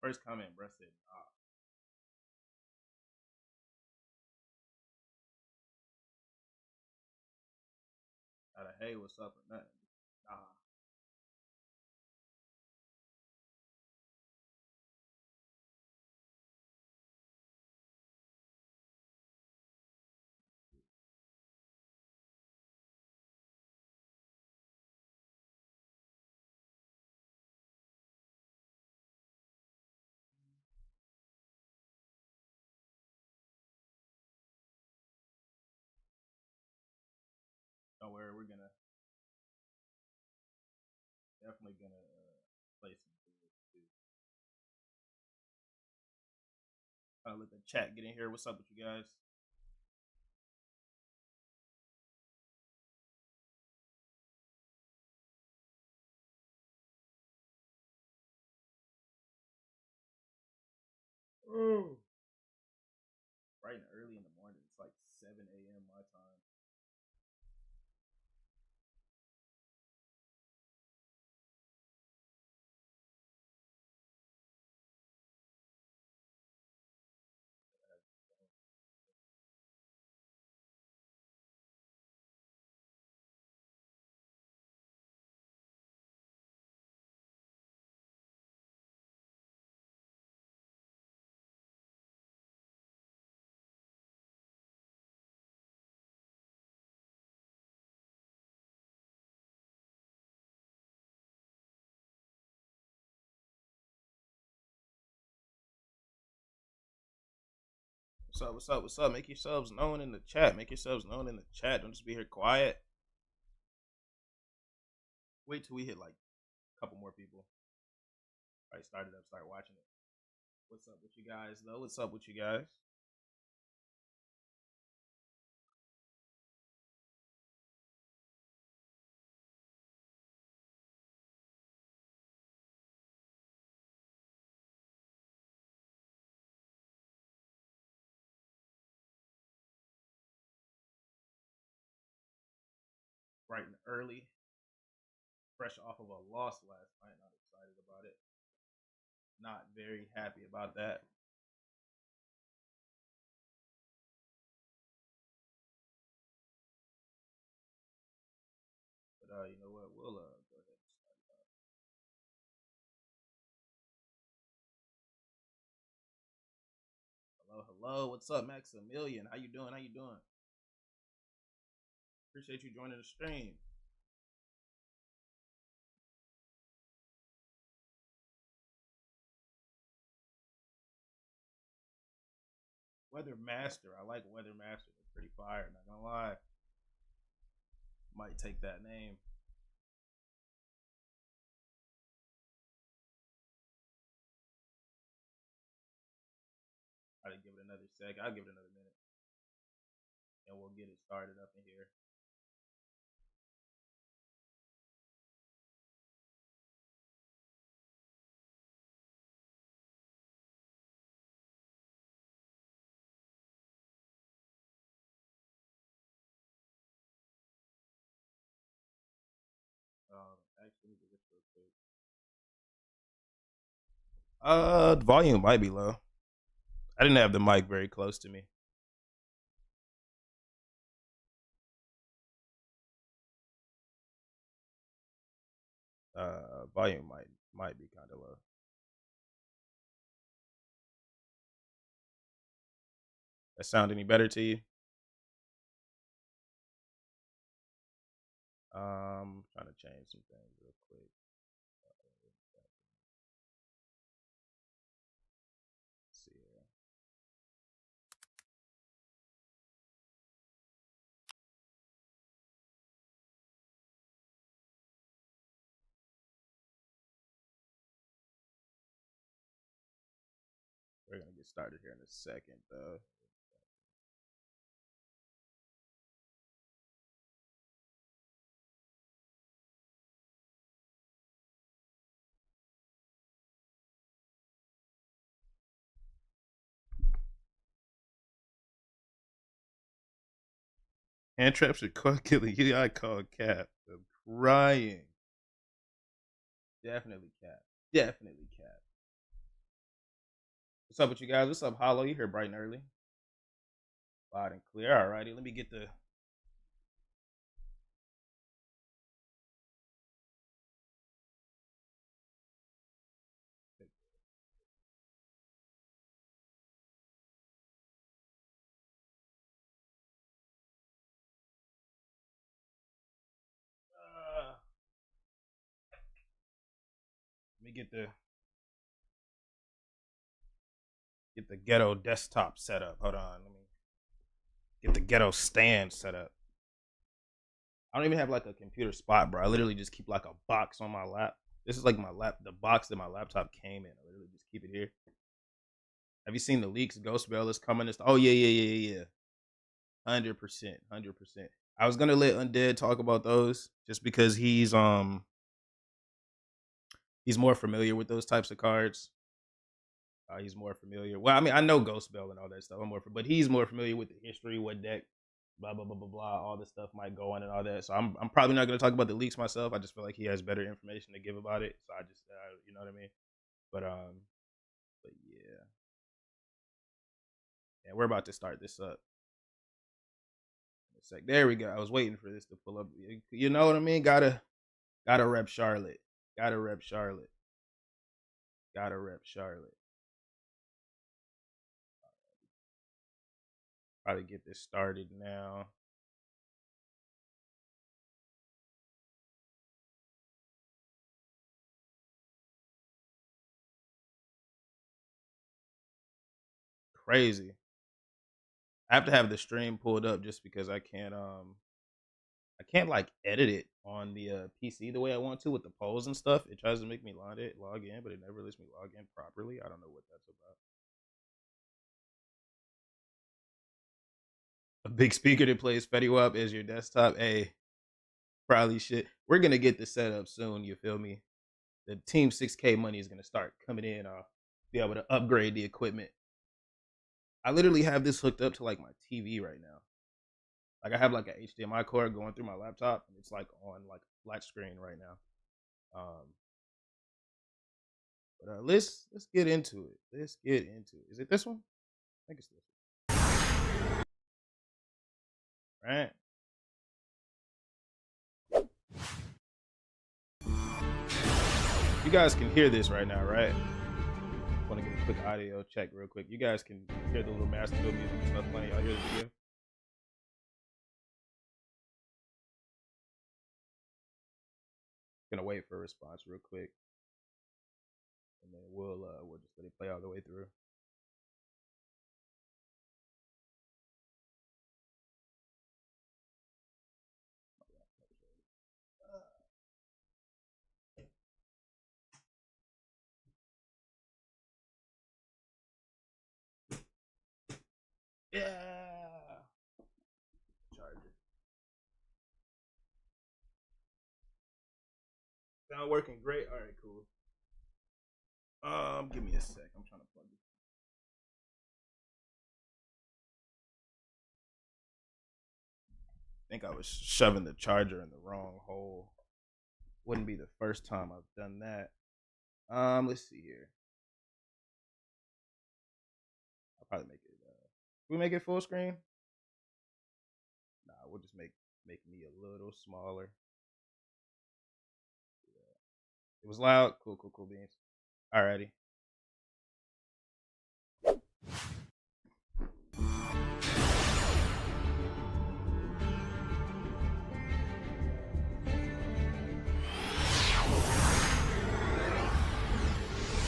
First comment, bro said, not a hey, what's up or nothing. Nah. Don't worry, we're gonna definitely gonna play some duels too. Let the chat get in here. What's up with you guys? Ooh. Bright and early in the morning. It's like 7 a.m. my time. What's up? What's up? What's up? Make yourselves known in the chat. Make yourselves known in the chat. Don't just be here quiet. Wait till we hit like a couple more people. All right, start it up. Start watching it. What's up with you guys, though? What's up with you guys? Bright and early, fresh off of a loss last night. Not excited about it. Not very happy about that. But you know what? We'll go ahead and start it up. Hello, hello. What's up, Maximilian? How you doing? How you doing? Appreciate you joining the stream. Weather Master. I like Weather Master. They're pretty fire. Not gonna lie. Might take that name. I'll give it another sec. I'll give it another minute, and we'll get it started up in here. Actually, let me get this real quick. The volume might be low. I didn't have the mic very close to me. Volume might be kind of low. That sound any better to you? Trying to change some things real quick. Let's see here. We're gonna get started here in a second, though. Handtraps are caught killing you. I call cap. I'm crying. Definitely cap. Definitely cap. What's up with you guys? What's up, Hollow? You here bright and early. Loud and clear. Alrighty, let me get the let me get the ghetto desktop set up. Hold on, let me get the ghetto stand set up. I don't even have like a computer spot, bro. I literally just keep like a box on my lap. This is like my the box that my laptop came in. I literally just keep it here. Have you seen the leaks? Ghost Bell is coming. Oh yeah. 100%, 100%. I was gonna let Undead talk about those just because he's more familiar with those types of cards. He's more familiar. Well, I mean, I know Ghost Bell and all that stuff. But he's more familiar with the history, what deck, blah blah blah blah blah. All this stuff might go on and all that. So I'm probably not gonna talk about the leaks myself. I just feel like he has better information to give about it. So I just, you know what I mean. But yeah, yeah, we're about to start this up. In a sec. There we go. I was waiting for this to pull up. You know what I mean? Gotta rep Charlotte. Gotta rep Charlotte. Gotta rep Charlotte. Probably get this started now. Crazy. I have to have the stream pulled up just because I can't like edit it on the PC the way I want to with the polls and stuff. It tries to make me log in, but it never lets me log in properly. I don't know what that's about. A big speaker that plays Fetty Wap as your desktop. Hey, probably shit. We're gonna get this set up soon. You feel me? The Team 6K money is gonna start coming in. I'll be able to upgrade the equipment. I literally have this hooked up to like my TV right now. Like I have like an HDMI cord going through my laptop, and it's like on like a flat screen right now. But let's get into it. Let's get into it. Is it this one? I think it's this one. Right. You guys can hear this right now, right? I want to get a quick audio check real quick. You guys can hear the little master music and stuff playing. Y'all hear the video? Gonna wait for a response real quick, and then we'll just let it play all the way through. Yeah. Charger. Sound working great. All right, cool. Give me a sec. I'm trying to plug this. I think I was shoving the charger in the wrong hole. Wouldn't be the first time I've done that. Let's see here. I'll probably make it. Can we make it full screen? Nah, we'll just make me a little smaller. Yeah. It was loud. Cool beans. Alrighty.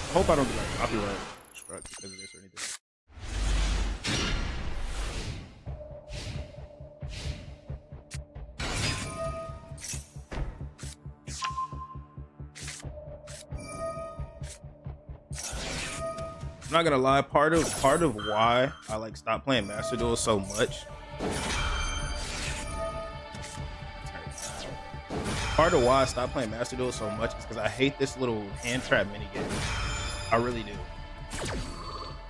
I hope I don't get like copyright struck because of this or anything. I'm not gonna lie, part of why I like stopped playing Master Duel so much. Part of why I stopped playing Master Duel so much is because I hate this little hand trap minigame. I really do.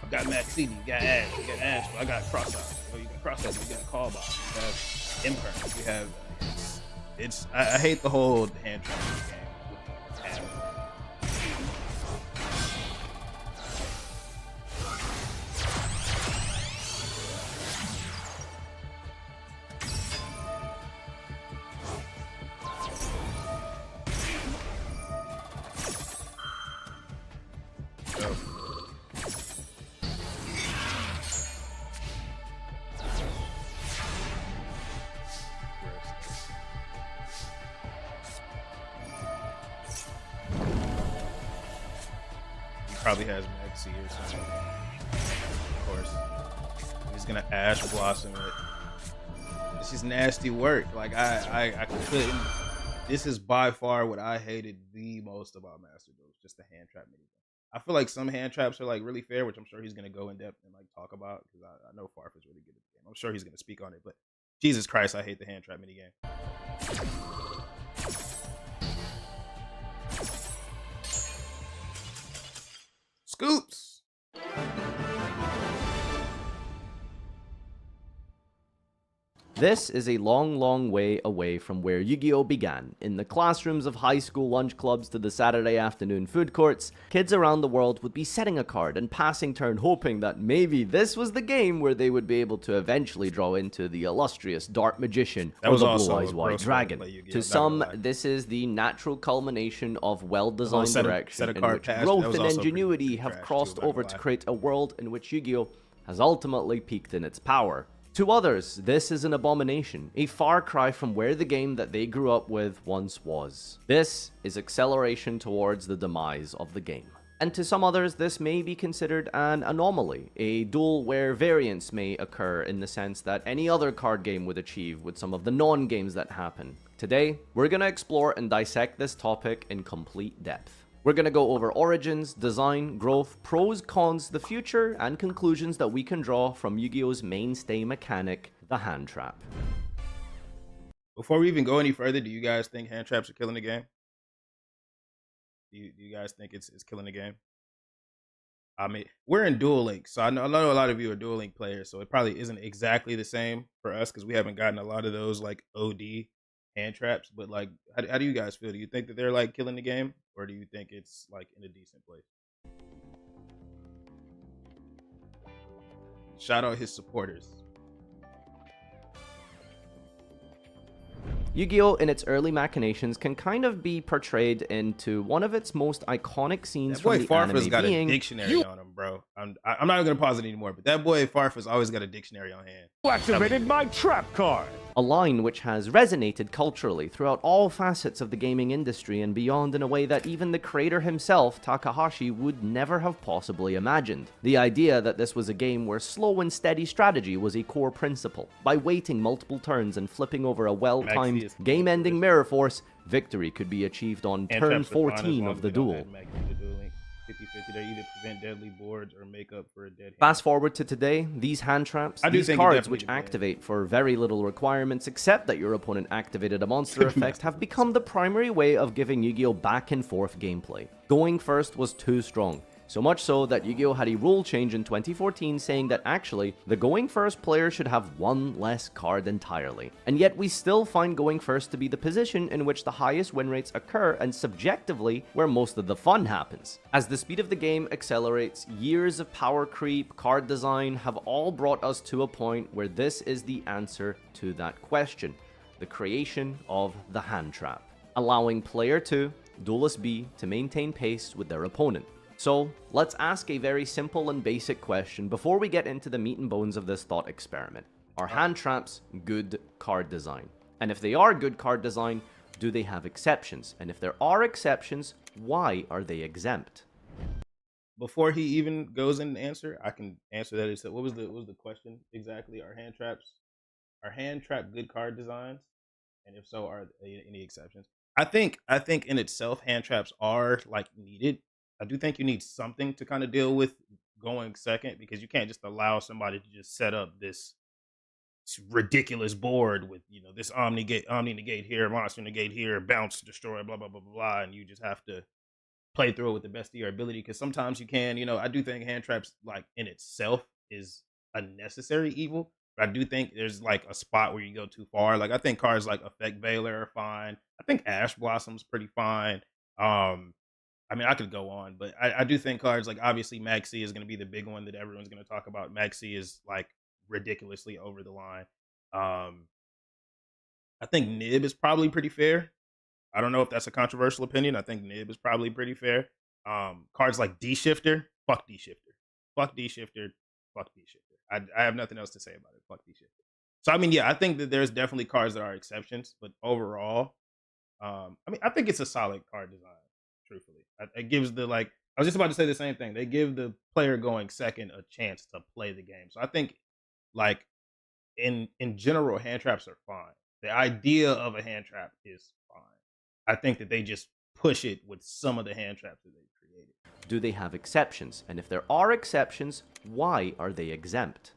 I've got Max CD, you got Ash, I got Cross Out. Oh, you got Cross Out, you got Call Box, you have Imperm, you have I hate the whole hand trap game. probably has Maxi or something. Of course. He's gonna Ash Blossom it. It's just nasty work. Like I couldn't. This is by far what I hated the most about Master Duels, just the hand trap mini. I feel like some hand traps are like really fair, which I'm sure he's gonna go in depth and like talk about because I know Farf is really good at the game. I'm sure he's gonna speak on it, but Jesus Christ, I hate the hand trap mini game. Scoops. This is a long, long way away from where Yu-Gi-Oh began. In the classrooms of high school lunch clubs to the Saturday afternoon food courts, kids around the world would be setting a card and passing turn hoping that maybe this was the game where they would be able to eventually draw into the illustrious Dark Magician or the Blue Eyes White Dragon. To some, this is the natural culmination of well-designed direction in which growth and ingenuity have crossed over to create a world in which Yu-Gi-Oh has ultimately peaked in its power. To others, this is an abomination, a far cry from where the game that they grew up with once was. This is acceleration towards the demise of the game. And to some others, this may be considered an anomaly, a duel where variance may occur in the sense that any other card game would achieve with some of the non-games that happen. Today, we're going to explore and dissect this topic in complete depth. We're going to go over origins, design, growth, pros, cons, the future, and conclusions that we can draw from Yu-Gi-Oh's mainstay mechanic, the hand trap. Before we even go any further, do you guys think hand traps are killing the game? Do you guys think it's killing the game? I mean, we're in Duel Link, so I know a lot of you are Duel Link players, so it probably isn't exactly the same for us because we haven't gotten a lot of those like OD hand traps. But like, how do you guys feel? Do you think that they're like killing the game, or do you think it's like in a decent place? Shout out his supporters. Yu-Gi-Oh! In its early machinations can kind of be portrayed into one of its most iconic scenes from the anime Farfa's got being... a dictionary on him, bro. I'm not going to pause it anymore, but that boy Farfa's always got a dictionary on hand. You activated my trap card! A line which has resonated culturally throughout all facets of the gaming industry and beyond in a way that even the creator himself, Takahashi, would never have possibly imagined. The idea that this was a game where slow and steady strategy was a core principle. By waiting multiple turns and flipping over a well-timed, game-ending mirror force, victory could be achieved on turn 14 of the duel. 50-50, they either prevent deadly boards or make up for a dead hand. Fast forward to today, these hand traps, these cards which activate for very little requirements except that your opponent activated a monster effect, have become the primary way of giving Yu-Gi-Oh back and forth gameplay. Going first was too strong. So much so that Yu-Gi-Oh had a rule change in 2014 saying that actually, the going first player should have one less card entirely. And yet we still find going first to be the position in which the highest win rates occur and subjectively where most of the fun happens. As the speed of the game accelerates, years of power creep, card design have all brought us to a point where this is the answer to that question. The creation of the hand trap, allowing player 2, Duelist B, to maintain pace with their opponent. So, let's ask a very simple and basic question before we get into the meat and bones of this thought experiment. Are hand traps good card design? And if they are good card design, do they have exceptions? And if there are exceptions, why are they exempt? Before he even goes in and answer, I can answer that. What was the question exactly? Are hand trap good card designs? And if so, are there any exceptions? I think in itself, hand traps are like needed. I do think you need something to kind of deal with going second because you can't just allow somebody to just set up this ridiculous board with, you know, this omni negate here, monster negate here, bounce, destroy, blah, blah, blah, blah, blah. And you just have to play through it with the best of your ability because sometimes you can, you know, I do think hand traps like in itself is a necessary evil. But I do think there's like a spot where you go too far. Like I think cards like Effect Veiler are fine. I think Ash Blossom's pretty fine. I mean, I could go on, but I do think cards like obviously Maxi is going to be the big one that everyone's going to talk about. Maxi is like ridiculously over the line. I think Nib is probably pretty fair. I don't know if that's a controversial opinion. I think Nib is probably pretty fair. Cards like D-Shifter, fuck D-Shifter. Fuck D-Shifter, fuck D-Shifter. I have nothing else to say about it. Fuck D-Shifter. So, I mean, yeah, I think that there's definitely cards that are exceptions, but overall, I mean, I think it's a solid card design. Truthfully, it gives the like I was just about to say the same thing. They give the player going second a chance to play the game. So I think, like, in general, hand traps are fine. The idea of a hand trap is fine. I think that they just push it with some of the hand traps that they created. Do they have exceptions? And if there are exceptions, why are they exempt?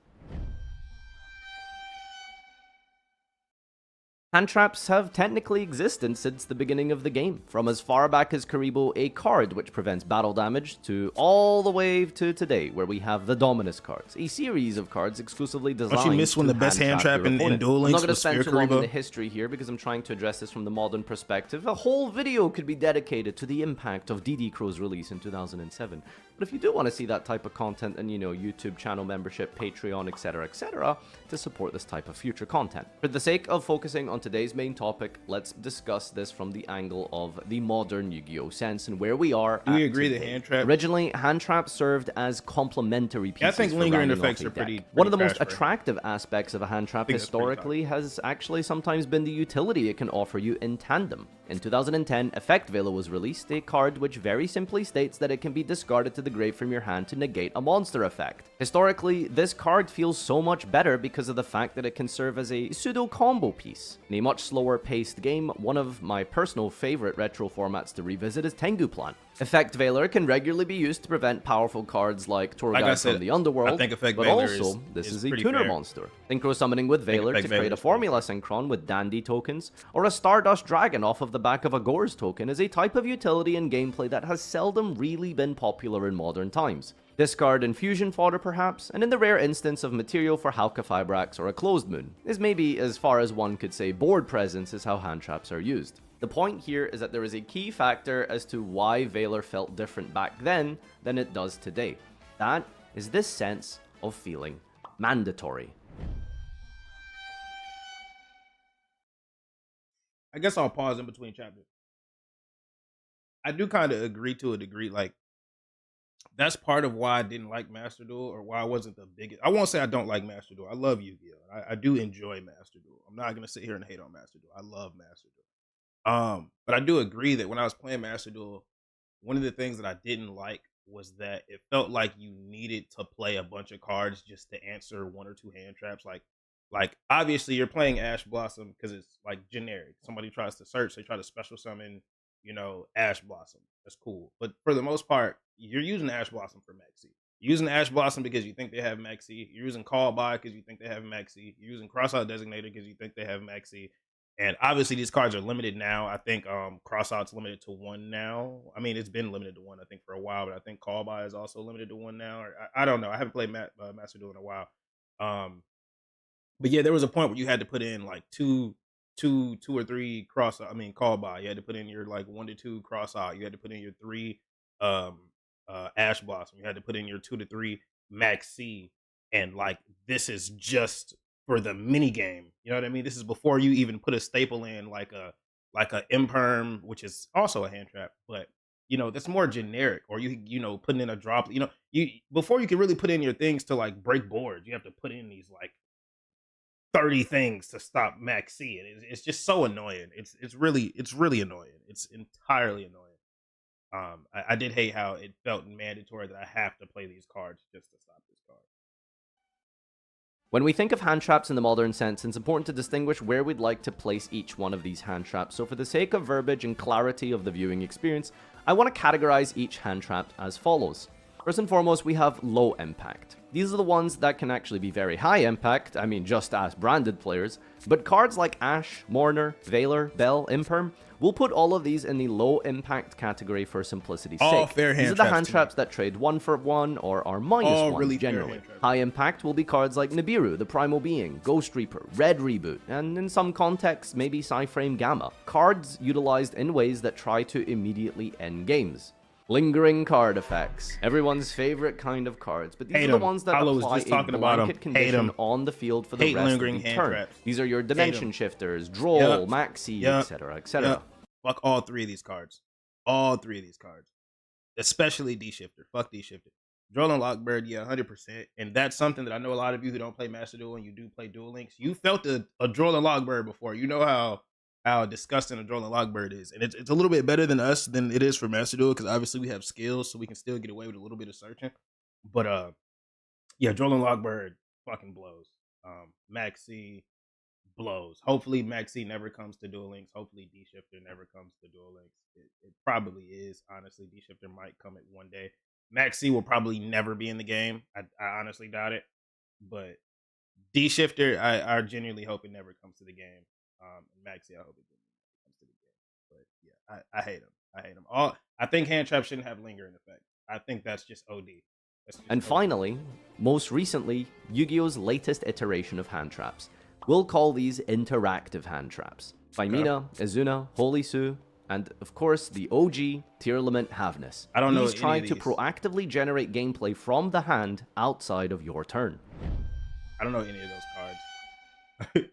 Hand traps have technically existed since the beginning of the game, from as far back as Karibo, a card which prevents battle damage, to all the way to today, where we have the Dominus cards, a series of cards exclusively designed Don't you miss when to the best hand trap your in opponent. Duel I'm Links not going to was spend Sphere too long in the Karibo? history here because I'm trying to address this from the modern perspective. A whole video could be dedicated to the impact of DD Crow's release in 2007. But if you do want to see that type of content, and YouTube channel membership, Patreon, etc., to support this type of future content. For the sake of focusing on today's main topic, let's discuss this from the angle of the modern Yu-Gi-Oh sense and where we are. Do at you agree that today. hand trap? Originally, hand traps served as complementary pieces. Yeah, I think for lingering rounding effects off a are pretty. deck. One of the most trash, bro. attractive aspects of a hand trap think that's pretty historically has actually sometimes been the utility it can offer you in tandem. In 2010, Effect Vela was released, a card which very simply states that it can be discarded to the grave from your hand to negate a monster effect. Historically, this card feels so much better because of the fact that it can serve as a pseudo-combo piece. In a much slower-paced game, one of my personal favorite retro formats to revisit is Tengu Plan. Effect Veiler can regularly be used to prevent powerful cards like Tour Like I Guide said, from the Underworld, I think Effect but Veiler also, is this is a pretty tuner fair. monster. Synchro summoning with Veiler Effect to create Veiler a is pretty Formula Synchron with Dandy tokens, or a Stardust Dragon off of the back of a Gore's token is a type of utility and gameplay that has seldom really been popular in modern times. Discard infusion fodder perhaps, and in the rare instance of material for Halka Fibrax or a Closed Moon, is maybe as far as one could say board presence is how hand traps are used. The point here is that there is a key factor as to why Veiler felt different back then than it does today. That is this sense of feeling mandatory. I guess I'll pause in between chapters. I do kind of agree to a degree. Like, that's part of why I didn't like Master Duel, or why I wasn't the biggest. I won't say I don't like Master Duel. I love Yu-Gi-Oh! I do enjoy Master Duel. I'm not gonna sit here and hate on Master Duel. I love Master Duel. But I do agree that when I was playing Master Duel, one of the things that I didn't like was that it felt like you needed to play a bunch of cards just to answer one or two hand traps. Like obviously you're playing Ash Blossom because it's like generic. Somebody tries to search, they try to special summon, Ash Blossom. That's cool. But for the most part, you're using Ash Blossom for Maxi. You're using Ash Blossom because you think they have Maxi. You're using Call By because you think they have Maxi. You're using Crossout Designator because you think they have Maxi. And obviously these cards are limited now. I think Crossout's limited to one now. I mean, it's been limited to one, I think, for a while, but I think Call By is also limited to one now. Or I don't know. I haven't played Master Duel in a while. But yeah, there was a point where you had to put in like two or three Call By. You had to put in your like 1 to 2 Crossout. You had to put in your 3 Ash Blossom. You had to put in your 2 to 3 Maxi. And like, this is just for the mini game. You know what I mean? This is before you even put a staple in like a Imperm, which is also a hand trap, but that's more generic. Or you putting in a drop, you before you can really put in your things to like break boards, you have to put in these like 30 things to stop Maxi. And it's just so annoying. It's really annoying. It's entirely annoying. I did hate how it felt mandatory that I have to play these cards just to stop this card. When we think of hand traps in the modern sense, it's important to distinguish where we'd like to place each one of these hand traps. So for the sake of verbiage and clarity of the viewing experience, I want to categorize each hand trap as follows. First and foremost, we have low impact. These are the ones that can actually be very high impact, I mean just as branded players, but cards like Ash, Mourner, Veiler, Bell, Imperm, we'll put all of these in the low impact category for simplicity's All sake. fair hand These are the traps hand to me. traps that trade 1 for 1 or are minus All 1 really fair generally. hand traps. High impact will be cards like Nibiru, the Primal Being, Ghost Reaper, Red Reboot, and in some contexts maybe Psyframe Gamma. Cards utilized in ways that try to immediately end games. Lingering card effects. Everyone's favorite kind of cards, but these Hate are the 'em. ones that Hollow was apply just a talking about 'em. blanket Hate 'em. condition on the field for the Hate rest of lingering the hand turn. traps. These are your 'em. dimension shifters, Droll, Yup. Maxi, Yup. etc., etc. Yup. Fuck all 3 of these cards. All 3 of these cards. Especially D-Shifter. Fuck D-Shifter. Droll and Lockbird, yeah, 100%. And that's something that I know a lot of you who don't play Master Duel and you do play Duel Links, you felt a Droll and Lockbird before. You know how how disgusting a Droll and Lockbird is. And it's a little bit better than us than it is for Master Duel, because obviously we have skills, so we can still get away with a little bit of searching. But yeah, Droll and Lockbird fucking blows. Maxi blows. Hopefully Maxi never comes to Duel Links. Hopefully D Shifter never comes to Duel Links. It probably is, honestly. D Shifter might come at one day. Maxi will probably never be in the game. I honestly doubt it. But D Shifter, I genuinely hope it never comes to the game. Maxi, I hope it never comes to the game. But yeah, I hate him. I hate him. I think hand traps shouldn't have lingering effect. I think that's just OD. And finally, most recently, Yu-Gi-Oh's latest iteration of hand traps. We'll call these interactive hand traps. Faimina, Izuna, Holy Su, and of course the OG Tearlament Havness. I don't know. These try to proactively generate gameplay from the hand outside of your turn. I don't know any of those cards.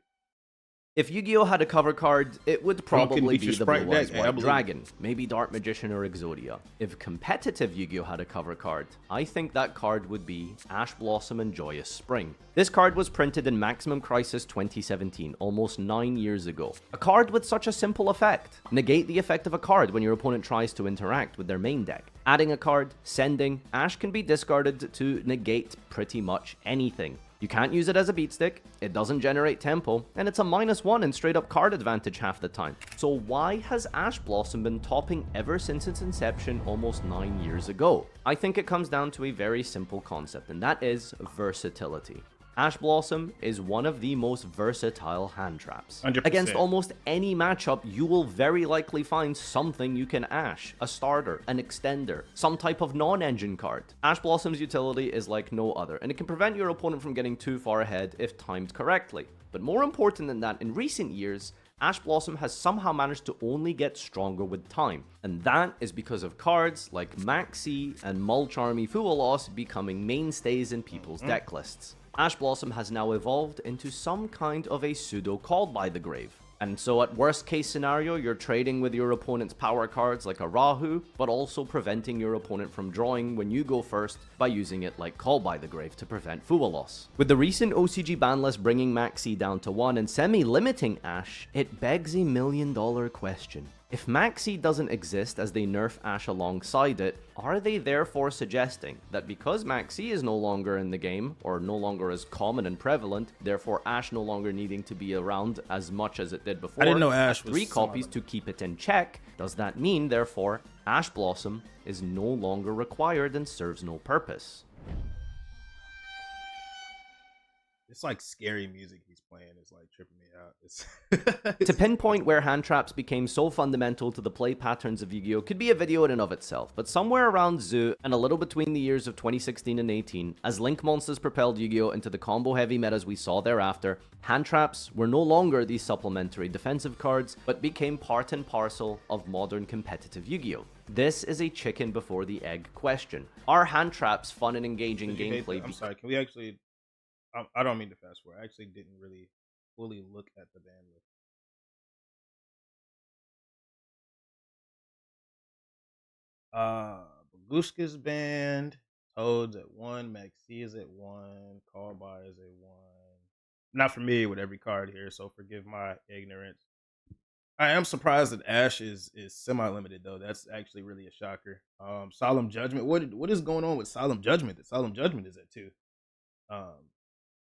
If Yu-Gi-Oh had a cover card, it would probably be the Blue Eyes deck. White Dragon, maybe Dark Magician or Exodia. If competitive Yu-Gi-Oh had a cover card, I think that card would be Ash Blossom and Joyous Spring. This card was printed in Maximum Crisis 2017, almost 9 years ago. A card with such a simple effect. Negate the effect of a card when your opponent tries to interact with their main deck. Adding a card, sending, Ash can be discarded to negate pretty much anything. You can't use it as a beat stick, it doesn't generate tempo, and it's a -1 in straight up card advantage half the time. So why has Ash Blossom been topping ever since its inception almost 9 years ago? I think it comes down to a very simple concept, and that is versatility. Ash Blossom is one of the most versatile hand traps. 100%. Against almost any matchup, you will very likely find something you can Ash, a starter, an extender, some type of non-engine card. Ash Blossom's utility is like no other, and it can prevent your opponent from getting too far ahead if timed correctly. But more important than that, in recent years, Ash Blossom has somehow managed to only get stronger with time, and that is because of cards like Maxi and Mulcharmy Fualos becoming mainstays in people's deck lists. Ash Blossom has now evolved into some kind of a pseudo Called by the Grave. And so at worst case scenario, you're trading with your opponent's power cards like a Rahu, but also preventing your opponent from drawing when you go first by using it like Call by the Grave to prevent Fualos. With the recent OCG ban list bringing Maxi down to 1 and semi-limiting Ash, it begs a million-dollar question. If Maxi doesn't exist as they nerf Ash alongside it, are they therefore suggesting that because Maxi is no longer in the game, or no longer as common and prevalent, therefore Ash no longer needing to be around as much as it did before, I didn't know Ash was 3 copies to keep it in check, does that mean therefore Ash Blossom is no longer required and serves no purpose? It's like scary music he's playing. It's like tripping me out. It's To pinpoint where hand traps became so fundamental to the play patterns of Yu-Gi-Oh could be a video in and of itself, but somewhere around Zoo and a little between the years of 2016 and 18, as Link monsters propelled Yu-Gi-Oh into the combo-heavy metas we saw thereafter, hand traps were no longer these supplementary defensive cards, but became part and parcel of modern competitive Yu-Gi-Oh! This is a chicken before the egg question. Are hand traps fun and engaging gameplay? I'm sorry, can we actually... I don't mean to fast forward. I actually didn't really fully look at the ban list. Baguska's banned. Toad's at 1. Maxi is at 1. Callby is at 1. I'm not familiar with every card here, so forgive my ignorance. I am surprised that Ash is semi-limited though. That's actually really a shocker. Solemn Judgment. What is going on with Solemn Judgment? That Solemn Judgment is at 2.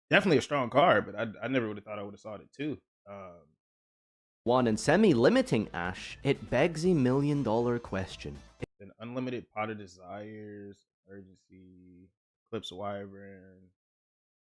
Definitely a strong card, but I never would have thought I would have saw it at 2. 1 and semi-limiting Ash, it begs a million-dollar question. An Unlimited Pot of Desires, Urgency, Eclipse Wyvern.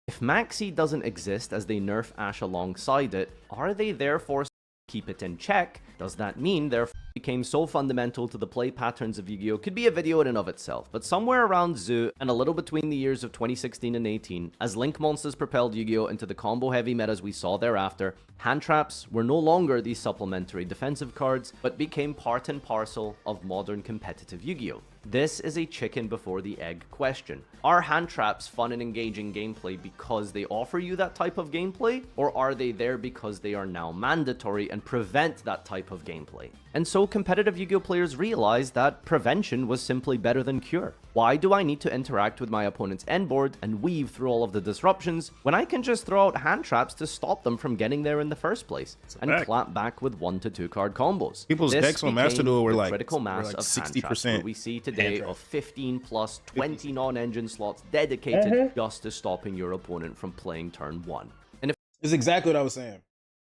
If Maxi doesn't exist as they nerf Ash alongside it, are they therefore keep it in check? Does that mean therefore became so fundamental to the play patterns of Yu-Gi-Oh could be a video in and of itself, but somewhere around Zoo and a little between the years of 2016 and 18, as Link monsters propelled Yu-Gi-Oh into the combo-heavy metas we saw thereafter, hand traps were no longer these supplementary defensive cards, but became part and parcel of modern competitive Yu-Gi-Oh! This is a chicken before the egg question. Are hand traps fun and engaging gameplay because they offer you that type of gameplay, or are they there because they are now mandatory and prevent that type of gameplay. And so competitive Yu-Gi-Oh players realized that prevention was simply better than cure. Why do I need to interact with my opponent's end board and weave through all of the disruptions when I can just throw out hand traps to stop them from getting there in the first place and clap back with 1 to 2 card combos? People's decks on Master Duel were like critical mass of 60%. We see today of 15 plus 20 non-engine slots dedicated just to stopping your opponent from playing turn 1. And if it's exactly what I was saying.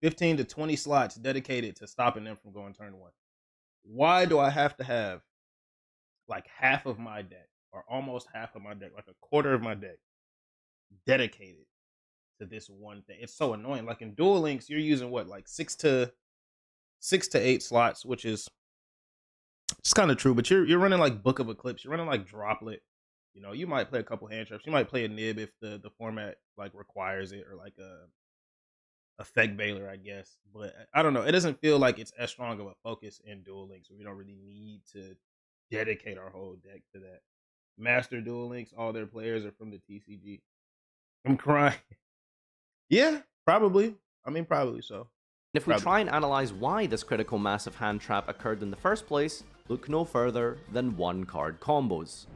15 to 20 slots dedicated to stopping them from going turn 1. Why do I have to have like half of my deck, or almost half of my deck, like a quarter of my deck, dedicated to this one thing? It's so annoying. Like in Duel Links, you're using what, like 6 to 8 slots, which is it's kind of true. But you're running like Book of Eclipse, you're running like Droplet. You know, you might play a couple hand traps, you might play a nib if the format like requires it, or like a effect Baylor, I guess. But I don't know. It doesn't feel like it's as strong of a focus in Duel Links, where we don't really need to dedicate our whole deck to that. Master Duel Links, all their players are from the TCG. I'm crying. Yeah, probably. I mean, probably so. if we try and analyze why this critical mass of hand trap occurred in the first place, look no further than 1-card combos.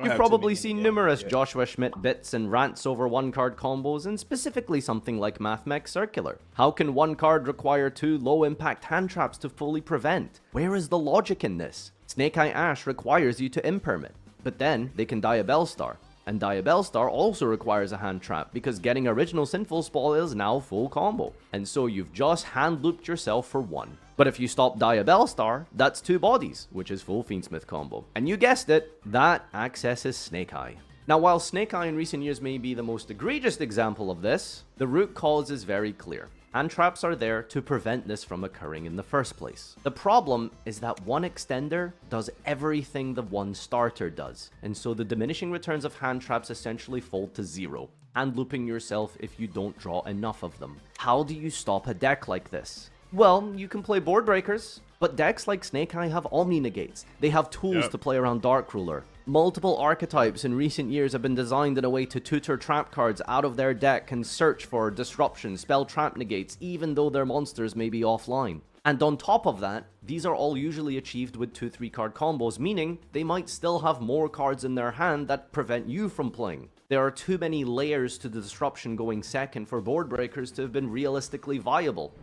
You've probably seen numerous Joshua Schmidt bits and rants over 1-card combos, and specifically something like MathMech Circular. How can 1 card require 2 low-impact hand traps to fully prevent? Where is the logic in this? Snake Eye Ash requires you to imperm it, but then they can die a Bellstar. And Die a Bellstar also requires a hand trap, because getting original Sinful Spell is now full combo. And so you've just hand looped yourself for 1. But if you stop Die a Bellstar, that's 2 bodies, which is full Fiendsmith combo. And you guessed it, that accesses Snake Eye. Now while Snake Eye in recent years may be the most egregious example of this, the root cause is very clear. Hand traps are there to prevent this from occurring in the first place. The problem is that 1 extender does everything the 1 starter does, and so the diminishing returns of hand traps essentially fall to 0, and looping yourself if you don't draw enough of them. How do you stop a deck like this? Well, you can play board breakers, but decks like Snake Eye have Omni Negates. They have tools to play around Dark Ruler. Multiple archetypes in recent years have been designed in a way to tutor trap cards out of their deck and search for disruption, spell trap negates, even though their monsters may be offline. And on top of that, these are all usually achieved with 2-3 card combos, meaning they might still have more cards in their hand that prevent you from playing. There are too many layers to the disruption going second for board breakers to have been realistically viable.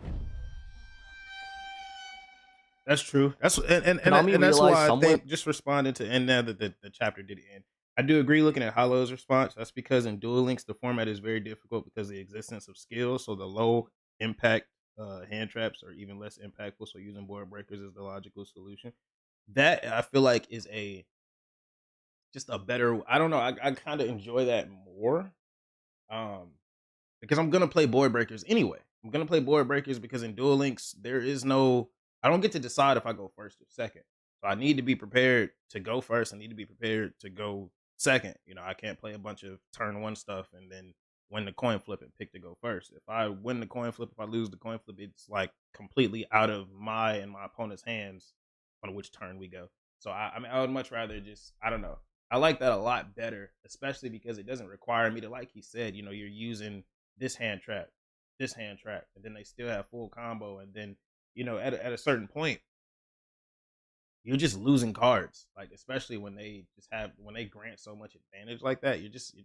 That's true. That's and that's why I think, just responding to end now that the chapter did end, I do agree looking at Hollow's response. That's because in Duel Links, the format is very difficult because of the existence of skills. So the low impact hand traps are even less impactful. So using board breakers is the logical solution. That I feel like is just a better, I don't know. I kind of enjoy that more. Because I'm going to play board breakers anyway. I'm going to play board breakers because in Duel Links, I don't get to decide if I go first or second. So I need to be prepared to go first. I need to be prepared to go second. You know, I can't play a bunch of turn 1 stuff and then win the coin flip and pick to go first. If I win the coin flip, if I lose the coin flip, it's like completely out of my and my opponent's hands on which turn we go. So I mean, I would much rather just, I don't know. I like that a lot better, especially because it doesn't require me to, like he said, you know, you're using this hand trap, and then they still have full combo, and then, you know, at a certain point, you're just losing cards. Like, especially when they grant so much advantage like that, you're just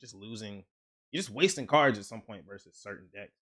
wasting cards at some point versus certain decks.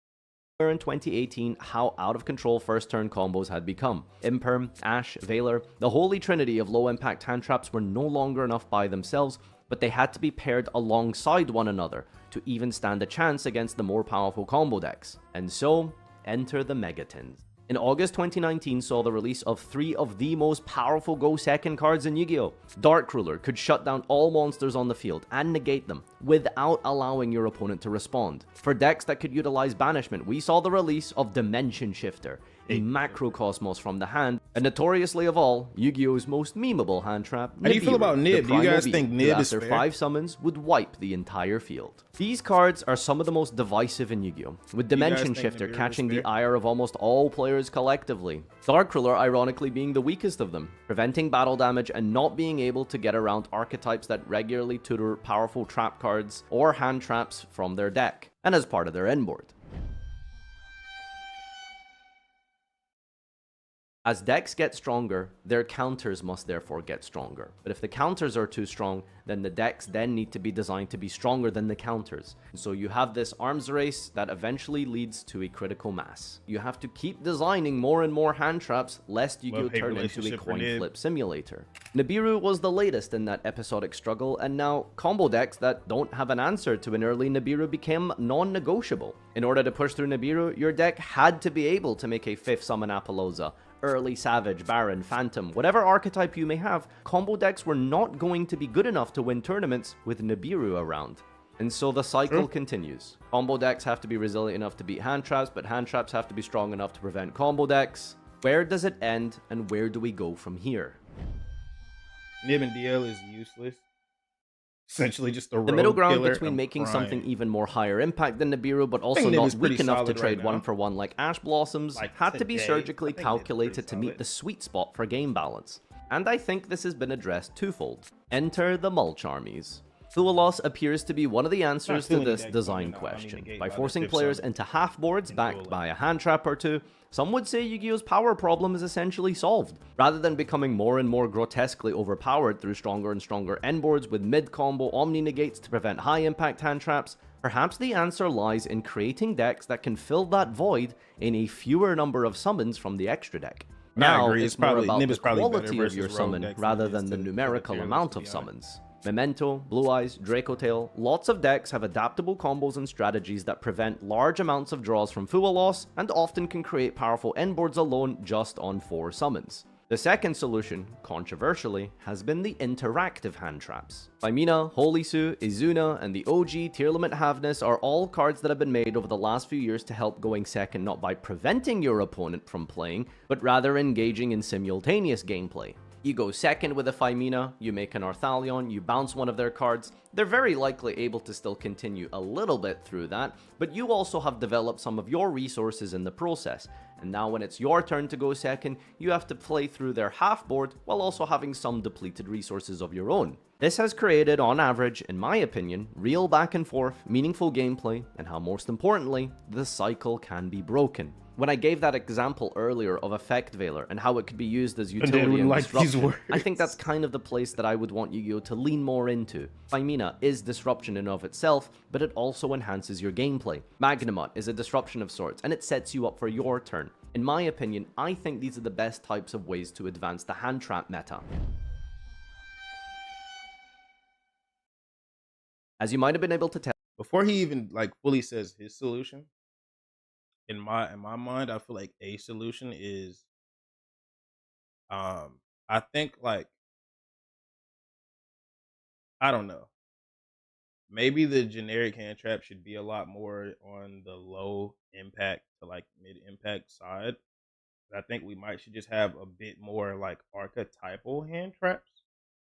In 2018, how out of control first turn combos had become. Imperm, Ash, Valor, the holy trinity of low impact hand traps were no longer enough by themselves, but they had to be paired alongside one another to even stand a chance against the more powerful combo decks. And so, enter the Megatons. In August 2019 saw the release of 3 of the most powerful go second cards in Yu-Gi-Oh! Dark Ruler could shut down all monsters on the field and negate them without allowing your opponent to respond. For decks that could utilize banishment, we saw the release of Dimension Shifter, a macrocosmos from the hand, and notoriously of all, Yu-Gi-Oh's most memeable hand trap, How do you feel about Nib? Do you guys think Nib is fair? After 5 summons would wipe the entire field. These cards are some of the most divisive in Yu-Gi-Oh!, with Dimension Shifter catching the ire of almost all players collectively. Dark Ruler ironically being the weakest of them, preventing battle damage and not being able to get around archetypes that regularly tutor powerful trap cards or hand traps from their deck, and as part of their end board. As decks get stronger, their counters must therefore get stronger. But if the counters are too strong, then the decks then need to be designed to be stronger than the counters. So you have this arms race that eventually leads to a critical mass. You have to keep designing more and more hand traps lest Yu-Gi-Oh! Turn into a coin flip simulator. Nibiru was the latest in that episodic struggle, and now combo decks that don't have an answer to an early Nibiru became non-negotiable. In order to push through Nibiru, your deck had to be able to make a 5th summon Appaloosa, early Savage, Baron, Phantom, whatever archetype you may have. Combo decks were not going to be good enough to win tournaments with Nibiru around. And so the cycle continues. Combo decks have to be resilient enough to beat hand traps, but hand traps have to be strong enough to prevent combo decks. Where does it end, and where do we go from here? Nib and DL is useless. Essentially just a rogue The middle ground killer. between I'm making crying. something even more higher impact than Nibiru, but also Nib not is pretty weak enough to solid trade right one now. for one like Ash Blossoms, Like had to be today, surgically I think Nib's pretty calculated to meet solid. the sweet spot for game balance. And I think this has been addressed twofold. Enter the Mulch Armies. Thualos appears to be one of the answers too to many this decks design coming out. I mean, question. negate By by the forcing fifth players summon into half boards and backed dueling. by a hand trap or two, some would say Yu-Gi-Oh's power problem is essentially solved. Rather than becoming more and more grotesquely overpowered through stronger and stronger end boards with mid-combo Omni negates to prevent high-impact hand traps, perhaps the answer lies in creating decks that can fill that void in a fewer number of summons from the extra deck. I Now, agree. it's It's more probably- about Nib the is probably better quality of versus your rogue summon decks rather than it than is the to the numerical tier list, amount to of be honest. summons. Memento, Blue Eyes, Dracotail, lots of decks have adaptable combos and strategies that prevent large amounts of draws from Thualos and often can create powerful endboards alone just on 4 summons. The second solution, controversially, has been the interactive hand traps. Faimina, Holisu, Izuna, and the OG Tier Limit Havness are all cards that have been made over the last few years to help going second not by preventing your opponent from playing, but rather engaging in simultaneous gameplay. You go second with a Faimina, you make an Arthalion, you bounce one of their cards. They're very likely able to still continue a little bit through that, but you also have developed some of your resources in the process. And now when it's your turn to go second, you have to play through their half board while also having some depleted resources of your own. This has created, on average, in my opinion, real back and forth, meaningful gameplay, and how most importantly, the cycle can be broken. When I gave that example earlier of Effect Veiler and how it could be used as utility wouldn't and like these disruption, I words. think that's kind of the place that I would want Yu-Gi-Oh! To lean more into. Faimina is disruption in of itself, but it also enhances your gameplay. Magnamut is a disruption of sorts, and it sets you up for your turn. In my opinion, I think these are the best types of ways to advance the hand trap meta. As you might have been able to tell, Before he even like fully says his solution, in my mind, I feel like a solution is I think like I don't know. Maybe the generic hand trap should be a lot more on the low impact to like mid impact side. But I think we might should just have a bit more like archetypal hand traps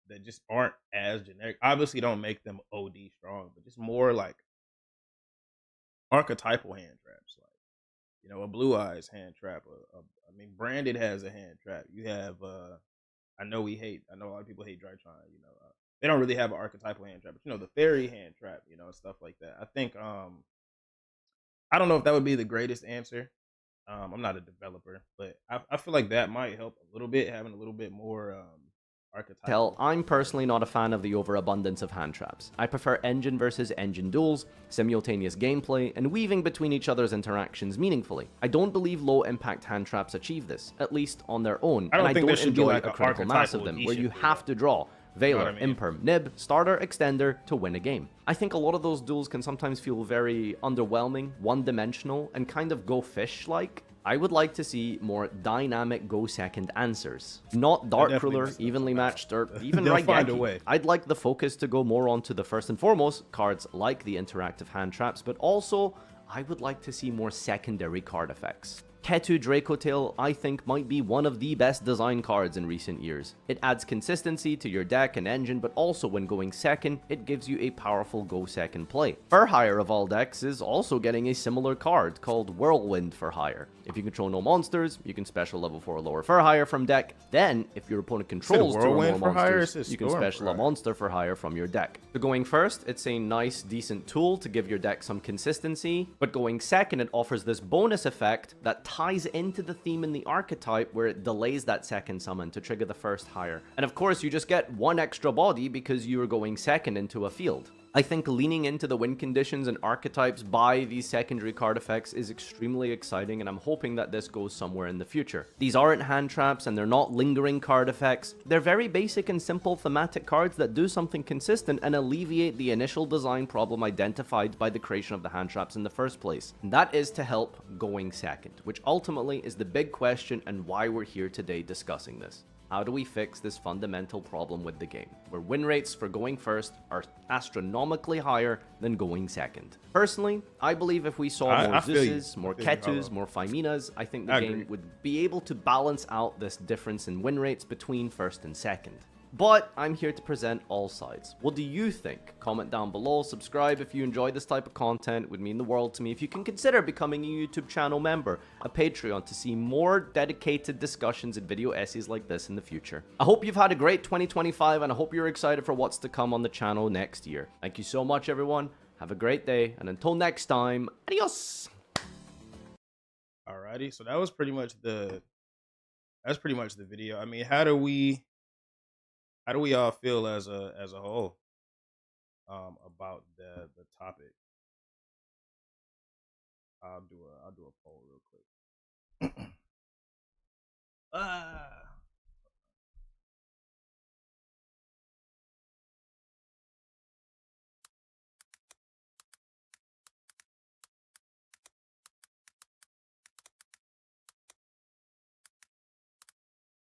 that just aren't as generic. Obviously, don't make them OD strong, but just more like archetypal hand traps, like a Blue Eyes hand trap. I mean, Branded has a hand trap. You have I know a lot of people hate Drytron. They don't really have an archetypal hand trap, but the fairy hand trap, and stuff like that. I think I don't know if that would be the greatest answer. I'm not a developer, but I feel like that might help a little bit, having a little bit more archetypal. I'm personally not a fan of the overabundance of hand traps. I prefer engine versus engine duels, simultaneous gameplay, and weaving between each other's interactions meaningfully. I don't believe low impact hand traps achieve this, at least on their own, I don't and I think don't there should be, enjoy like, a a critical mass of archetypal them, where you Ishin have to draw Veiler, what I mean? Imperm, Nib, Starter, Extender to win a game. I think a lot of those duels can sometimes feel very underwhelming, one-dimensional, and kind of go fish-like. I would like to see more dynamic go-second answers. Not Dark definitely Ruler, messed up evenly somehow. matched, or even They'll find a Raigeki. way. I'd like the focus to go more onto the first and foremost cards like the interactive hand traps, but also I would like to see more secondary card effects. Ketu Dracotail, I think, might be one of the best design cards in recent years. It adds consistency to your deck and engine, but also when going second, it gives you a powerful go second play. For Hire of all decks is also getting a similar card called Whirlwind for Hire. If you control no monsters, you can special level 4 lower for Hire from deck. Then, if your opponent controls 2 or more Whirlwind for Hire? monsters, It says you can Storm for special a Hire. monster for Hire from your deck. So going first, it's a nice, decent tool to give your deck some consistency, but going second, it offers this bonus effect that ties into the theme in the archetype where it delays that second summon to trigger the first hire. And of course, you just get one extra body because you are going second into a field. I think leaning into the win conditions and archetypes by these secondary card effects is extremely exciting, and I'm hoping that this goes somewhere in the future. These aren't hand traps and they're not lingering card effects. They're very basic and simple thematic cards that do something consistent and alleviate the initial design problem identified by the creation of the hand traps in the first place. And that is to help going second, which ultimately is the big question and why we're here today discussing this. How do we fix this fundamental problem with the game, where win rates for going first are astronomically higher than going second? Personally, I believe if we saw more Zeus's, more Ketu's, more Fiminas, I think the game would be able to balance out this difference in win rates between first and second. But I'm here to present all sides. What do you think? Comment down below, subscribe if you enjoy this type of content. It would mean the world to me if you can consider becoming a YouTube channel member, a Patreon, to see more dedicated discussions and video essays like this in the future. I hope you've had a great 2025 and I hope you're excited for what's to come on the channel next year. Thank you so much, everyone. Have a great day, and until next time, adios! Alrighty, so that was pretty much the video. I mean, how do we all feel as a whole about the topic? I'll do a poll real quick.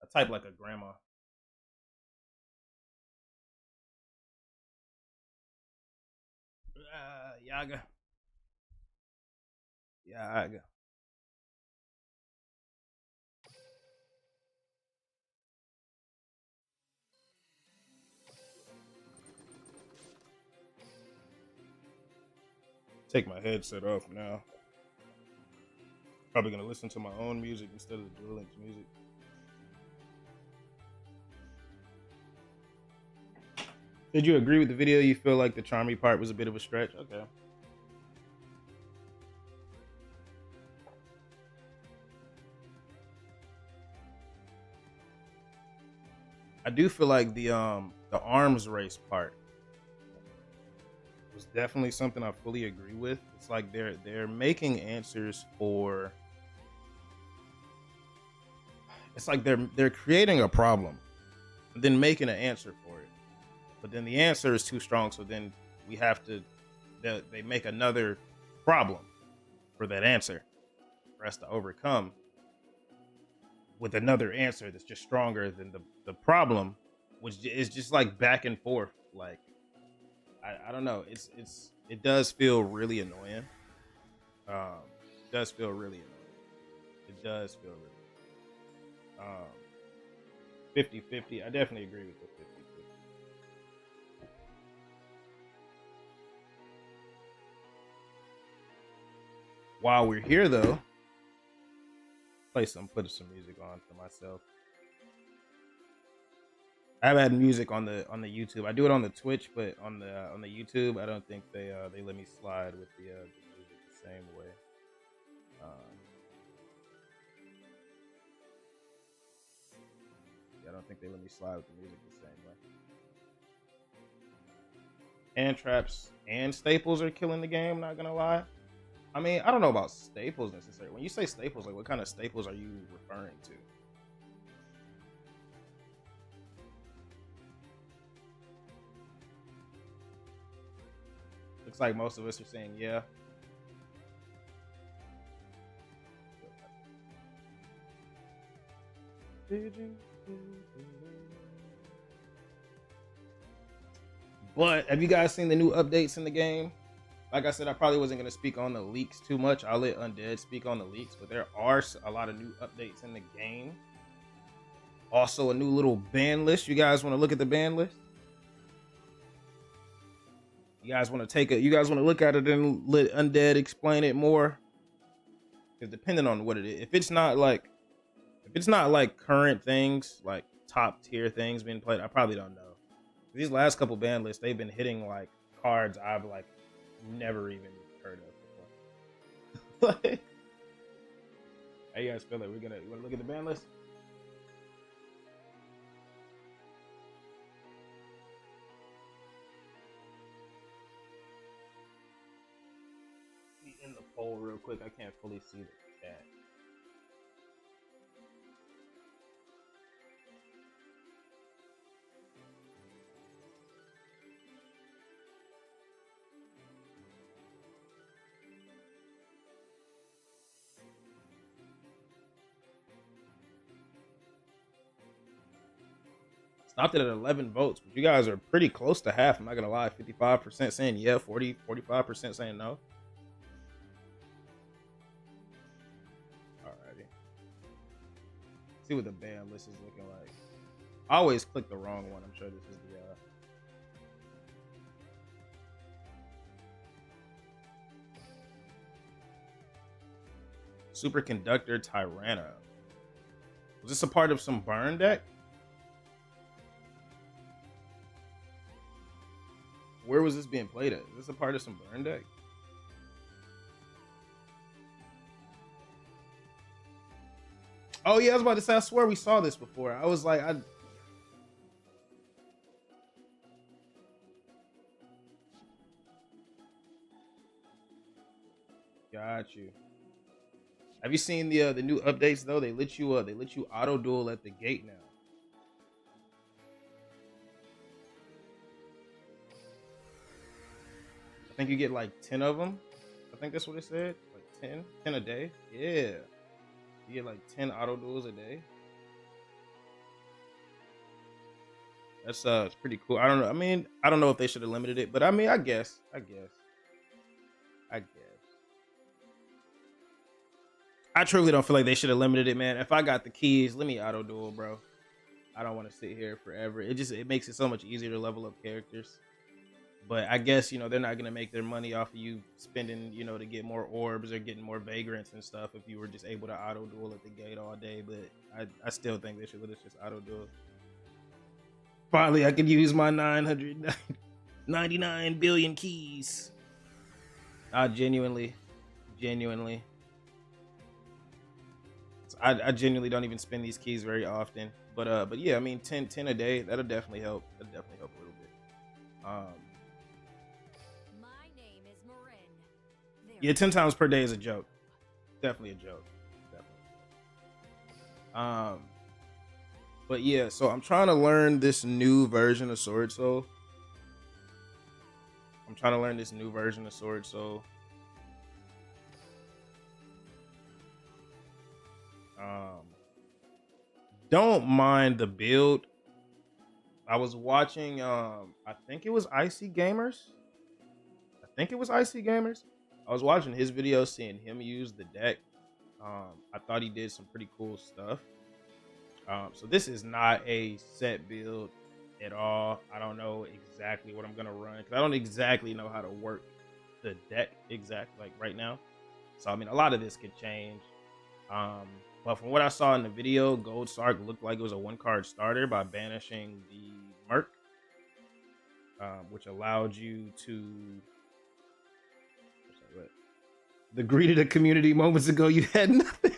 I type like a grandma. Yaga. Take my headset off now. Probably gonna listen to my own music instead of the Duel Links music. Did you agree with the video? You feel like the Charmy part was a bit of a stretch? Okay. I do feel like the arms race part was definitely something I fully agree with. It's like they're making answers for. It's like they're creating a problem, and then making an answer for it. But then the answer is too strong, so then we have to. They make another problem for that answer for us to overcome with another answer that's just stronger than the problem, which is just like back and forth. Like I don't know. It does feel really annoying. It does feel really annoying. It does feel really 50-50. I definitely agree with the 50-50. While we're here though, put some music on for myself. I've had music on the YouTube. I do it on the Twitch, but on the YouTube, I don't think they let me slide with the music the same way. Yeah, I don't think they let me slide with the music the same way. Hand traps and staples are killing the game. Not gonna lie. I mean, I don't know about staples necessarily. When you say staples, like what kind of staples are you referring to? Looks like most of us are saying yeah. But have you guys seen the new updates in the game? Like I said, I probably wasn't going to speak on the leaks too much. I'll let Undead speak on the leaks, but there are a lot of new updates in the game. Also, a new little ban list. You guys want to look at the ban list? You guys want to look at it and let Undead explain it more? Because depending on what it is, if it's not like current things, like top tier things being played, I probably don't know. These last couple ban lists, they've been hitting like cards I've like never even heard of before. How you guys feel it? You wanna look at the ban list? In the poll real quick. I can't fully see the chat. Stopped it at 11 votes, but you guys are pretty close to half. I'm not gonna lie. 55% saying yeah, 45% saying no. Alrighty. See what the ban list is looking like. I always click the wrong one. I'm sure this is the Superconductor Tyranno. Was this a part of some burn deck? Where was this being played at? Is this a part of some burn deck? Oh yeah, I was about to say, I swear we saw this before. I was like, got you. Have you seen the new updates though? They let you auto duel at the gate now. I think you get like 10 of them. I think that's what it said. Like 10 a day. Yeah. You get like 10 auto duels a day. That's it's pretty cool. I don't know. I mean, I don't know if they should have limited it, but I mean, I guess. I truly don't feel like they should have limited it, man. If I got the keys, let me auto duel, bro. I don't want to sit here forever. It makes it so much easier to level up characters. But I guess, you know, they're not going to make their money off of you spending, you know, to get more orbs or getting more vagrants and stuff if you were just able to auto duel at the gate all day. But I still think they should let us just auto duel. Finally, I could use my 999 billion keys. Genuinely. I genuinely don't even spend these keys very often. But yeah, I mean, 10 a day, that'll definitely help. That'll definitely help a little bit. Yeah, 10 times per day is a joke. Definitely a joke. Definitely. But yeah, so I'm trying to learn this new version of Sword Soul. Don't mind the build. I was watching I think it was Icy Gamers. I was watching his video, seeing him use the deck. I thought he did some pretty cool stuff. So this is not a set build at all. I don't know exactly what I'm gonna run because I don't exactly know how to work the deck exactly like right now. So I mean, a lot of this could change. But from what I saw in the video, Gold Sark looked like it was a 1-card starter by banishing the Merc, which allowed you to. The greeted a community moments ago. You had nothing.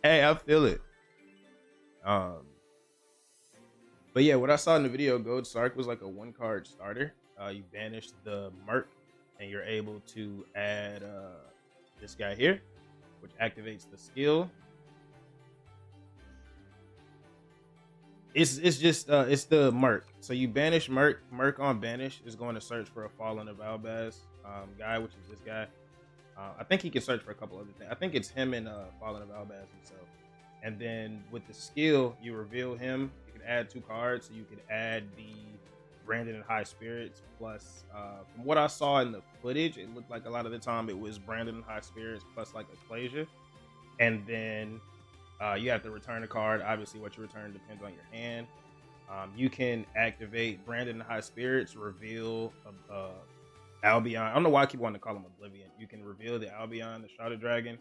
Hey, I feel it. But yeah, what I saw in the video, Gold Sark was like a 1-card starter. You banish the Merc, and you're able to add this guy here, which activates the skill. It's the Merc. So you banish Merc. Merc on banish is going to search for a Fallen of Albaz guy, which is this guy. I think he can search for a couple other things. I think it's him and Fallen of Albaz himself. And then with the skill, you reveal him. You can add 2 cards. So you can add the Brandon and High Spirits. Plus, from what I saw in the footage, it looked like a lot of the time it was Brandon and High Spirits plus like Ecclesia. And then you have to return a card. Obviously, what you return depends on your hand. You can activate Brandon and High Spirits, reveal Albion. I don't know why I keep wanting to call him Oblivion. You can reveal the Albion, the Shrouded Dragon,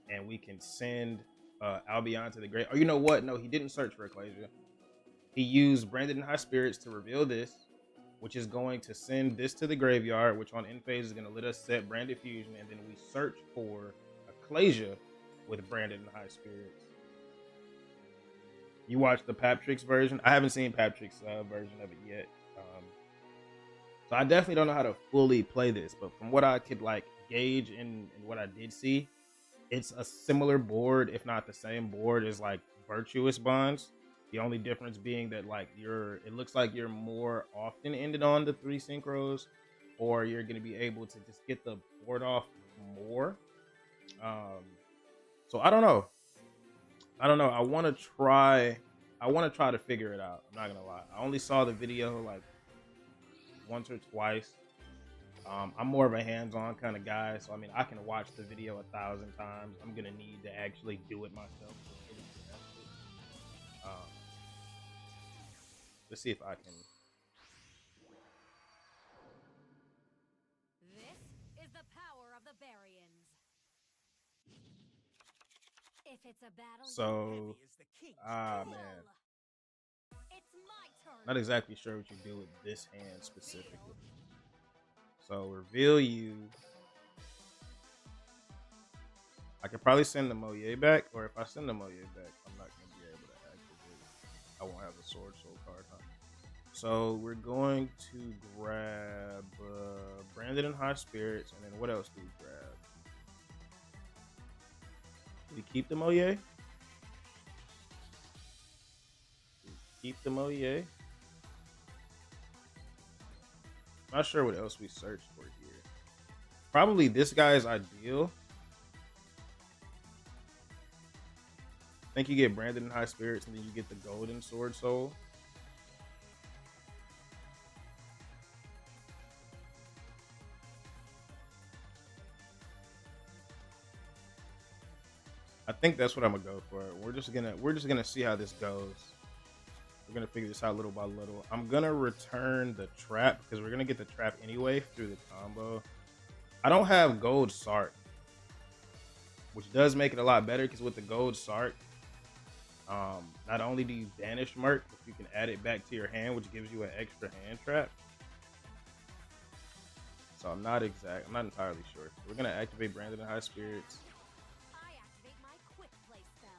and we can send Albion to the grave. Oh, you know what? No, he didn't search for Ecclesia. He used Brandon and High Spirits to reveal this, which is going to send this to the graveyard, which on end phase is going to let us set Branded Fusion, and then we search for Clasia with Branded in High Spirits. You watched the Patrick's version? I haven't seen Patrick's version of it yet. So I definitely don't know how to fully play this, but from what I could like gauge in what I did see, it's a similar board, if not the same board as like Virtuous Bonds. The only difference being that like it looks like you're more often ended on the 3 synchros, or you're gonna be able to just get the board off more. So I don't know. I want to try. I want to try to figure it out. I'm not gonna lie. I only saw the video like once or twice. I'm more of a hands-on kind of guy, so I mean, I can watch the video 1,000 times. I'm gonna need to actually do it myself. Let's see if I can. This is the power of the Barians. If it's a battle, So, man, it's my turn. not exactly sure what you do with this hand specifically. So reveal you. I could probably send the Moye back, or if I send the Moye back, I'm not gonna be able to activate. I won't have the Sword Soul card, huh? So we're going to grab Branded in High Spirits, and then what else do we grab? Do we keep the Moye? Keep the Moye. Not sure what else we searched for here. Probably this guy's ideal. I think you get Branded in High Spirits, and then you get the Golden Sword Soul. I think that's what I'm gonna go for. We're just gonna see how this goes. We're gonna figure this out little by little. I'm gonna return the trap because we're gonna get the trap anyway through the combo. I don't have gold Sark, which does make it a lot better because with the gold Sark, not only do you banish Merc, but you can add it back to your hand, which gives you an extra hand trap. So I'm not entirely sure. So we're gonna activate Branded in High Spirits. I activate my quick play spell.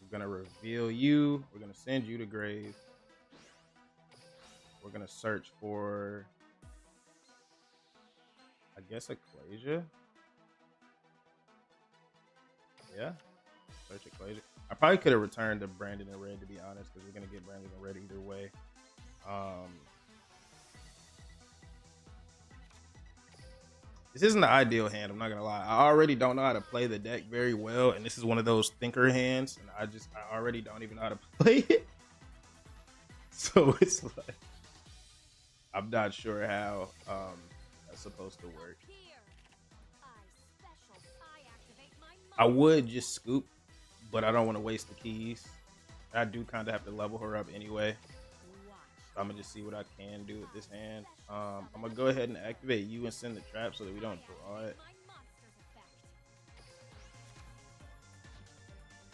We're gonna reveal you. We're gonna send you to grave. We're gonna search for, I guess, a Clasia. Yeah, search a Clasia. I probably could have returned to Branded in Red, to be honest, because we're gonna get Branded in Red either way. This isn't the ideal hand, I'm not gonna lie. I already don't know how to play the deck very well, and this is one of those thinker hands, and I already don't even know how to play it. So it's like, I'm not sure how that's supposed to work. I would just scoop, but I don't want to waste the keys. I do kind of have to level her up anyway. So I'm gonna just see what I can do with this hand. I'm gonna go ahead and activate you and send the trap so that we don't draw it.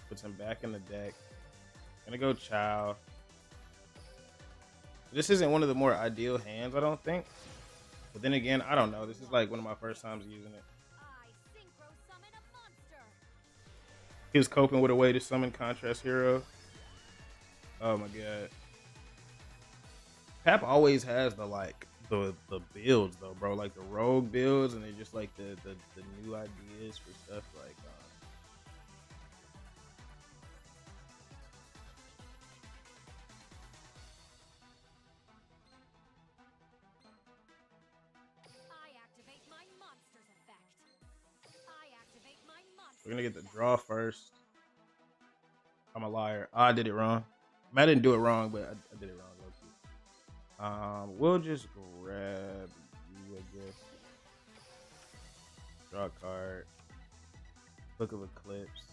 Puts him back in the deck. Gonna go Chow. This isn't one of the more ideal hands, I don't think. But then again, I don't know. This is like one of my first times using it. He was coping with a way to summon Contrast Hero. Oh my god. Pap always has the builds though, bro. Like the rogue builds, and they're just like the new ideas for stuff like we're gonna get the draw first. I'm a liar. Oh, I did it wrong. I mean, I didn't do it wrong, but I did it wrong. We'll just grab you, I guess. Draw a card. Book of Eclipse.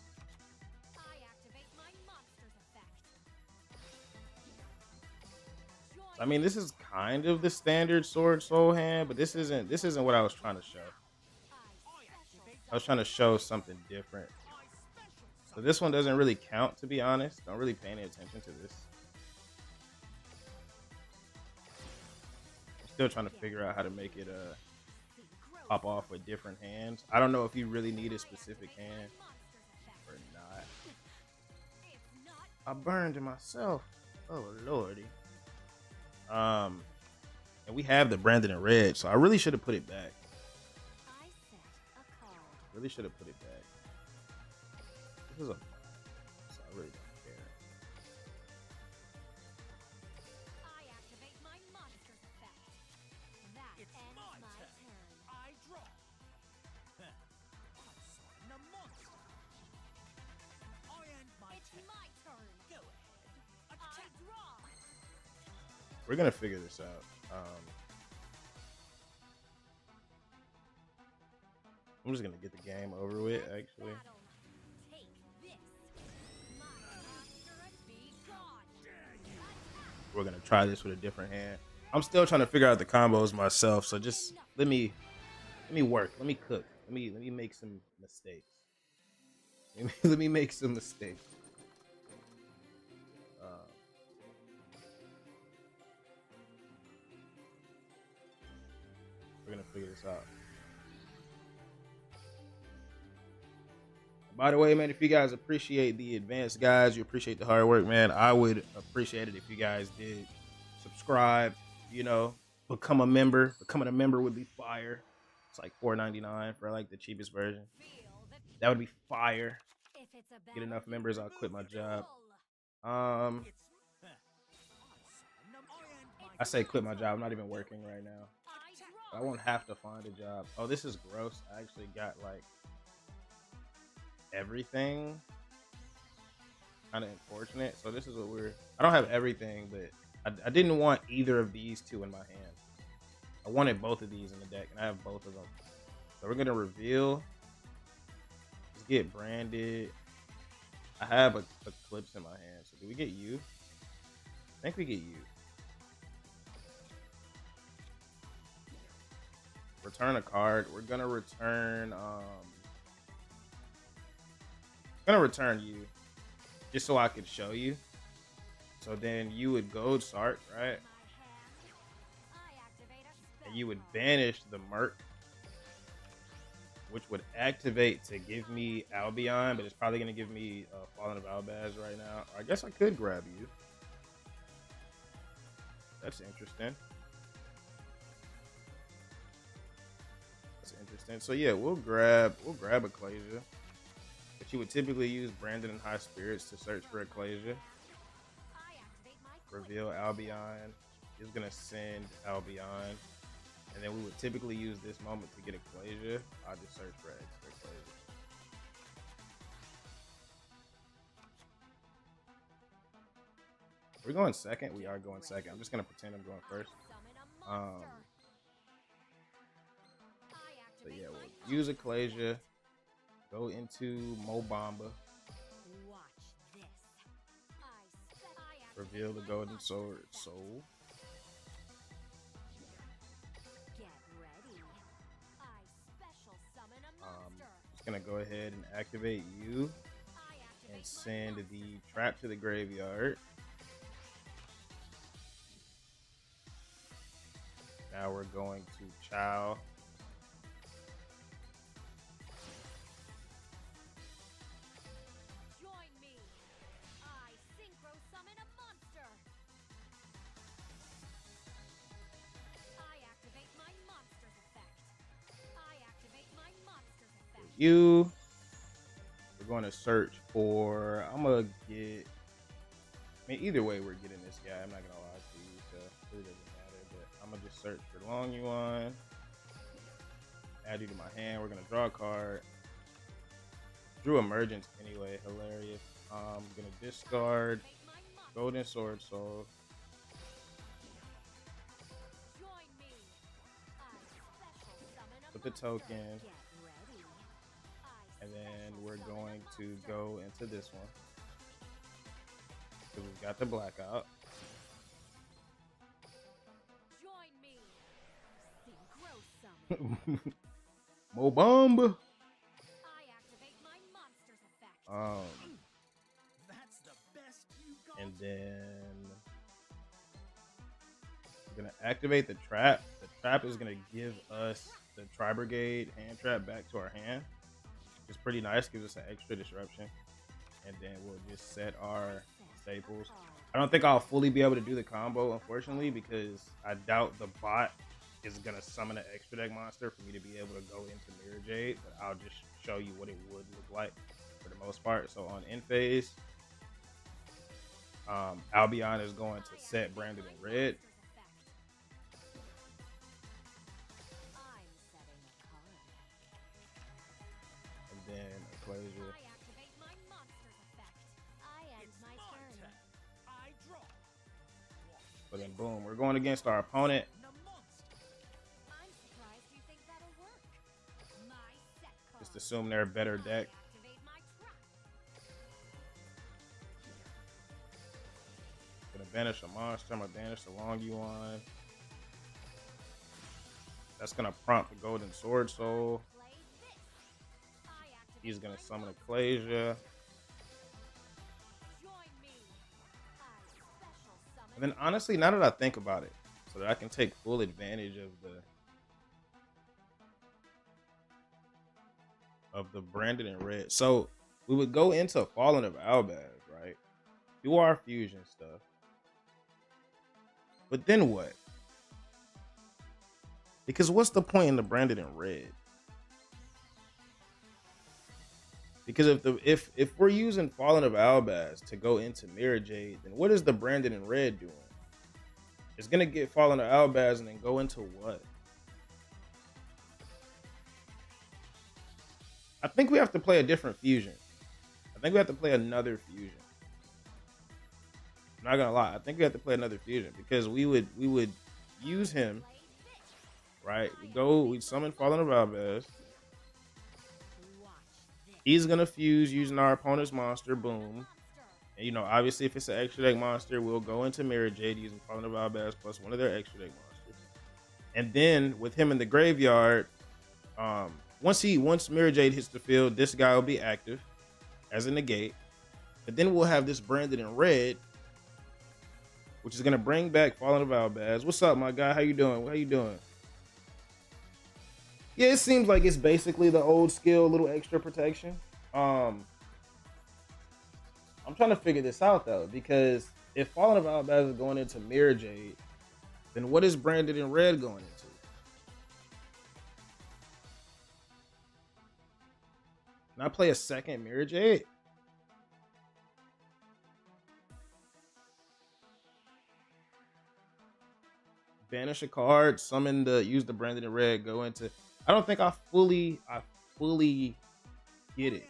I mean, this is kind of the standard Sword Soul hand, but this isn't what I was trying to show. I was trying to show something different. So this one doesn't really count, to be honest. Don't really pay any attention to this. I'm still trying to figure out how to make it pop off with different hands. I don't know if you really need a specific hand or not. I burned myself. Oh lordy. And we have the Brandon in red, so I really should have put it back. I set a card. Really should have put it back. This is a so I really don't care. I activate my monster's effect. That It's ends my my turn. turn. I draw. I summon a monster. I end my It's turn. my turn. Go ahead. I Attack. draw. We're gonna figure this out. I'm just gonna get the game over with. Actually, Battle. Take this. My monster be gone. we're gonna try this with a different hand. I'm still trying to figure out the combos myself, so just let me work. Let me cook. Let me make some mistakes. Let me make some mistakes. We're gonna figure this out. By the way, man, if you guys appreciate the advanced guys, you appreciate the hard work, man, I would appreciate it if you guys did subscribe, you know, become a member. Becoming a member would be fire. It's like $4.99 for like the cheapest version. Feel the That would be fire. if it's a battle, Get enough you members, I'll remove quit my the job. duel. Um, It's I summon a I end my I say quit my job. I'm not even working right now. I I draw. won't have to find a job. Oh, this is gross. I actually got like everything. Kind of unfortunate. So this is what I don't have everything, but I didn't want either of these two in my hand. I wanted both of these in the deck, and I have both of them. So we're gonna reveal. Let's get branded. I have a Eclipse in my hand. So do we get you? I think we get you. Return a card. We're gonna return you just so I could show you. So then you would gold Sark, right? My hand. I activate a spell And you would card. banish the Merc, which would activate to give me Albion, but it's probably gonna give me Fallen of Albaz right now. I guess I could grab you. That's interesting. That's interesting. So yeah, we'll grab Ecclesia. But you would typically use Brandon and High Spirits to search for Ecclesia. I activate my quick Reveal Albion. Is gonna send Albion. And then we would typically use this moment to get Ecclesia. I'll just search for Ecclesia. We're going second. We are going second. I'm just gonna pretend I'm going first. summon a monster. I So activate yeah, my we'll use Ecclesia. Go into Mobamba. Watch this. I Reveal the activate my Golden monster Sword effect. Soul. Get ready. I special summon a monster. Just gonna go ahead and activate you I activate and my send monster's the effect. trap to the graveyard. Now we're going to Chow. Join me. I synchro summon a monster. I activate my monster's effect. I activate my monster's effect. You. We're going to search for. I'm gonna get. I mean, either way, we're getting this guy. I'm not gonna lie to you, so it really doesn't matter. But I'm gonna just search for Long Yuan. Add you to my hand. We're gonna draw a card. Drew Emergence anyway. Hilarious. I'm gonna discard Activate my monster. Golden Sword Soul. Join me. I special summon a Put the monster. token. Get ready. I And then special we're summon a going to monster. go into this one. Because we've got the blackout. Join me. Synchro summon. Mobamba. I activate my monster's effect. That's the best you got. And then we're gonna activate the trap. The trap is gonna give us the Tri Brigade hand trap back to our hand. It's pretty nice, gives us an extra disruption. And then we'll just set our staples. I don't think I'll fully be able to do the combo, unfortunately, because I doubt the bot is gonna summon an extra deck monster for me to be able to go into Mirror Jade, but I'll just show you what it would look like for the most part. So on end phase, Albion is going to set Branded in red. And then Ecclesia. But then boom, we're going against our opponent. Just assume they're a better deck. Gonna banish a monster. I'm gonna banish the Long Yuan. That's gonna prompt the Golden Sword Soul. He's gonna summon Ecclesia. And then honestly, now that I think about it, so that I can take full advantage of the Branded in red. So we would go into Fallen of Albaz, right? Do our fusion stuff. But then what? Because what's the point in the Branded in red? Because if we're using Fallen of Albaz to go into Mirror Jade, then what is the Branded in red doing? It's gonna get Fallen of Albaz and then go into what? I think we have to play a different fusion. I think we have to play another fusion. I'm not gonna lie. I think we have to play another fusion because we would use him, right? We'd summon Fallen of Albaz. He's gonna fuse using our opponent's monster, boom. And you know, obviously if it's an extra deck monster, we'll go into Mirror Jade using Fallen of Albaz plus one of their extra deck monsters. And then with him in the graveyard, once Mirror Jade hits the field, this guy will be active as a negate. But then we'll have this Branded in red, which is gonna bring back Fallen of Albaz. What's up, my guy? How you doing? How you doing? Yeah, it seems like it's basically the old skill, little extra protection. I'm trying to figure this out though, because if Fallen of Albaz is going into Mirror Jade, then what is Branded in red going into? Can I play a second Mirror Jade? Banish a card, use the Branded in red, go into. I don't think I fully get it.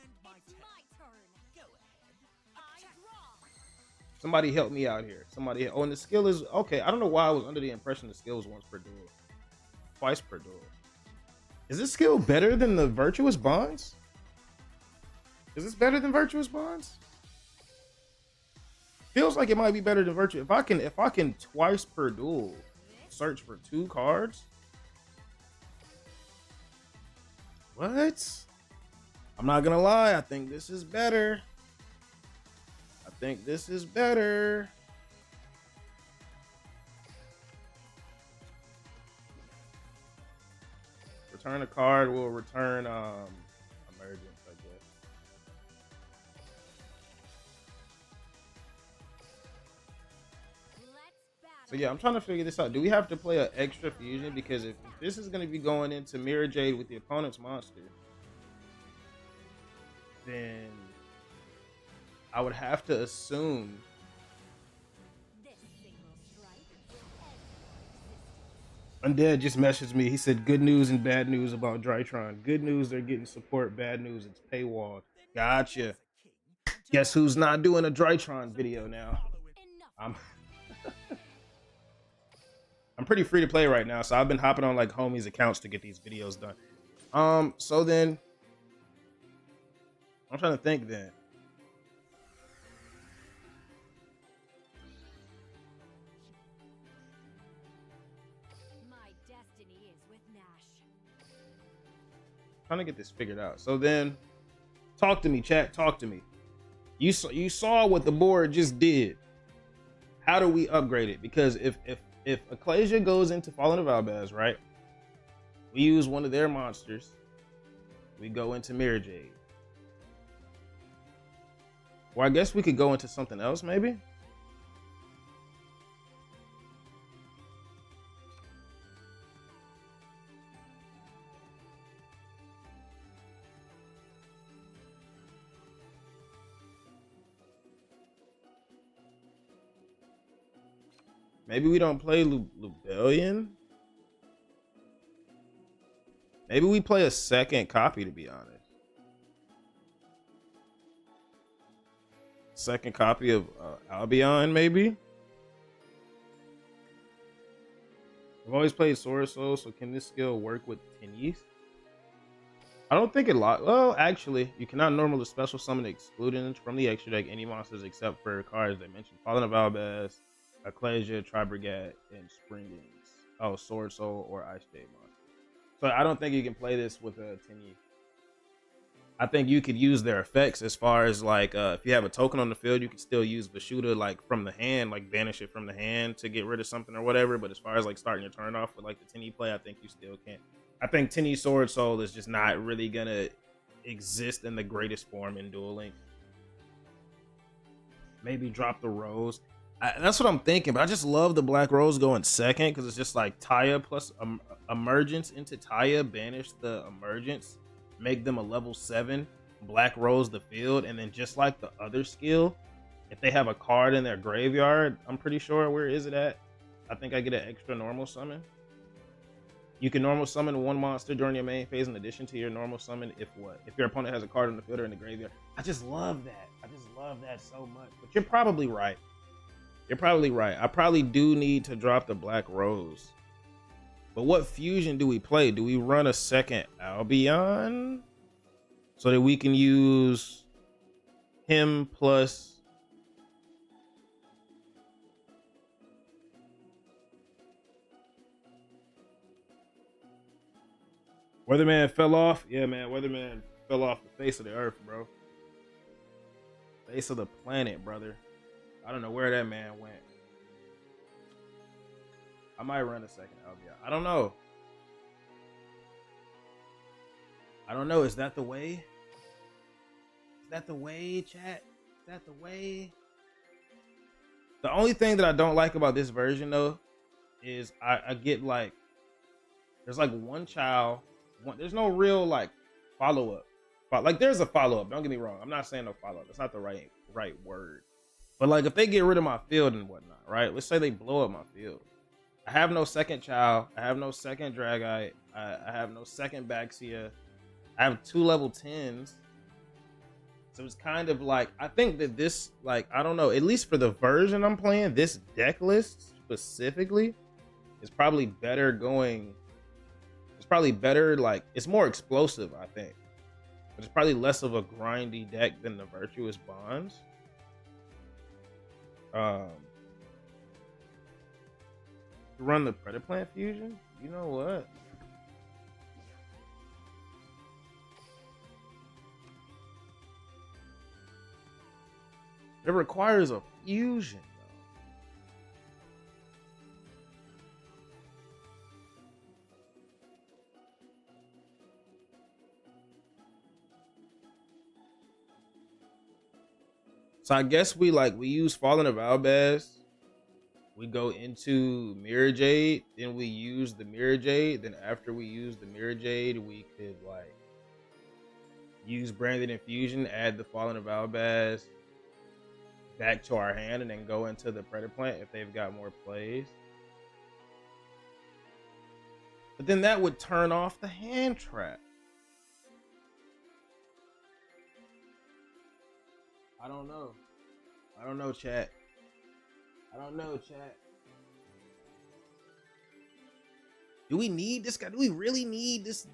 Somebody help me out here. Oh, and the skill is okay. I don't know why I was under the impression the skill was once per duel, twice per duel. Is this skill better than the Virtuous Bonds? Is this better than Virtuous Bonds? Feels like it might be better than Virtuous. If I can twice per duel search for 2 cards. What? I'm not gonna lie. I think this is better. Return a card will return emergence, I guess. So yeah, I'm trying to figure this out. Do we have to play an extra fusion? Because if this is going to be going into Mirror Jade with the opponent's monster, then I would have to assume Undead just messaged me. He said good news and bad news about Drytron. Good news, they're getting support. Bad news, it's paywalled. Gotcha. Guess who's not doing a Drytron video now? I'm pretty free to play right now, so I've been hopping on like homies' accounts to get these videos done. So then I'm trying to think then. My destiny is with Nash. Trying to get this figured out. So then talk to me, chat, talk to me. You saw what the board just did. How do we upgrade it? Because if Ecclesia goes into Fallen of Albaz, right? We use one of their monsters. We go into Mirror Jade. Or I guess we could go into something else, maybe? Maybe we don't play Lubellion? Maybe we play a second copy, to be honest. Second copy of Albion, maybe? I've always played Sword Soul, so can this skill work with Tennis? I don't think it well, actually, you cannot normally special summon excluding from the extra deck any monsters except for cards that mention Fallen of Albaz, Ecclesia, Tribrigade, and Springings. Oh, Sword Soul or Ice Jade monster. So I don't think you can play this with a Tennis. I think you could use their effects as far as like if you have a token on the field, you could still use Vashuda like from the hand, like banish it from the hand to get rid of something or whatever. But as far as like starting your turn off with like the Tennis play, I think you still can't. I think Tennis Sword Soul is just not really gonna exist in the greatest form in Duel Links. Maybe drop the Rose. That's what I'm thinking, but I just love the Black Rose going second because it's just like Taya plus Emergence into Taya, banish the Emergence, make them a level 7, Black Rose the field, and then just like the other skill, if they have a card in their graveyard, I'm pretty sure, where is it at? I think I get an extra normal summon. You can normal summon one monster during your main phase in addition to your normal summon if your opponent has a card in the field or in the graveyard. I just love that. I just love that so much. But you're probably right. You're probably right. I probably do need to drop the Black Rose. But what fusion do we play? Do we run a second Albion so that we can use him plus Weatherman fell off? Yeah, man, Weatherman fell off the face of the earth, bro. Face of the planet, brother. I don't know where that man went. I might run a second Albion. I don't know. I don't know. Is that the way? Is that the way, chat? Is that the way? The only thing that I don't like about this version, though, is I get like, there's like one child. There's no real like follow-up. Like there's a follow-up. Don't get me wrong. I'm not saying no follow-up. That's not the right word. But like if they get rid of my field and whatnot, right? Let's say they blow up my field. I have no second child. I have no second Dragite. I have no second Baxia. I have 2 level 10s. So it's kind of like, I think that this, like, I don't know, at least for the version I'm playing, this deck list specifically is probably better going. It's probably better, like, it's more explosive, I think. But it's probably less of a grindy deck than the Virtuous Bonds. Run the Predaplant fusion? You know what? It requires a fusion, though. So I guess we use Fallen of Albaz. We go into Mirror Jade, then we use the Mirror Jade. Then after we use the Mirror Jade, we could like use Branded Infusion, add the Fallen of Albaz back to our hand, and then go into the Predaplant if they've got more plays. But then that would turn off the hand trap. I don't know. I don't know, chat. I don't know, chat. Do we need this guy? Do we really need this?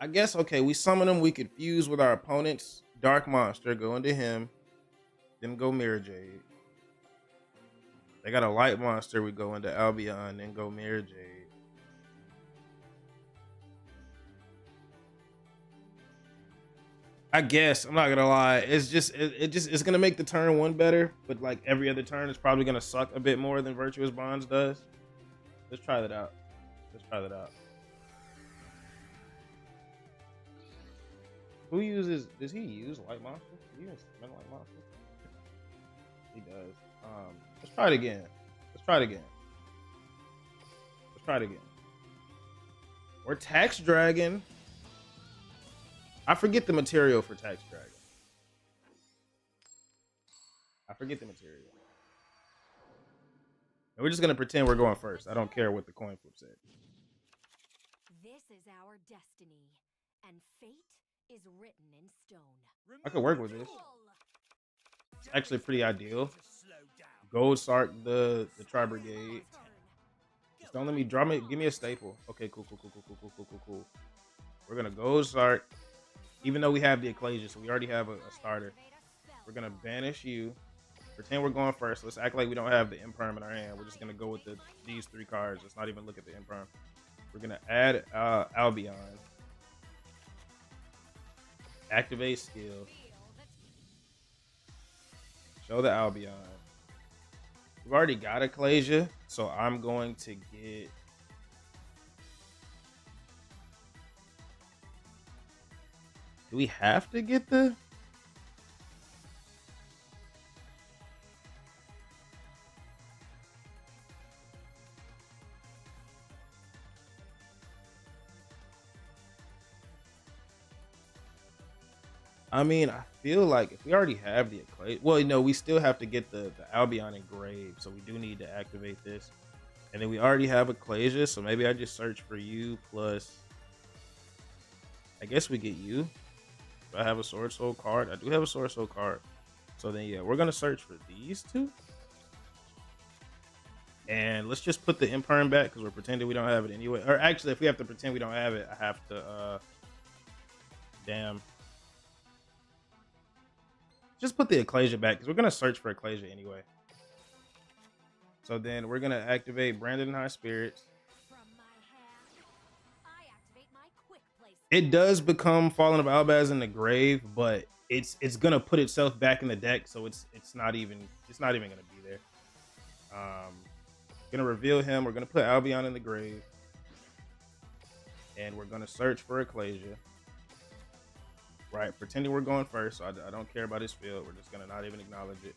I guess, okay, we summon him. We could fuse with our opponent's Dark Monster, go into him, then go Mirror Jade. They got a Light Monster. We go into Albion, then go Mirror Jade. I guess, I'm not gonna lie, it's gonna make the turn 1 better, but like every other turn is probably gonna suck a bit more than Virtuous Bonds does. Let's try that out. Let's try that out. Who uses? Does he use light monster? Does he even summon light monster? He does. Let's try it again. Let's try it again. Let's try it again. Or Tax Dragon. I forget the material for Tax Dragon. I forget the material. And we're just gonna pretend we're going first. I don't care what the coin flip said. This is our destiny, and fate is written in stone. I could work with this. Duel! It's actually pretty ideal. To slow down. Gold Sark, the Tri Brigade. Just don't let me draw me. Give me a staple. Okay, cool. We're gonna Gold Sark. Even though we have the Ecclesia, so we already have a starter. We're gonna banish you. Pretend we're going first. Let's act like we don't have the Imperm in our hand. We're just gonna go with these 3 cards. Let's not even look at the Imperm. We're gonna add Albion. Activate skill. Show the Albion. We've already got Ecclesia, so I'm going to get. Do we have to get the? I mean, I feel like if we already have the Ecclesia, well, no, we still have to get the Albion engraved, so we do need to activate this. And then we already have Ecclesia, so maybe I just search for you plus. I guess we get you. Do I have a Sword Soul card? I do have a Sword Soul card. So then, yeah, we're gonna search for these 2. And let's just put the Imperm back because we're pretending we don't have it anyway. Or actually, if we have to pretend we don't have it, I have to. Damn. Just put the Ecclesia back because we're gonna search for Ecclesia anyway. So then we're gonna activate Brandon High Spirits. From my hand, I activate my quick place. It does become Fallen of Albaz in the grave, but it's gonna put itself back in the deck, so it's not even gonna be there. Gonna reveal him. We're gonna put Albion in the grave, and we're gonna search for Ecclesia. Right, pretending we're going first, so I don't care about his field. We're just gonna not even acknowledge it.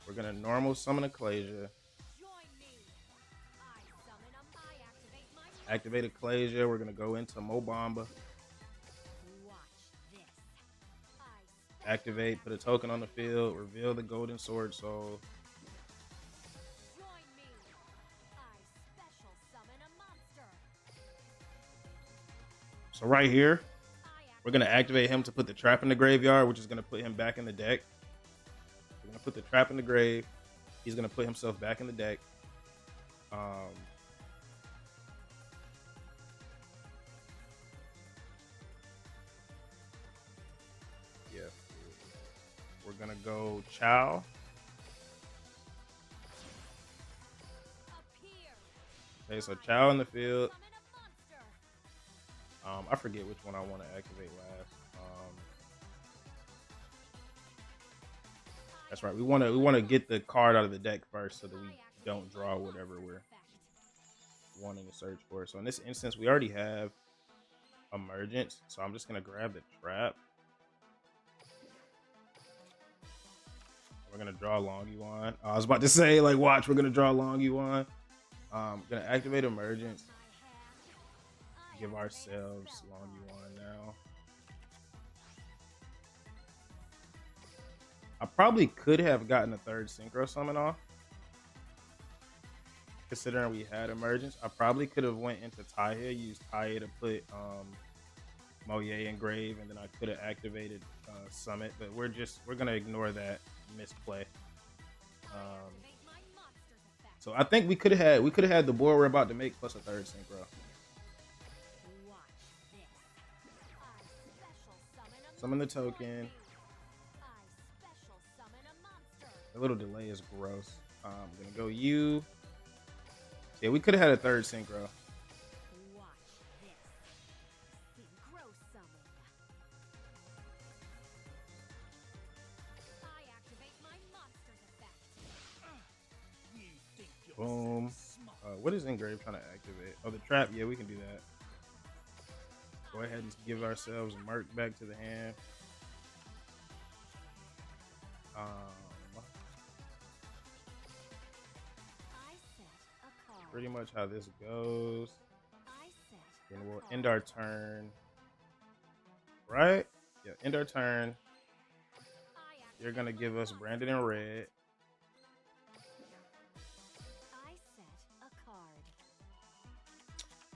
We're gonna normal summon Ecclesia. Join me. I summon I activate my Activate Ecclesia. We're gonna go into Mobamba. Watch this. I Activate, put a token on the field, reveal the Golden Sword Soul. join me. I special summon a monster. So right here, I we're gonna activate him to put the trap in the graveyard, which is gonna put him back in the deck. We're gonna put the trap in the grave. He's gonna put himself back in the deck. Yeah. We're gonna go Chow. appear. Okay, so Chow in the field. Summon a monster. I forget which one I want to activate last. That's right. We want to get the card out of the deck first, so that we don't draw whatever we're wanting to search for. So in this instance, we already have Emergence. So I'm just gonna grab the trap. We're gonna draw Long Yuan. I was about to say, like, watch. We're gonna draw Long Yuan. Gonna activate Emergence. Give ourselves Long Yuan now. I probably could have gotten a 3rd Synchro Summon off. Considering we had Emergence. I probably could have went into Taya, used Taya to put Moye in grave, and then I could have activated Summit, but we're gonna ignore that misplay. Activate my monster's effect. So I think we could have had the board we're about to make plus a 3rd Synchro. Watch this. I special summon a Summon the monster. token. I special summon a monster. The little delay is gross. I'm gonna go you. Yeah, we could have had a 3rd Synchro. Watch this. Synchro summon. I activate my monster's effect. You think you're Boom. so smart. What is Engrave trying to activate? Oh, the trap. Yeah, we can do that. Go ahead and give ourselves Merc back to the hand. I set a card. Pretty much how this goes. I set Then a we'll card. end our turn. Right? Yeah, end our turn. You're gonna give us Brandon in red. I set a card.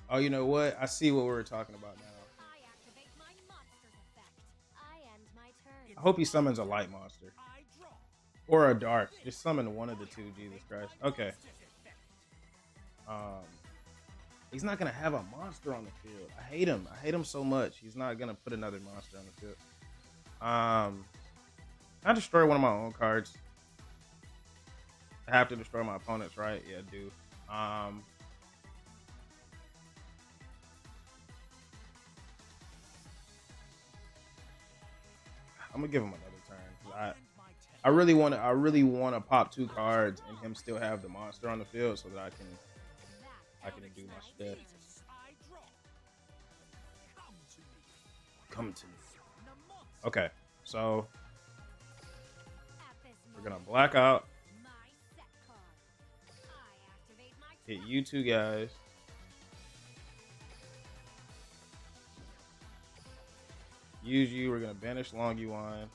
Oh, you know what? I see what we were talking about now. I activate my monster's effect. I end my turn. I hope he summons a light monster. I draw. Or a dark. Just summon one of the two, Jesus Christ. Okay. He's not gonna have a monster on the field. I hate him. I hate him so much. He's not gonna put another monster on the field. I destroy one of my own cards. I have to destroy my opponent's, right? Yeah, I do. I'm gonna give him another turn. I really want to pop 2 cards and him still have the monster on the field so that I can do my stuff. I draw. Come to me. Come to me. And a monster. Okay, so At this we're gonna moment, black out, my set card. I activate my hit turn. you 2 guys. Use you. We're gonna banish Long Yuan.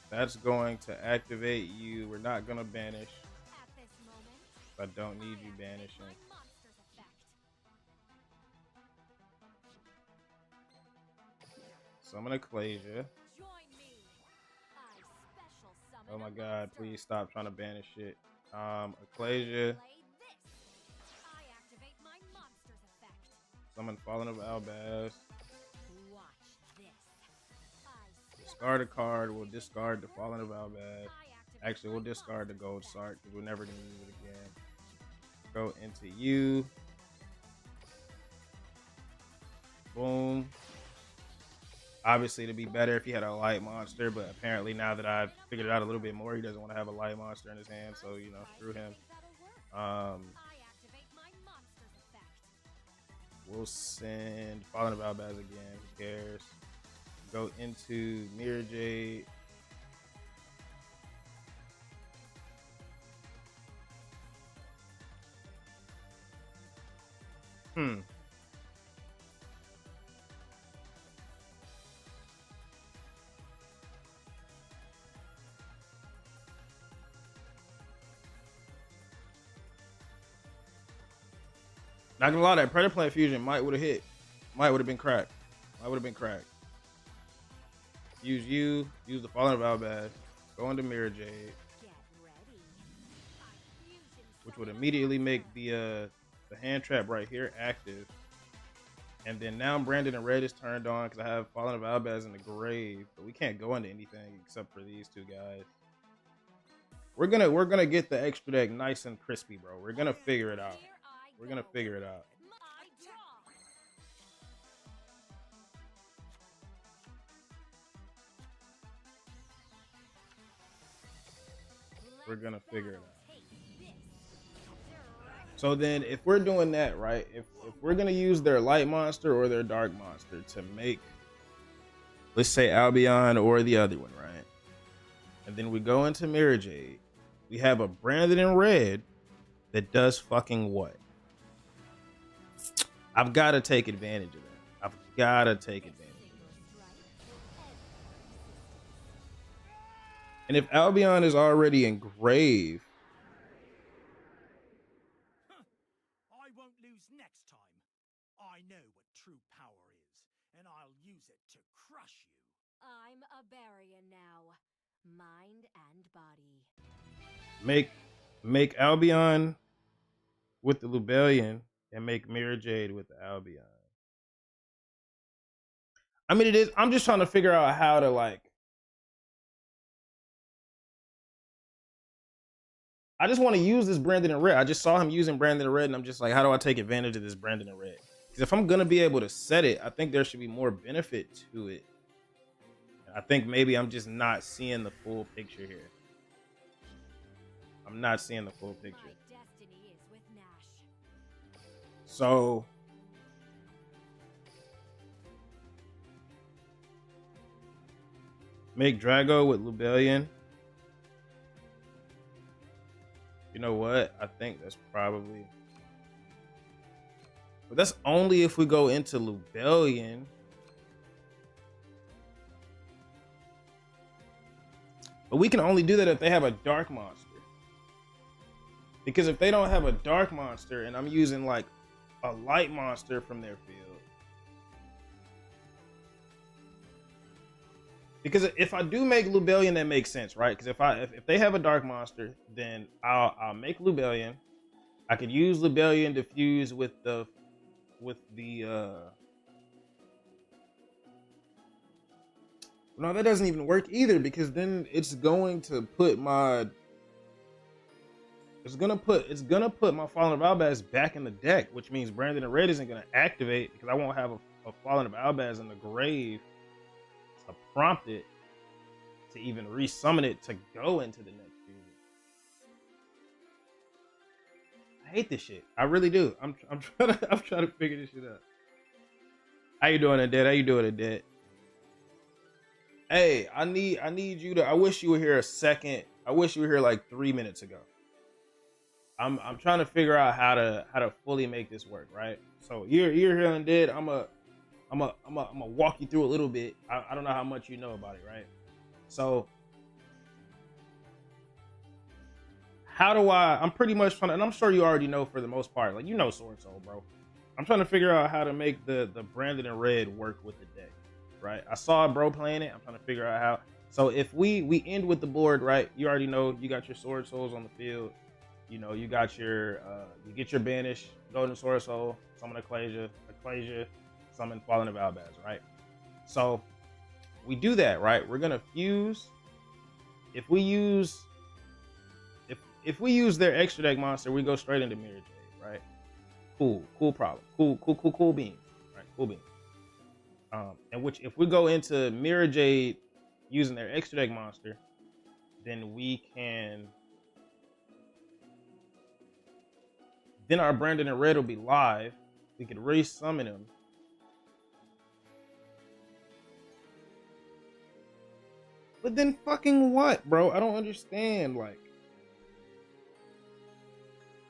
That's going to activate you. We're not gonna banish. At this moment, I don't need you activate banishing. my monster's effect. Summon Ecclesia. Join me. I special summon Oh my a god, monster. please stop trying to banish shit. Ecclesia. Play this. I activate my monster's effect. Summon Fallen of Albaz. Watch this. I Discard a card. We'll discard the Fallen of Albaz. I activate Actually, we'll my discard the monster's Gold effect. Sark because we're never going to use it again. Go into you. Boom. Obviously, it'd be better if he had a light monster, but apparently now that I've figured it out a little bit more, he doesn't want to have a light monster in his hand, so, you know, screw him. I activate my monster's effect. We'll send Fallen of Albaz again. Who cares? Go into Mirror Jade. Not gonna lie, that Predator Plant Fusion might would have hit. Might would have been cracked. Might would have been cracked. Use you. Use the Fallen of Albaz. Go into Mirror Jade, Get ready. I fusion which would summon a immediately make monster. the hand trap right here active. And then now Brandon and Red is turned on because I have Fallen of Albaz in the grave, but we can't go into anything except for these 2 guys. We're gonna get the extra deck nice and crispy, bro. We're gonna figure it out. Here I We're gonna go. figure it out. I draw. We're gonna figure it out. Take this. Direct. So then if we're doing that, right, if we're gonna use their light monster or their dark monster to make, let's say, Albion or the other one, right? And then we go into Mirror Jade, we have a Brandon in red that does fucking what? I've got to take advantage of that. I've got to take advantage of that. And if Albion is already in grave, I won't lose next time. I know what true power is, and I'll use it to crush you. I'm a barrier now. Mind and body. make Albion with the Lubellion and make Mirror Jade with the Albion. I mean, it is. I'm just trying to figure out how to like. I just want to use this Brandon in red. I just saw him using Brandon in red, and I'm just like, how do I take advantage of this Brandon in red? Because if I'm gonna be able to set it, I think there should be more benefit to it. I think maybe I'm just not seeing the full picture here. I'm not seeing the full picture. My destiny is with Nash. So make Drago with Lubellion. You know what? I think that's probably. But that's only if we go into Lubellion. But we can only do that if they have a dark monster. Because if they don't have a dark monster and I'm using like a light monster from their field. Because if I do make Lubellion, that makes sense, right? Because if they have a dark monster, then I'll make Lubellion. I could use Lubellion to fuse with the no, that doesn't even work either, because then it's going to put my it's gonna put my Fallen of Albaz back in the deck, which means Brandon and Red isn't gonna activate because I won't have a Fallen of Albaz in the grave to prompt it to even resummon it to go into the next fusion. I hate this shit. I really do. I'm trying to figure this shit out. How you doing, Undead? How you doing, Undead? Hey, I need you to. I wish you were here a second. I wish you were here like 3 minutes ago. I'm trying to figure out how to fully make this work, right? So you're here, Undead. I'm a walk you through a little bit. I don't know how much you know about it, right? So how do I'm pretty much trying to, and I'm sure you already know for the most part, like, you know, Sword Soul, bro. I'm trying to figure out how to make the Brandon and Red work with the deck, right? I saw bro playing it. I'm trying to figure out how. So if we end with the board, right? You already know you got your Sword Souls on the field. You know, you got your you get your Banish, Golden Sword Soul, summon Ecclesia, summon Fallen of Albaz, right? So we do that, right? We're gonna fuse. If we use their extra deck monster, we go straight into Mirror Jade, right? Cool problem. Cool beans, right? Cool beans. And which if we go into Mirror Jade using their extra deck monster, then we can. Then our Brandon and Red will be live. We could re-summon him. But then fucking what, bro? I don't understand. Like,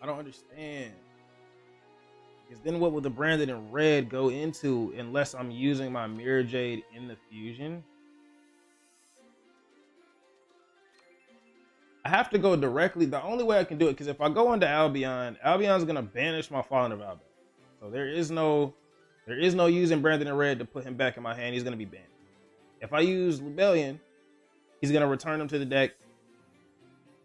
I don't understand. Because then what will the Brandon and Red go into unless I'm using my Mirror Jade in the fusion? I have to go directly. The only way I can do it, because if I go into Albion's gonna banish my Fallen of Albaz. So there is no using Brandon and Red to put him back in my hand. He's gonna be banished. If I use Lubellion, he's gonna return him to the deck.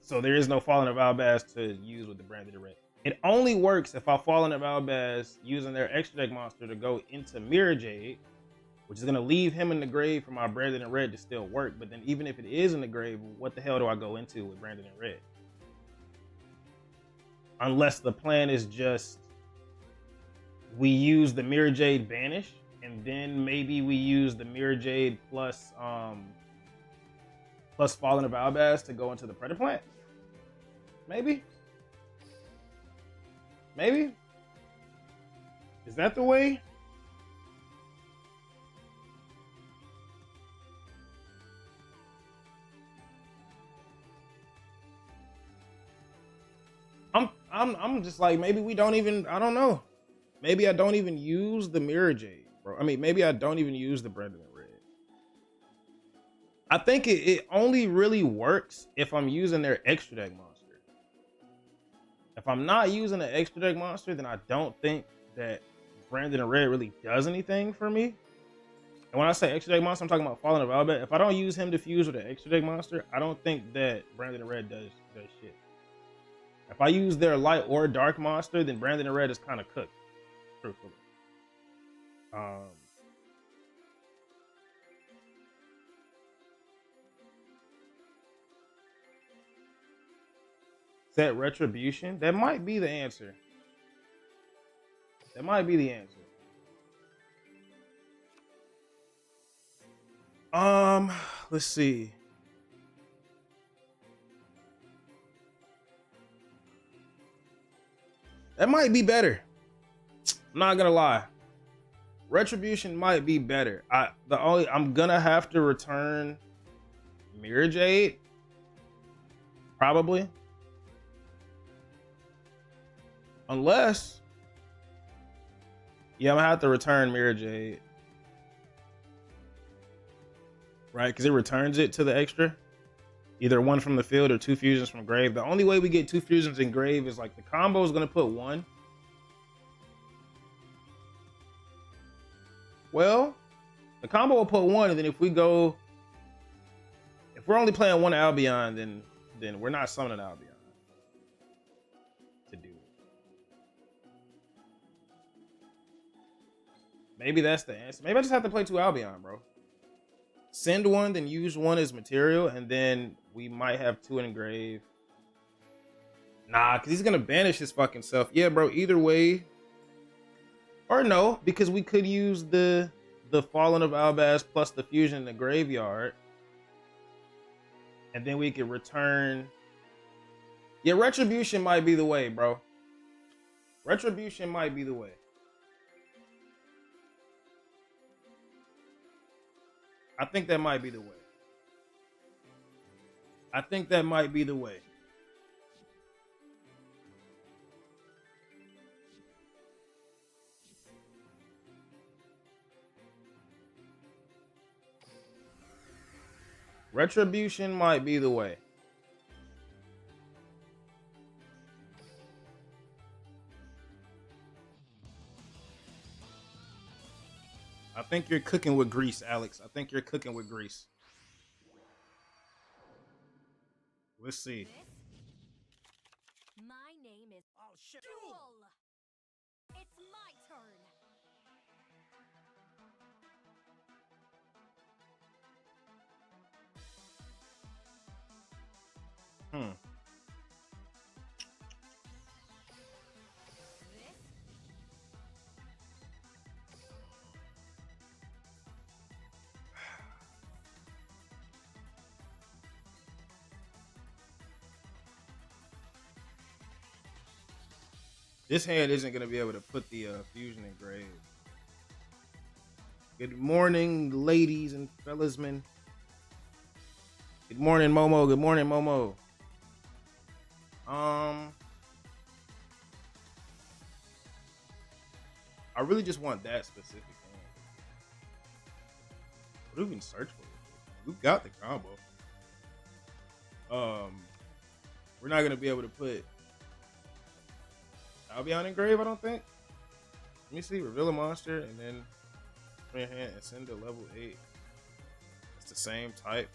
So there is no Fallen of Albaz to use with the Brandon and Red. It only works if I Fallen of Albaz using their extra deck monster to go into Mirror Jade, which is gonna leave him in the grave for my Brandon and Red to still work. But then even if it is in the grave, what the hell do I go into with Brandon and Red? Unless the plan is just we use the Mirror Jade banish, and then maybe we use the Mirror Jade plus Fallen of Albaz to go into the Predator plant. Maybe. Is that the way? I'm just like, maybe we don't even, I don't know. Maybe I don't even use the Mirror Jade, bro. I mean, maybe I don't even use the Brandon and Red. I think it only really works if I'm using their extra deck monster. If I'm not using the extra deck monster, then I don't think that Brandon and Red really does anything for me. And when I say extra deck monster, I'm talking about Fallen of Albaz. If I don't use him to fuse with an extra deck monster, I don't think that Brandon and Red does shit. If I use their light or dark monster, then Brandon and Red is kind of cooked, truthfully. Set Retribution? That might be the answer. Let's see. That might be better. I'm not gonna lie. Retribution might be better. I'm gonna have to return Mirror Jade. Probably. Unless. Yeah, I'm gonna have to return Mirror Jade. Right? Because it returns it to the extra. Either one from the field or 2 fusions from grave. The only way we get 2 fusions in grave is like the combo is gonna put 1. Well, the combo will put 1, and then if we're only playing 1 Albion, then we're not summoning Albion to do it. Maybe that's the answer. Maybe I just have to play 2 Albion, bro. Send 1, then use 1 as material, and then we might have 2 in grave. Nah, because he's gonna banish his fucking self. Yeah, bro, either way. Or no, because we could use the Fallen of Albaz plus the fusion in the graveyard. And then we could return. Yeah, Retribution might be the way, bro. Retribution might be the way. I think that might be the way. I think that might be the way. Retribution might be the way. I think you're cooking with grease, Alex. I think you're cooking with grease. Let's see. My name is Oh shit. Duel. It's my turn. Hmm. This hand isn't going to be able to put the fusion in grave. Good morning, ladies and fellas, man. Good morning, Momo. Good morning, Momo. I really just want that specific hand. What do we even search for? We've got the combo. We're not going to be able to put Albion in grave, I don't think. Let me see. Reveal a monster and then from your hand and send to level 8. It's the same type.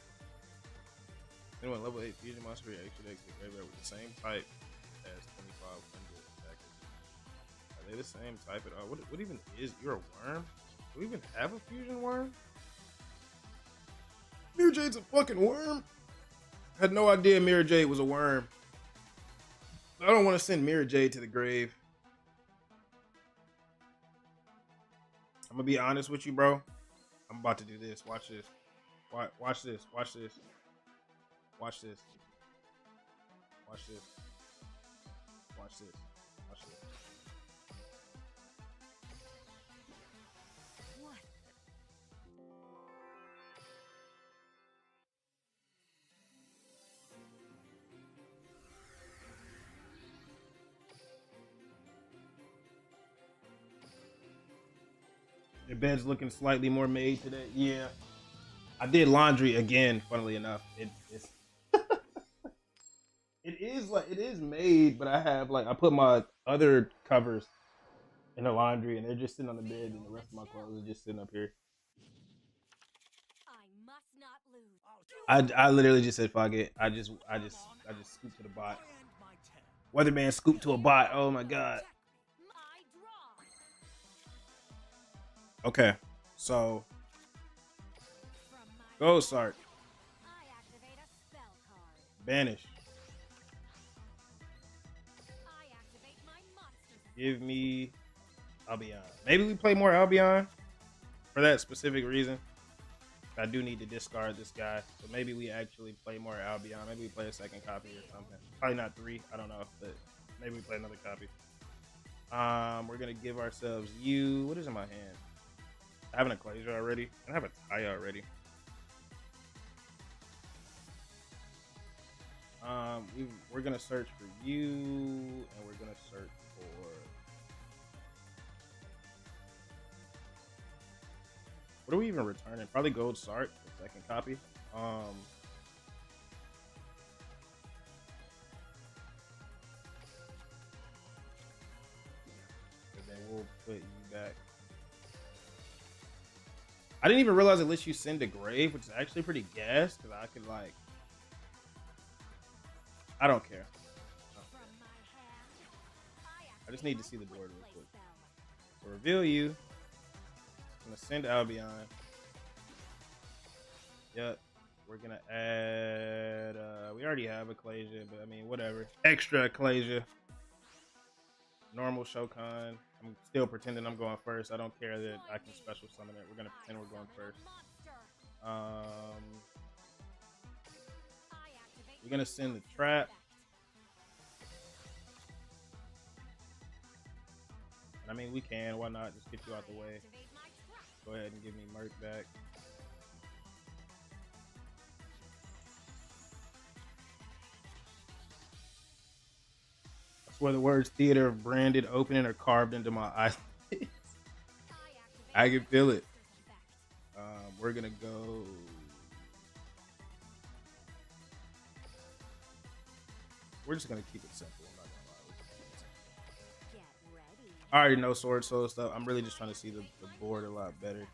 Anyone level 8 fusion monster reaction deck to the graveyard with the same type as 2500 attackers. Are they the same type at all? What even is? You're a worm? Do we even have a fusion worm? Mirror Jade's a fucking worm? I had no idea Mirror Jade was a worm. I don't want to send Mirror Jade to the grave. I'm gonna be honest with you, bro. I'm about to do this. Watch this. Watch this. Watch this. Watch this. Watch this. Watch this. Watch this. What? Your bed's looking slightly more made today. Yeah. I did laundry again, funnily enough. It's it is made, but I put my other covers in the laundry and they're just sitting on the bed and the rest of my clothes are just sitting up here. I must not lose. I literally just said fuck it. I just scooped to the bot. Weatherman scooped to a bot. Oh my god. My draw. Okay. So From my go Sark. I activate a spell card. Banish. I activate my monster. Give me Albion. Maybe we play more Albion for that specific reason. I do need to discard this guy. So maybe we actually play more Albion. Maybe we play a second copy or something. Probably not 3. I don't know. But maybe we play another copy. We're gonna give ourselves you. What is in my hand? I have an Ecclesia already. I have a Taya already. We're gonna search for you, and we're gonna search for. What are we even returning? Probably Gold Sark, the second copy. And then we'll put you back. I didn't even realize it lets you send to grave, which is actually pretty gas, because I could like. I don't care. I just need to see the board real quick. So reveal you. I'm gonna send Albion. Yep. We're gonna add. We already have Ecclesia, but I mean, whatever. Extra Ecclesia. Normal Shokan. I'm still pretending I'm going first. I don't care that I can special summon it. We're gonna pretend we're going first. We're gonna send the trap. And I mean, we can. Why not? Just get you out the way. Go ahead and give me Merc back. I swear the words theater of branded opening are carved into my eyes. I can feel it. We're gonna go. We're just gonna keep it simple. I'm not gonna lie. We're just gonna keep it simple. I already know Sword Soul stuff. I'm really just trying to see the board a lot better.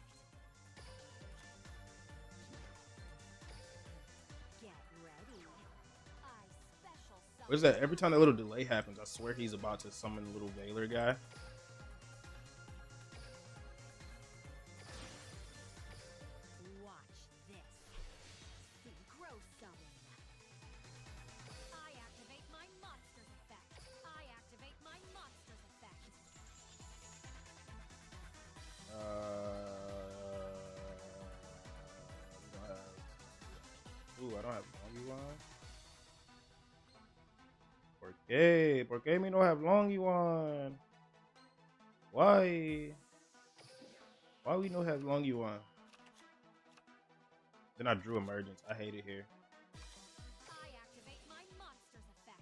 What is that? Every time that little delay happens, I swear he's about to summon the little Veiler guy. Watch this. Synchro summon. I activate my monster's effect. I activate my monster's effect. We don't have. Ooh, I don't have long Yuan. ¿Por qué me no have long Yuan? Why? Why we no have long Yuan? Then I drew Emergence. I hate it here. I activate my monster's effect.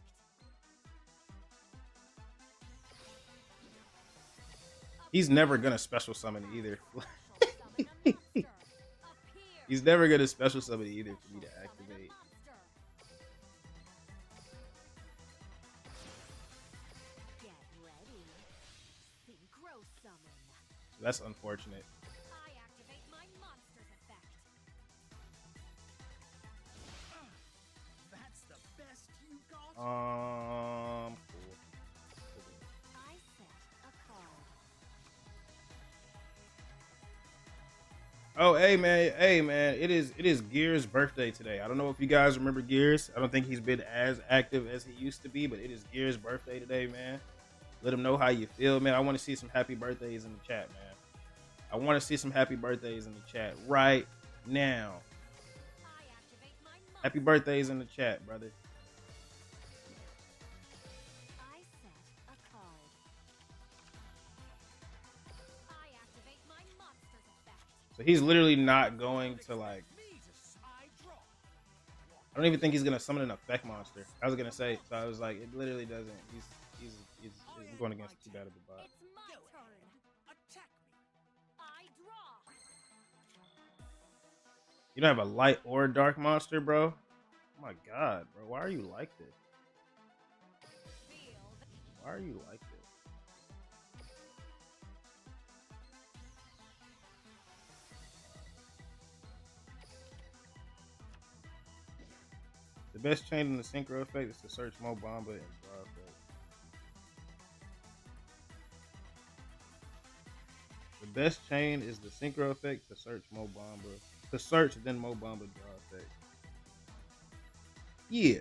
He's never gonna special summon either. Special summon a monster. Appear. He's never gonna special summon either for me to Summon a activate. monster. Get ready. Synchro summon. That's unfortunate. I activate my monster's effect. That's the best you got. Cool. I set a card. Oh, hey man, it is Gears' birthday today. I don't know if you guys remember Gears. I don't think he's been as active as he used to be, but it is Gears' birthday today, man. Let him know how you feel, man. I want to see some happy birthdays in the chat, man. I want to see some happy birthdays in the chat right now. I activate my monster. Happy birthdays in the chat, brother. I set a card. I activate my monster's effect. So he's literally not going to like. I draw. I don't even think he's gonna summon an effect monster. I was gonna say, so I was like, it literally doesn't. He's going against too bad of a bot. It's my Go turn. ahead. Attack me. I draw. You don't have a light or a dark monster, bro? Oh my god, bro. Why are you like this? Feel the Why are you like this? The best chain in the synchro effect is to search Mo Bamba and draw effect. The best chain is the synchro effect to search Mo Bamba. To search, then Mo Bamba draw effect. Yeah.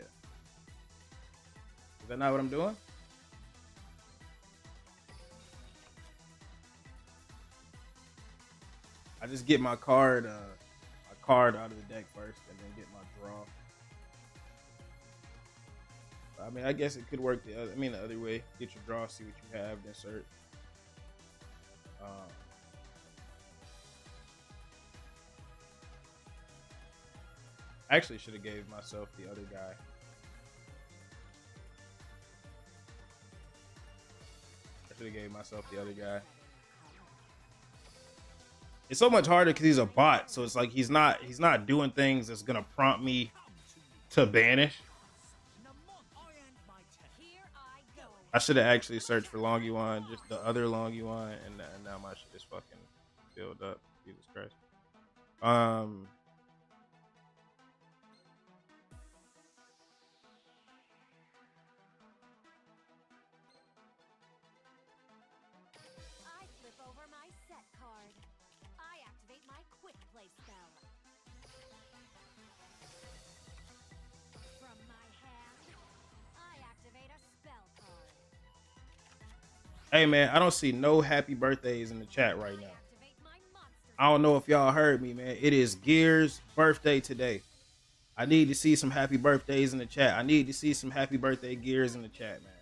Is that not what I'm doing? I just get my card out of the deck first and then get my draw. I mean, I guess it could work the other. I mean, the other way. Get your draw, see what you have, then search. I actually should have gave myself the other guy. I should have gave myself the other guy. It's so much harder because he's a bot, so it's like he's not doing things that's gonna prompt me to banish. I should have actually searched for Long Yuan, just the other Long Yuan, and now my shit is fucking filled up. Jesus Christ. I flip over my set card. I activate my quick play spell. From my hand, I activate a spell card. Hey man, I don't see no happy birthdays in the chat right now. Activate my monster. I don't know if y'all heard me, man. It is Gear's birthday today. I need to see some happy birthdays in the chat. I need to see some happy birthday Gears in the chat, man.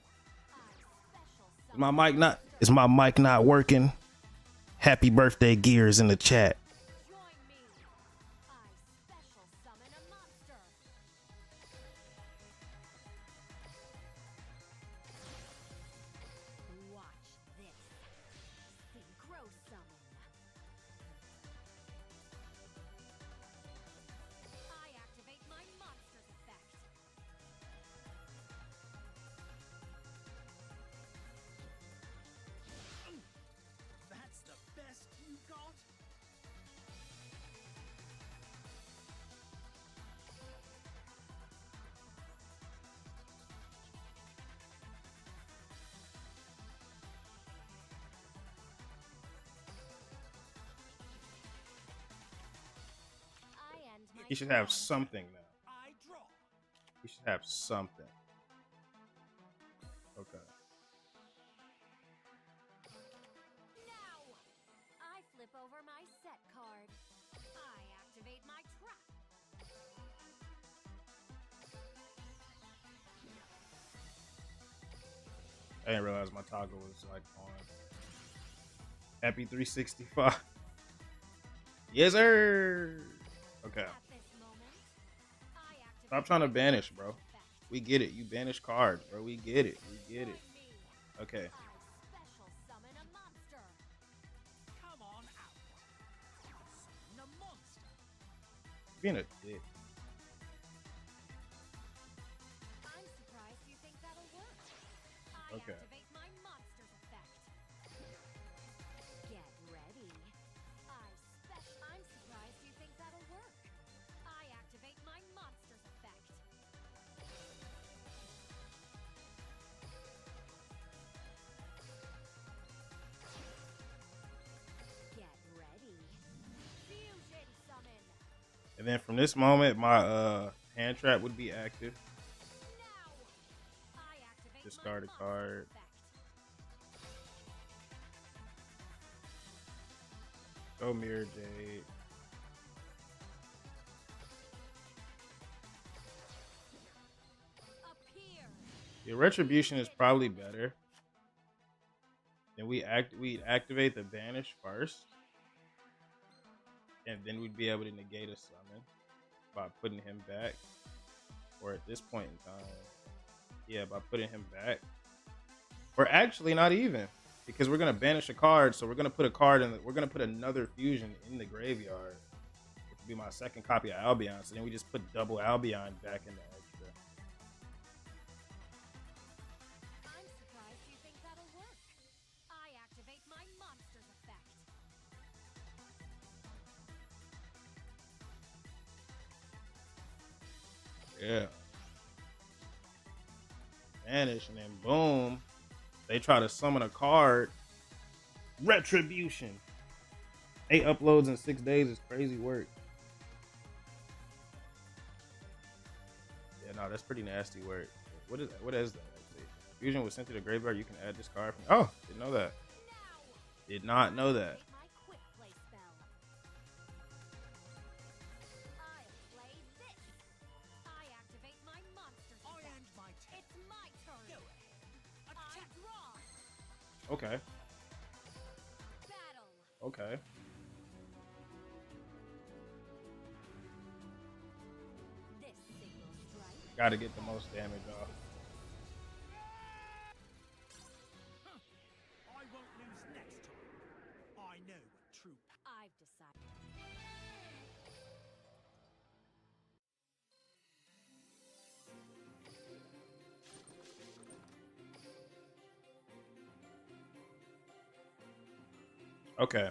Is my mic not working? Happy birthday Gears in the chat. Join me. I special summon a monster. Watch this. Synchro summon. I activate my monster's effect. That's the best you got? I end my He should have turn. something now. I draw. He should have something. Okay. Now, I flip over my set card. I activate my trap. I didn't realize my toggle was like on. Happy 365. Yes, sir. Okay. At this moment, I activate Stop trying to my banish, bro. monster's effect. We get it. You banish cards, bro. We get it. We get it. Join me. Okay. I special summon a monster. Come on out. Summon a monster. Being a dick. I'm surprised you think that'll work. I Okay. activate my monster's effect. Get ready. I'm surprised you think that'll work. I activate my monster's effect. Get ready. Fusion summon. And then from this moment, my hand trap would be active. Now, I activate Discard a my card. monster's effect. Go Mirror Jade. Appear. The retribution is probably better. Then we activate the banish first. And then we'd be able to negate a summon by putting him back. Or at this point in time. Yeah, by putting him back. Or actually not even. Because we're gonna banish a card, so we're gonna put a card in we're gonna put another fusion in the graveyard. Which would be my second copy of Albion. So then we just put double Albion back in the extra. I'm surprised you think that'll work. I activate my monster's effect. Yeah. Vanish and then boom. They try to summon a card. Retribution. 8 uploads in 6 days is crazy work. Yeah, no, that's pretty nasty work. What is that? What is that? Fusion was sent to the graveyard. You can add this card. Oh, didn't know that. Now, Did not know that. activate my quick play spell. I'll play this. I activate my monster's I effect. end my turn. It's my Okay. Battle. Okay. This single strike. Got to get the most damage off. I won't lose next time. I know what true I've decided. Okay.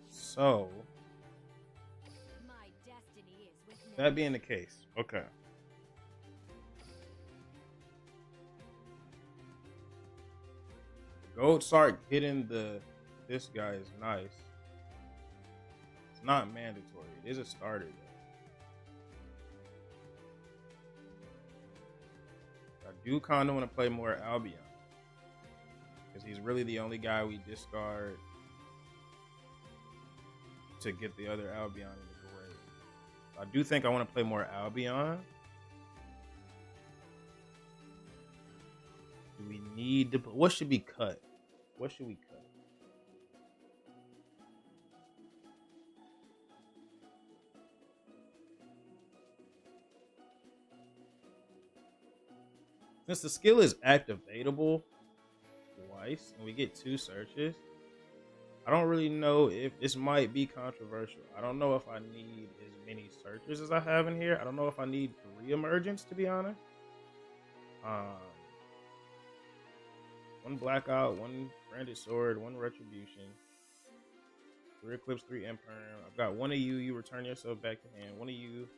So, My destiny is with me. that being the case, okay. Gold Sark hitting this guy is nice. It's not mandatory. It is a starter though. I do kind of want to play more Albion because he's really the only guy we discard to get the other Albion in the grave. I do think I want to play more Albion. Do we need to? What should be cut? What should we cut? Since the skill is activatable twice and we get 2 searches, I don't really know if this might be controversial. I don't know if I need as many searches as I have in here. I don't know if I need 3 emergence, to be honest. 1 blackout, 1 branded sword, 1 retribution, 3 eclipse, 3 imperm. I've got 1 of you. You return yourself back to hand. 1 of you.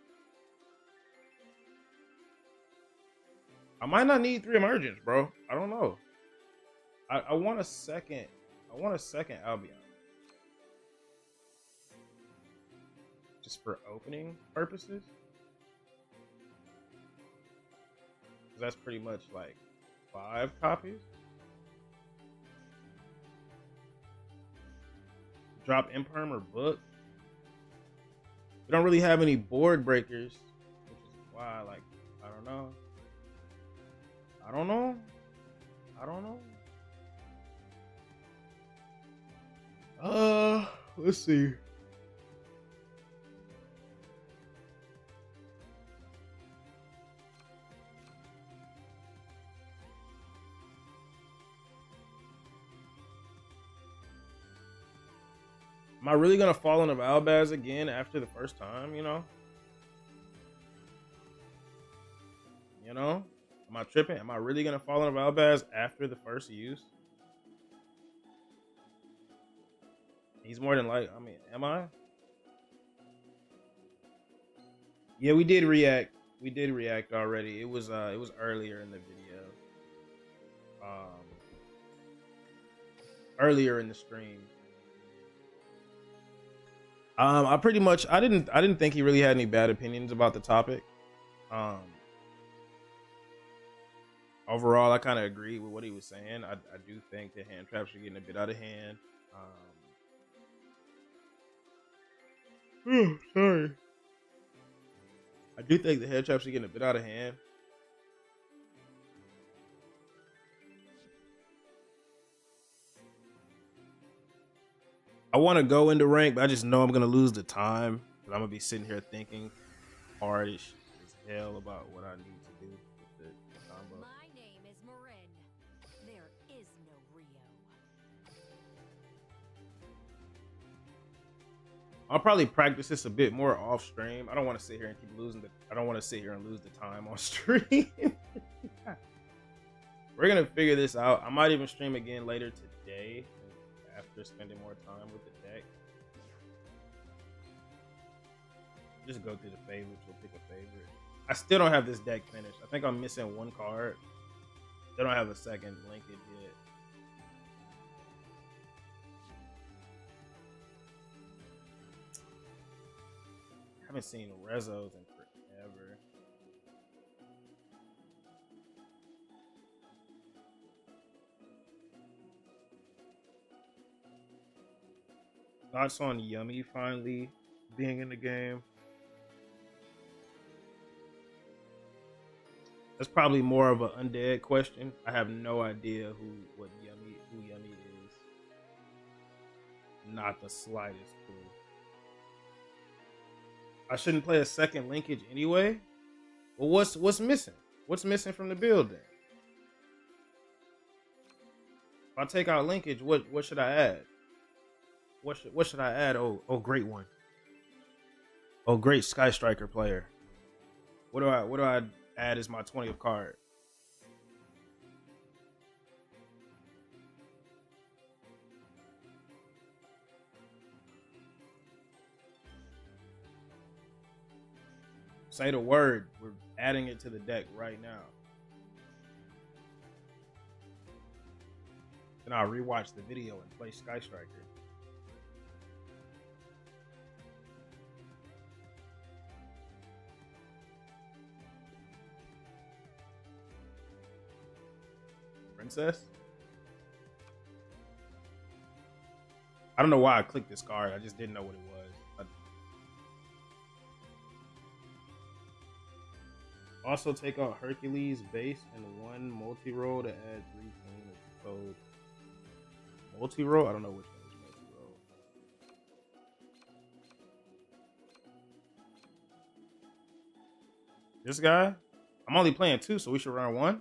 I might not need 3 emergence, bro. I don't know. I want a second. I want a second Albion. Just for opening purposes. That's pretty much like 5 copies. Drop imperm or book. We don't really have any board breakers, which is why, like, I don't know. I don't know. I don't know. Let's see. Am I really gonna fall into Valbaz again after the first time, you know? You know? Am I tripping? Am I really gonna fall into Valbaz after the first use? He's more than like, I mean, am I? Yeah, we did react. We did react already. It was earlier in the video. Earlier in the stream. I pretty much I didn't think he really had any bad opinions about the topic. Overall, I kind of agree with what he was saying. I do think the hand traps are getting a bit out of hand. Sorry. I do think the hand traps are getting a bit out of hand. I want to go into rank, but I just know I'm gonna lose the time. But I'm gonna be sitting here thinking hard as hell about what I need to do with the combo. My name is Marin. There is no Rio. I'll probably practice this a bit more off stream. I don't want to sit here and keep losing the. I don't want to sit here and lose the time on stream. We're gonna figure this out. I might even stream again later today after spending more time with the deck. Just go through the favorites. We'll pick a favorite. I still don't have this deck finished. I think I'm missing 1 card. They don't have a second linkage yet. I haven't seen Rezos in forever. Thoughts on Yummy finally being in the game? That's probably more of an undead question. I have no idea who Yummy is. Not the slightest clue. I shouldn't play a second linkage anyway. Well, what's missing? What's missing from the build then? If I take out linkage, what should I add? What should I add? Oh, great one. Oh, great Sky Striker player. What do I add as my 20th card? Say the word. We're adding it to the deck right now. Then I'll rewatch the video and play Sky Striker. Princess? I don't know why I clicked this card. I just didn't know what it was. Also take out Hercules base and one multi-roll to add 3 clean code. Multi-roll? I don't know which one is multi-roll. This guy? I'm only playing 2, so we should run 1.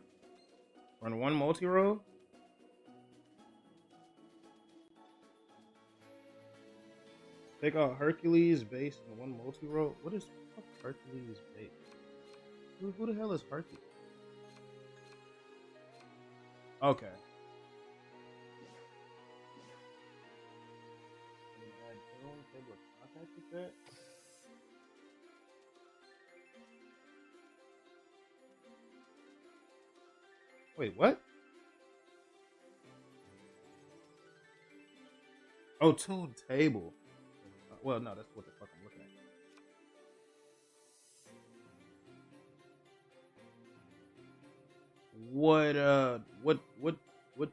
Run 1 multi-roll. Take out Hercules base and 1 multi-roll. What is Hercules base? Who the hell is Hercules? Okay. Wait, what? Oh, tune table. Well, no, that's what the fuck I'm looking at. What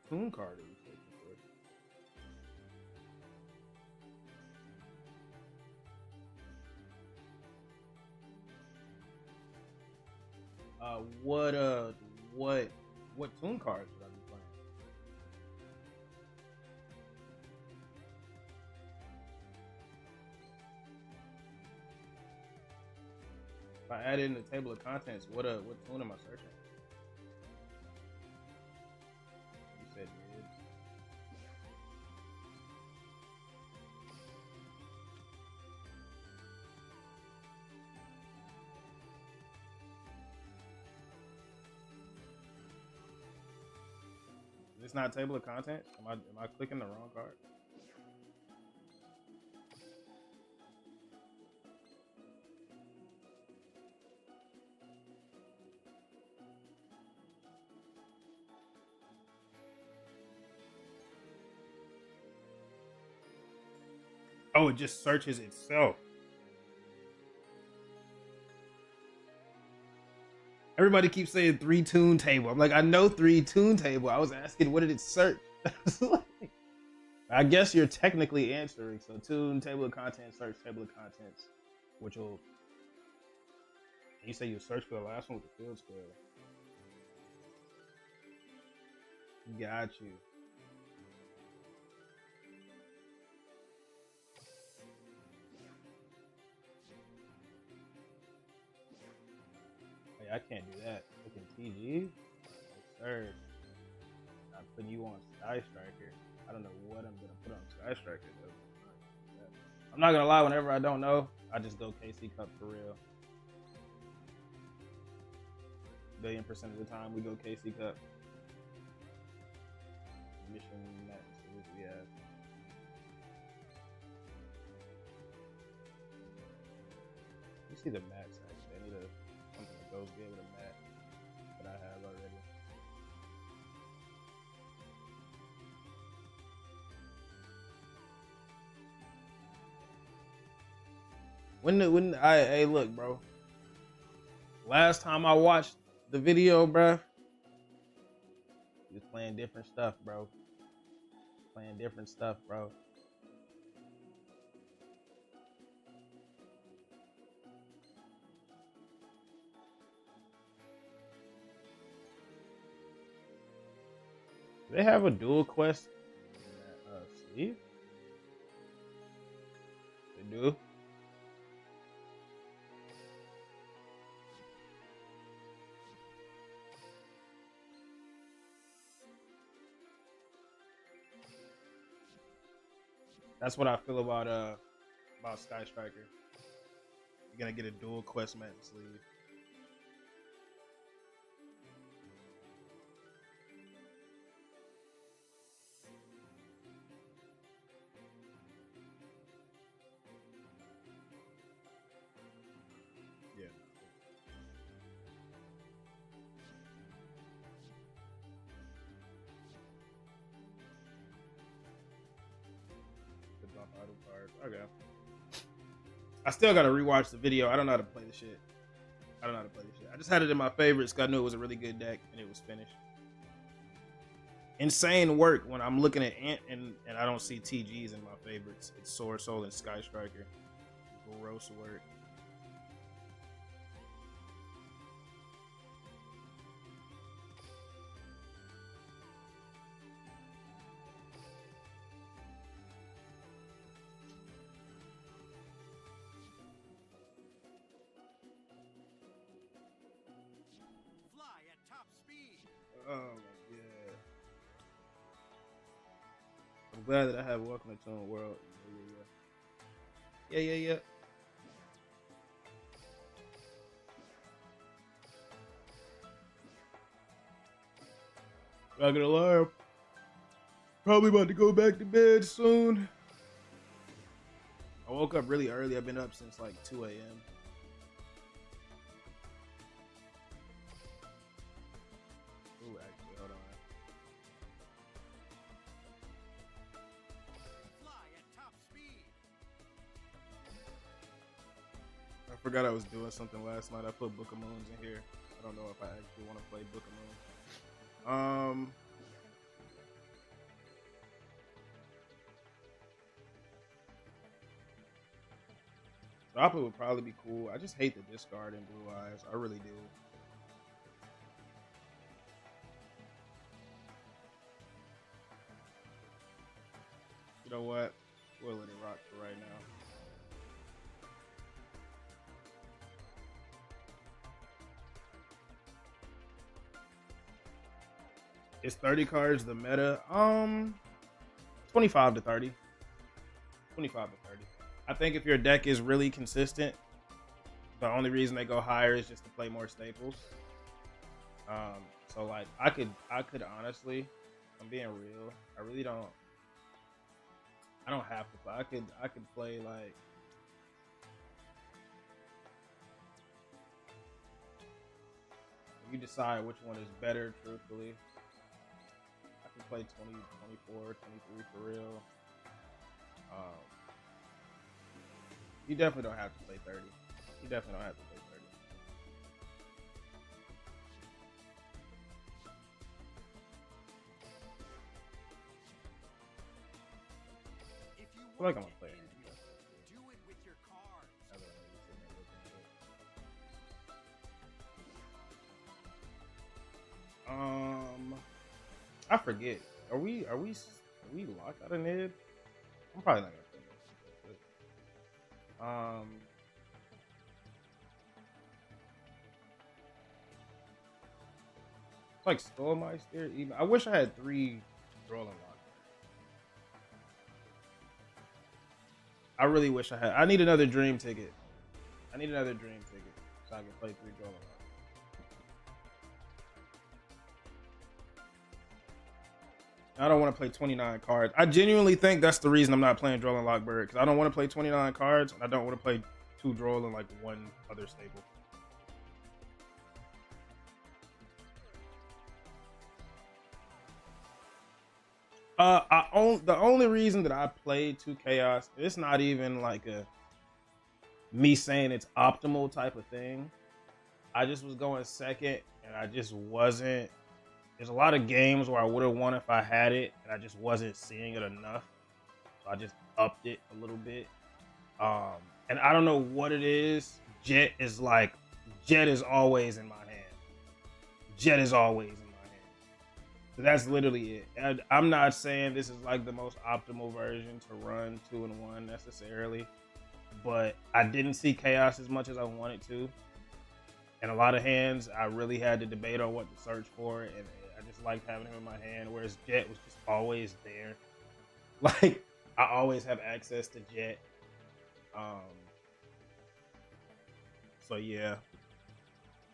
tune card are you taking for? What tune card should I be playing? If I add it in the table of contents, what tune am I searching? You said mid. Is this not table of contents? Am I clicking the wrong card? Oh, it just searches itself. Everybody keeps saying 3 tune table. I'm like, I know 3 tune table. I was asking, what did it search? I guess you're technically answering. So tune table of contents, search table of contents, which will. You say you search for the last one with the field scale. Got you. Hey, I can't do that. Looking TG? Yes, sir. I'm putting you on Sky Striker. I don't know what I'm gonna put on Sky Striker though. I'm not gonna lie, whenever I don't know, I just go KC Cup for real. $1,000,000,000% of the time we go KC Cup. Mission Max, we have. You see the mats actually. I need something that goes good with a mat that I have already. Hey look, bro. Last time I watched the video, bro, he was playing different stuff, bro. Playing different stuff, bro. Do they have a dual quest in that sleeve? They do. That's what I feel about Sky Striker. You're gonna get a dual quest mat sleeve. Yeah. The bump idle cards. Okay. I still gotta rewatch the video. I don't know how to play the shit. I don't know how to play this shit. I just had it in my favorites because I knew it was a really good deck and it was finished. Insane work when I'm looking at Ant and I don't see TGs in my favorites. It's Sword Soul and Sky Striker. Gross work. Fly at top speed. Oh my god. I'm glad that I have Welcome to Toon World. Yeah. Not gonna lie, probably about to go back to bed soon. I woke up really early. I've been up since like 2 a.m. Ooh, actually, hold on. Fly at top speed. I forgot I was doing something last night. I put Book of Moons in here. I don't know if I actually want to play Book of Moons. Drop it would probably be cool. I just hate the discard in Blue Eyes. I really do. You know what? We'll let it rock for right now. Is 30 cards the meta? 25 to 30. 25 to 30. I think if your deck is really consistent, the only reason they go higher is just to play more staples. So like I could honestly, I'm being real. I really don't. I don't have to play. I could play like. You decide which one is better, truthfully. I can play 20, 24, 23 for real. You definitely don't have to play 30. You definitely don't have to play 30. If you I feel like I'm want gonna play to it. end me, do it with your cards. Now that I'm sitting there looking at it. I forget. Are we locked out of Nib? I'm probably not gonna play this. It's like Skullmeister. Even I wish I had 3 Drolling Lock. I really wish I had. I need another dream ticket. I need another dream ticket so I can play 3 Drolling Lock. I don't want to play 29 cards. I genuinely think that's the reason I'm not playing Drolling Lockbird, because I don't want to play 29 cards and I don't want to play 2 Droll and like 1 other staple. The only reason that I played 2 Chaos, it's not even like a me saying it's optimal type of thing. I just was going second and I just wasn't. There's a lot of games where I would have won if I had it, and I just wasn't seeing it enough. So I just upped it a little bit. And I don't know what it is. Jet is always in my hand. Jet is always in my hand. That's literally it. I'm not saying this is like the most optimal version to run 2-in-1 necessarily, but I didn't see chaos as much as I wanted to. And a lot of hands, I really had to debate on what to search for, and I just liked having him in my hand. Whereas Jet was just always there. Like I always have access to Jet. Um, so yeah,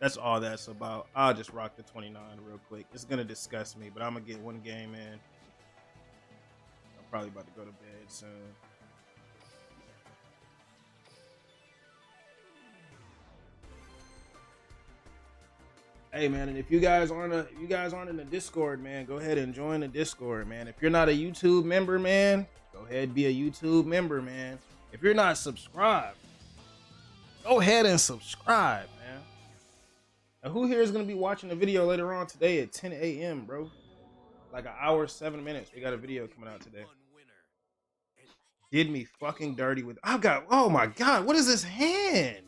that's all that's about. I'll just rock the 29 real quick. It's gonna disgust me, but I'm gonna get one game in. I'm probably about to go to bed soon. Hey man, and if you guys aren't in the Discord, man, go ahead and join the Discord, man. If you're not a YouTube member, man, go ahead and be a YouTube member, man. If you're not subscribed, go ahead and subscribe, man. Now, who here is gonna be watching the video later on today at 10 a.m., bro? Like an hour, 7 minutes. We got a video coming out today. Did me fucking dirty with. I got. Oh my god, what is this hand?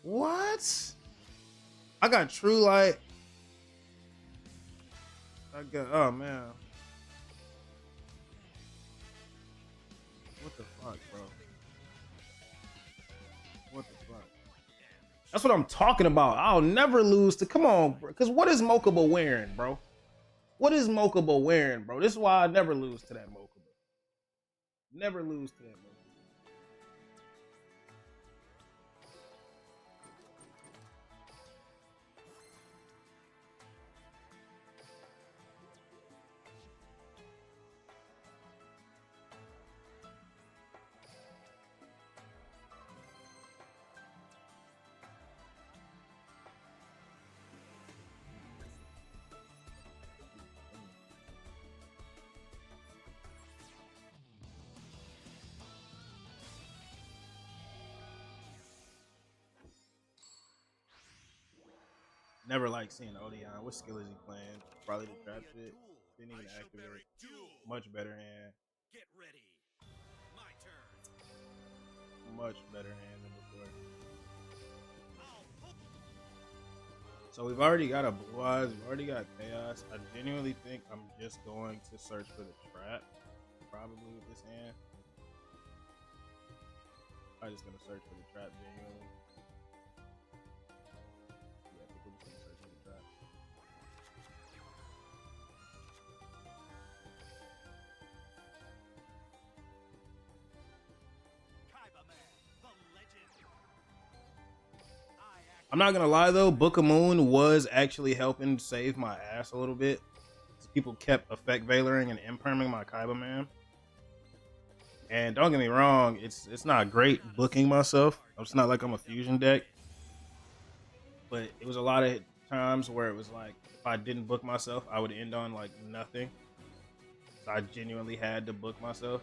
What? I got True Light. I got. Oh man. What the fuck, bro? What the fuck? That's what I'm talking about. I'll never lose to. Come on, bro. Because what is Mokaba wearing, bro? What is Mokaba wearing, bro? This is why I never lose to that Mokaba. Never lose to that Mokaba. Never like seeing Odeon. What skill is he playing? Probably the trap shit. Didn't even activate. Much better hand. Get ready. My turn. Much better hand than before. So we've already got a Blue Eyes. We've already got Chaos. I genuinely think I'm just going to search for the trap. Probably with this hand. I'm just going to search for the trap genuinely. I'm not gonna lie though, Book of Moon was actually helping save my ass a little bit. People kept effect veiling and imperming my Kaiba man. And don't get me wrong, it's not great booking myself. It's not like I'm a fusion deck. But it was a lot of times where it was like if I didn't book myself, I would end on like nothing. So I genuinely had to book myself.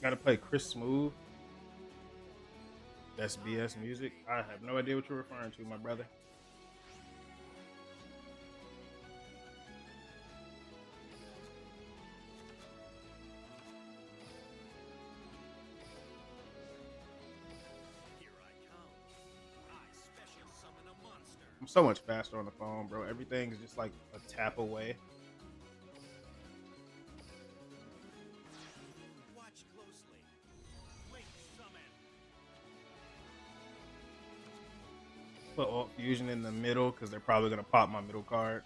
Gotta play Chris Smooth. That's BS music. I have no idea what you're referring to, my brother. Here I come. I special summon a monster. I'm so much faster on the phone, bro. Everything is just like a tap away. Put Alt Fusion in the middle because they're probably gonna pop my middle card.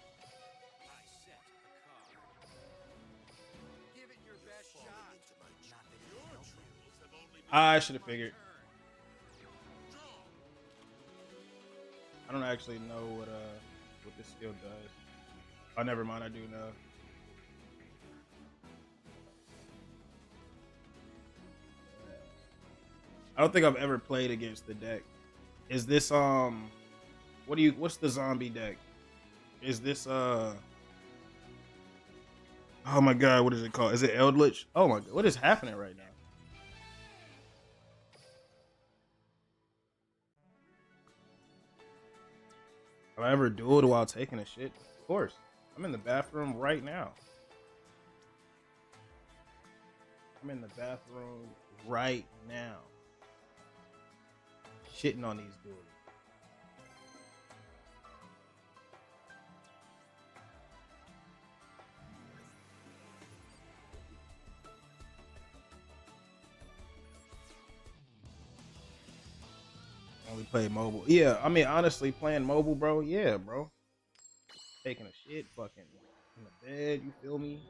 I should have figured. I don't actually know what this skill does. Oh, never mind. I do know. I don't think I've ever played against the deck. Is this what's the zombie deck? Is this oh my god, what is it called? Is it Eldritch? Oh my god, what is happening right now? Have I ever dueled while taking a shit? Of course. I'm in the bathroom right now. I'm in the bathroom right now. Shitting on these duels. Only play mobile. Yeah, I mean, honestly, playing mobile, bro. Yeah, bro. Taking a shit, fucking in the bed. You feel me?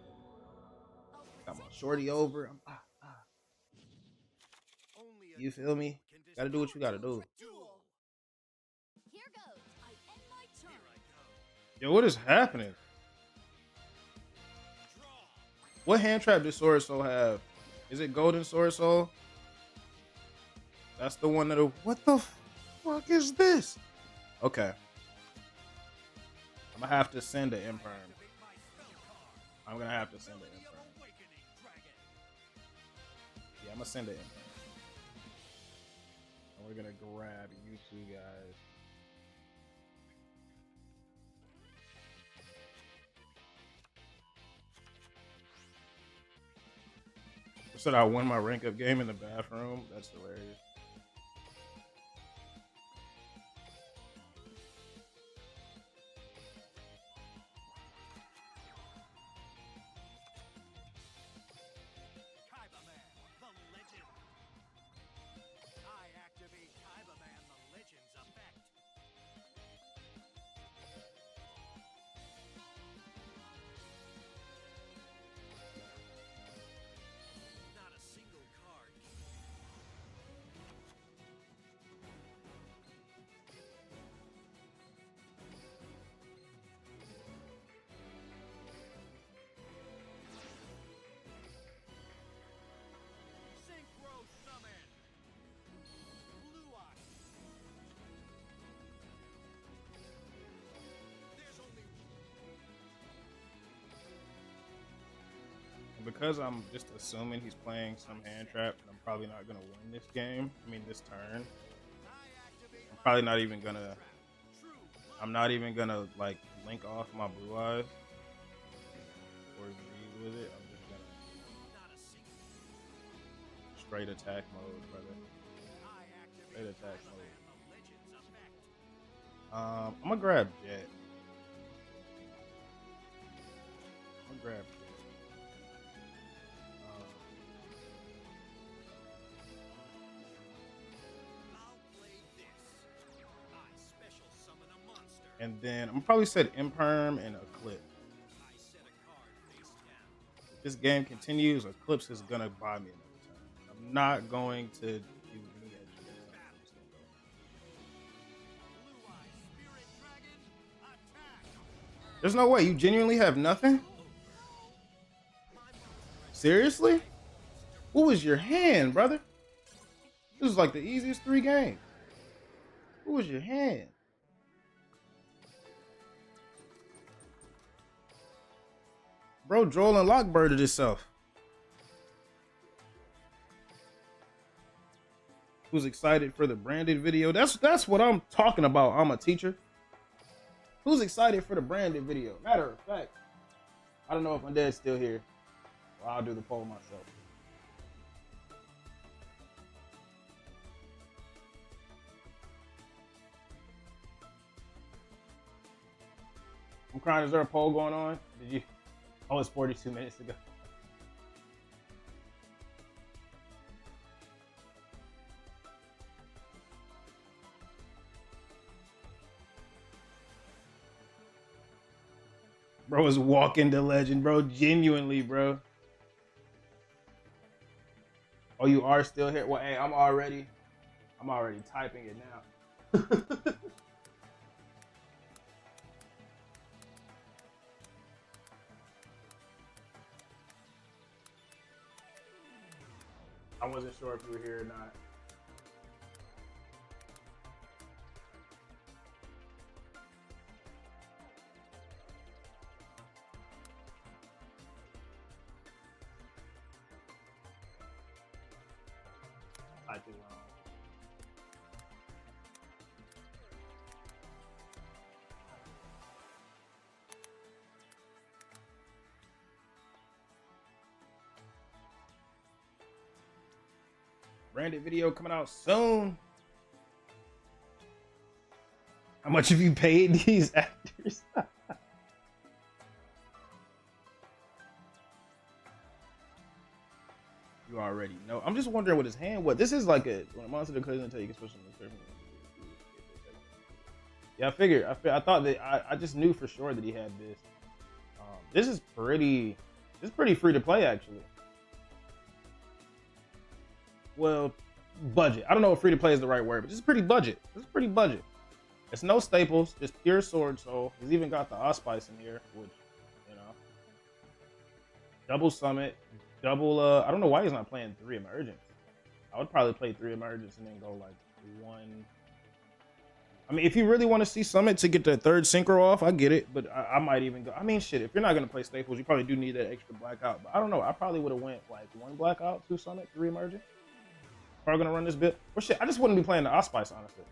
Got my shorty over. You feel me? Gotta do what you gotta do. Duel. Here goes. I end my turn. Yo, what is happening? What hand trap does Sword Soul have? Is it Golden Sword Soul? That's the one that'll. What the fuck is this? Okay. I'm gonna have to send an Imperm. I'm gonna have to send an Imperm. Yeah, I'm gonna send an Imperm. And we're gonna grab you two guys. So I won my rank up game in the bathroom. That's hilarious. Kaibaman, the legend. I activate Kaibaman, the legend's effect. Not a single card. Synchro summon. Blue Eye. There's only And because I'm just assuming he's playing some hand trap, I'm probably not gonna win this game. I mean, this turn. I'm probably not even gonna. I'm not even gonna like link off my blue eyes or agree with it. I'm just gonna straight attack mode, brother. Straight attack mode. I'm gonna grab Jet. I'm gonna grab Jet. And then I'm gonna probably set Imperm and Eclipse. If this game continues, Eclipse is gonna buy me another turn. I'm not going to do any extra. I'm just gonna go. There's no way you genuinely have nothing. Seriously? What was your hand, brother? This is like the easiest 3 games. What was your hand? Bro, Joel and Lockbirded himself. Who's excited for the branded video? That's what I'm talking about. I'm a teacher. Who's excited for the branded video? Matter of fact, I don't know if my dad's still here. Well, I'll do the poll myself. I'm crying. Is there a poll going on? Did you? Oh, it's 42 minutes ago. Bro is walking the legend, bro. Genuinely, bro. Oh, you are still here? Well, hey, I'm already typing it now. I wasn't sure if you were here or not. typed it wrong. Branded video coming out soon. How much have you paid these actors? You already know. I'm just wondering what his hand was. This is like when a monster declares until you can switch from the. Yeah, I figured. I thought that I just knew for sure that he had this. This is pretty free to play actually. Well, budget. I don't know if free to play is the right word, but this is pretty budget. This is pretty budget. It's no staples, just pure sword soul. He's even got the Ospice in here, which, you know, double summit, double. I don't know why he's not playing 3 emergence. I would probably play 3 emergence and then go like 1. I mean, if you really want to see summit to get the 3rd synchro off, I get it, but I might even go. I mean, shit, if you're not gonna play staples, you probably do need that extra blackout. But I don't know. I probably would have went like 1 blackout, 2 summit, 3 emergence. Probably gonna run this bit. Well, shit, I just wouldn't be playing the Ospice, honestly.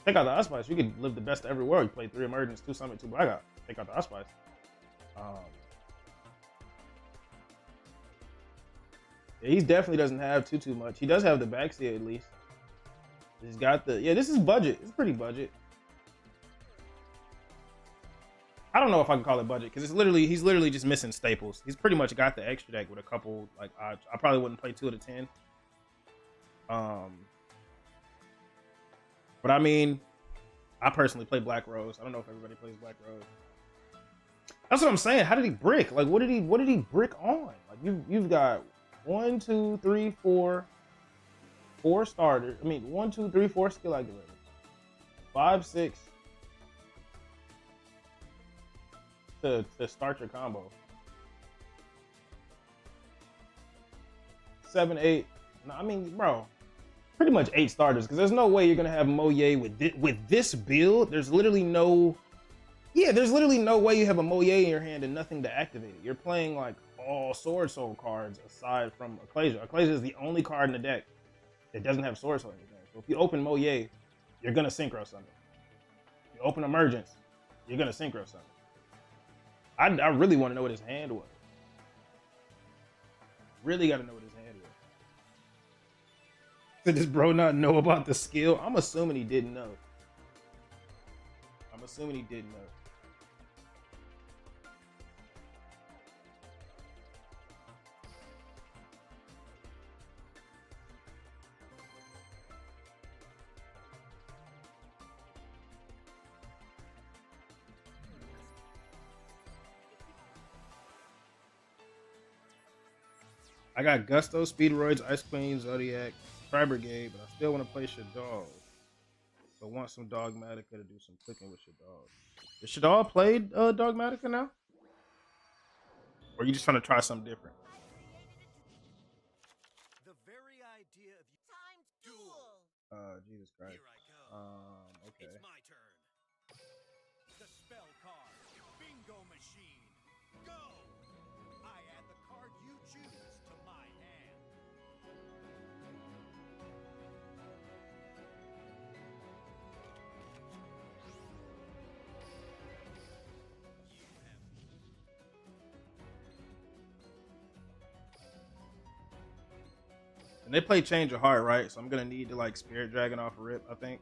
Take out the Ospice, you could live the best of every world. You play 3 emergence, 2 summit, 2 blackout. Take out the Ospice. Yeah, he definitely doesn't have too much. He does have the backseat at least. He's got the this is budget. It's pretty budget. I don't know if I can call it budget because he's literally just missing staples. He's pretty much got the extra deck with a couple like I probably wouldn't play 2 out of 10. But I mean, I personally play Black Rose. I don't know if everybody plays Black Rose. That's what I'm saying. How did he brick? Like, what did he brick on? Like, you've got 1, 2, 3, 4 starters. I mean, 1, 2, 3, 4 skill activators. 5, 6 to start your combo. 7, 8. No, I mean, bro. Pretty much 8 starters because there's no way you're gonna have Moye with this build. There's literally no way you have a Moye in your hand and nothing to activate it. You're playing like all Sword Soul cards aside from Ecclesia. Ecclesia is the only card in the deck that doesn't have Sword Soul in your hand. So if you open Moye, you're gonna synchro summon. You open Emergence, you're gonna synchro summon. I really want to know what his hand was. Really got to know what his hand was. Did this bro not know about the skill? I'm assuming he didn't know. I got Gusto, Speedroids, Ice Queen, Zodiac, Tri Brigade, but I still want to play Shaddoll. So I want some Dogmatica to do some cooking with Shaddoll. Is Shaddoll played Dogmatica now? Or are you just trying to try something different? The very idea of time duel. Jesus Christ. Here I go. Okay. It's my turn. The spell card. Bingo machine. Go! I add the card you choose to my hand. And they play Change of Heart, right? So I'm gonna need to like Spirit Dragon off Rip, I think.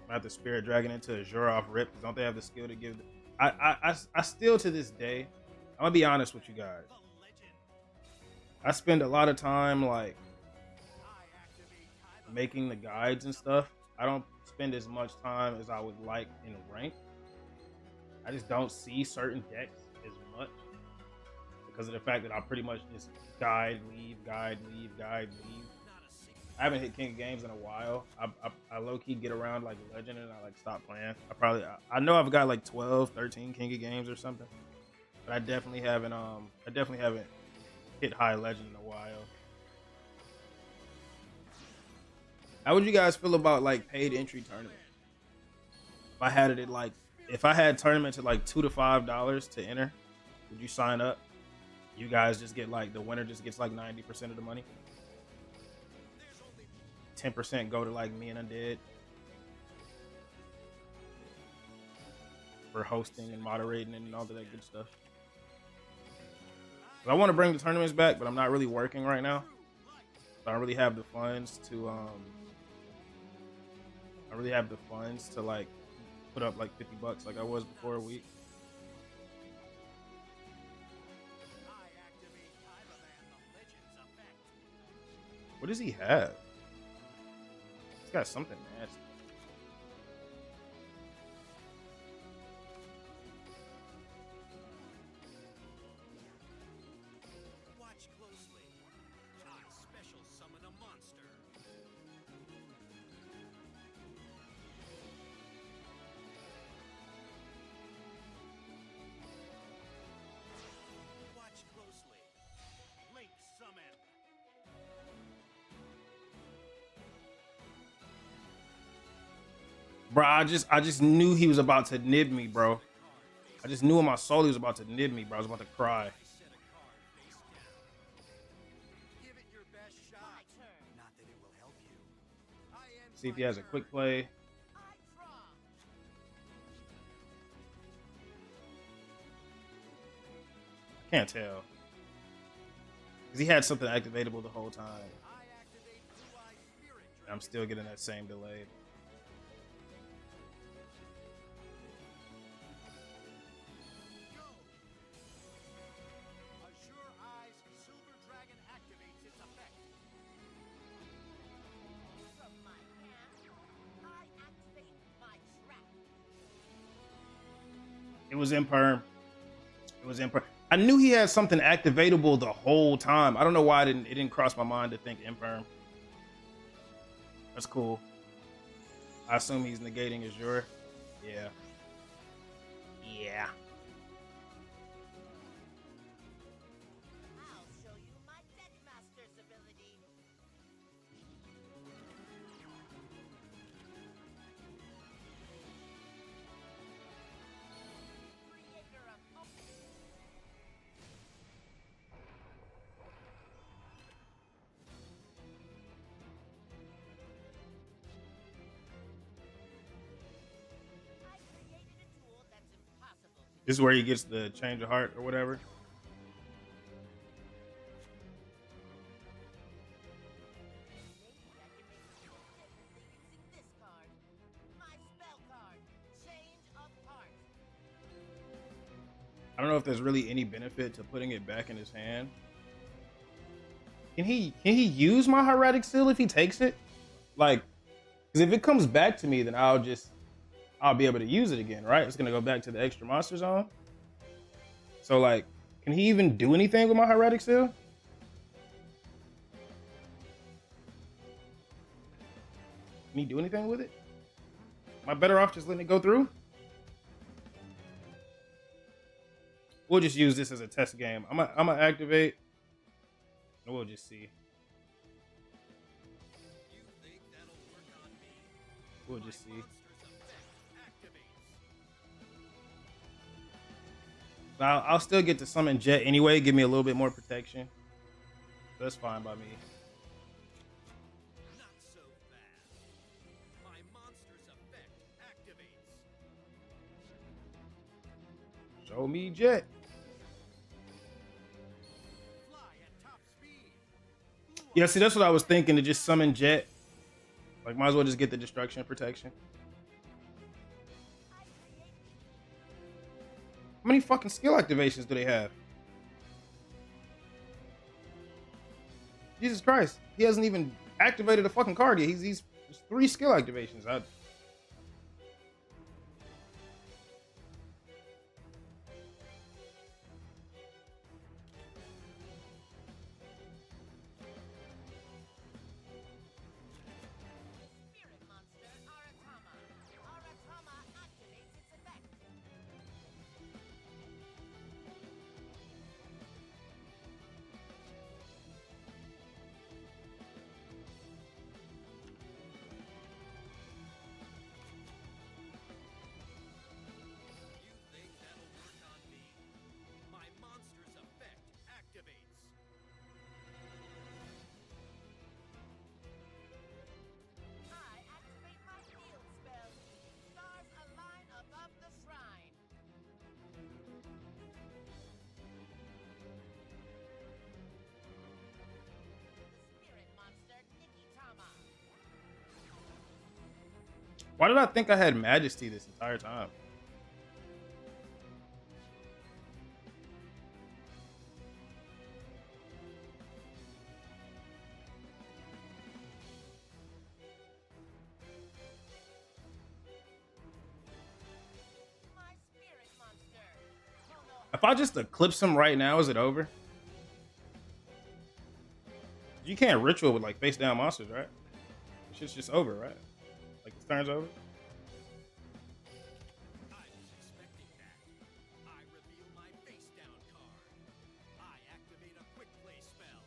I have to Spirit Dragon into Azure off Rip because don't they have the skill to give? I still to this day, I'm gonna be honest with you guys. I spend a lot of time like making the guides and stuff. I don't spend as much time as I would like in rank. I just don't see certain decks as much because of the fact that I pretty much just guide, leave. I haven't hit King of Games in a while. I low-key get around like Legend and I like stop playing. I know I've got like 12, 13 King of Games or something. But I definitely haven't hit high Legend in a while. How would you guys feel about like paid entry tournament? If I had tournaments at like $2 to $5 to enter, would you sign up? You guys just get like the winner just gets like 90% of the money. 10% go to like me and Undead for hosting and moderating and all of that good stuff. I want to bring the tournaments back, but I'm not really working right now. So I don't really have the funds to like put up like $50 like I was before a week. What does he have? He's got something nasty. Watch closely. I special summon a monster. Watch closely. Link summon. Bro, I just knew he was about to nib me, bro. I just knew in my soul he was about to nib me, bro. I was about to cry. Set a card face down. Give it your best shot. Not that it will help you. I end See if he my has a turn. quick play. I draw. Can't tell. Because he had something activatable the whole time. I activate Blue-Eye Spirit And I'm still getting that same delay. Go. Azure Eyes Silver Dragon activates its effect. From my hand, I activate my trap. It was imperm. It was imperm. I knew he had something activatable the whole time. I don't know why it didn't cross my mind to think imperm. That's cool. I assume he's negating Azure. Yeah. Yeah. I'll show you my Deckmaster's ability. Creator of I created a tool that's impossible to This is where he gets the change of heart or whatever. Maybe I can make you feel differently using this card. My spell card, Change of Heart. I don't know if there's really any benefit to putting it back in his hand. Can he use my hieratic seal if he takes it? Like, because if it comes back to me, then I'll be able to use it again, right? It's gonna go back to the extra monster zone. So like, can he even do anything with my hieratic seal? Can he do anything with it? Am I better off just letting it go through? We'll just use this as a test game. I'm gonna activate, and we'll just see. You think that'll work on me? We'll just see. Monster's effect activates. Now, I'll still get to summon Jet anyway. Give me a little bit more protection. That's fine by me. Not so fast. My monster's effect activates. Show me Jet. Fly at top speed. Yeah, see, that's what I was thinking, to just summon Jet. Like, might as well just get the destruction protection. How many fucking skill activations do they have? Jesus Christ. He hasn't even activated a fucking card yet. He's 3 skill activations. Spirit monster, Aratama. Aratama activates its effect. Why did I think I had Majesty this entire time? My spirit monster. Oh no, If I just eclipse him right now, is it over? You can't ritual with like face down monsters, right? It's just over, right? Like this turn's over. I was expecting that. I reveal my face down card. I activate a quick play spell.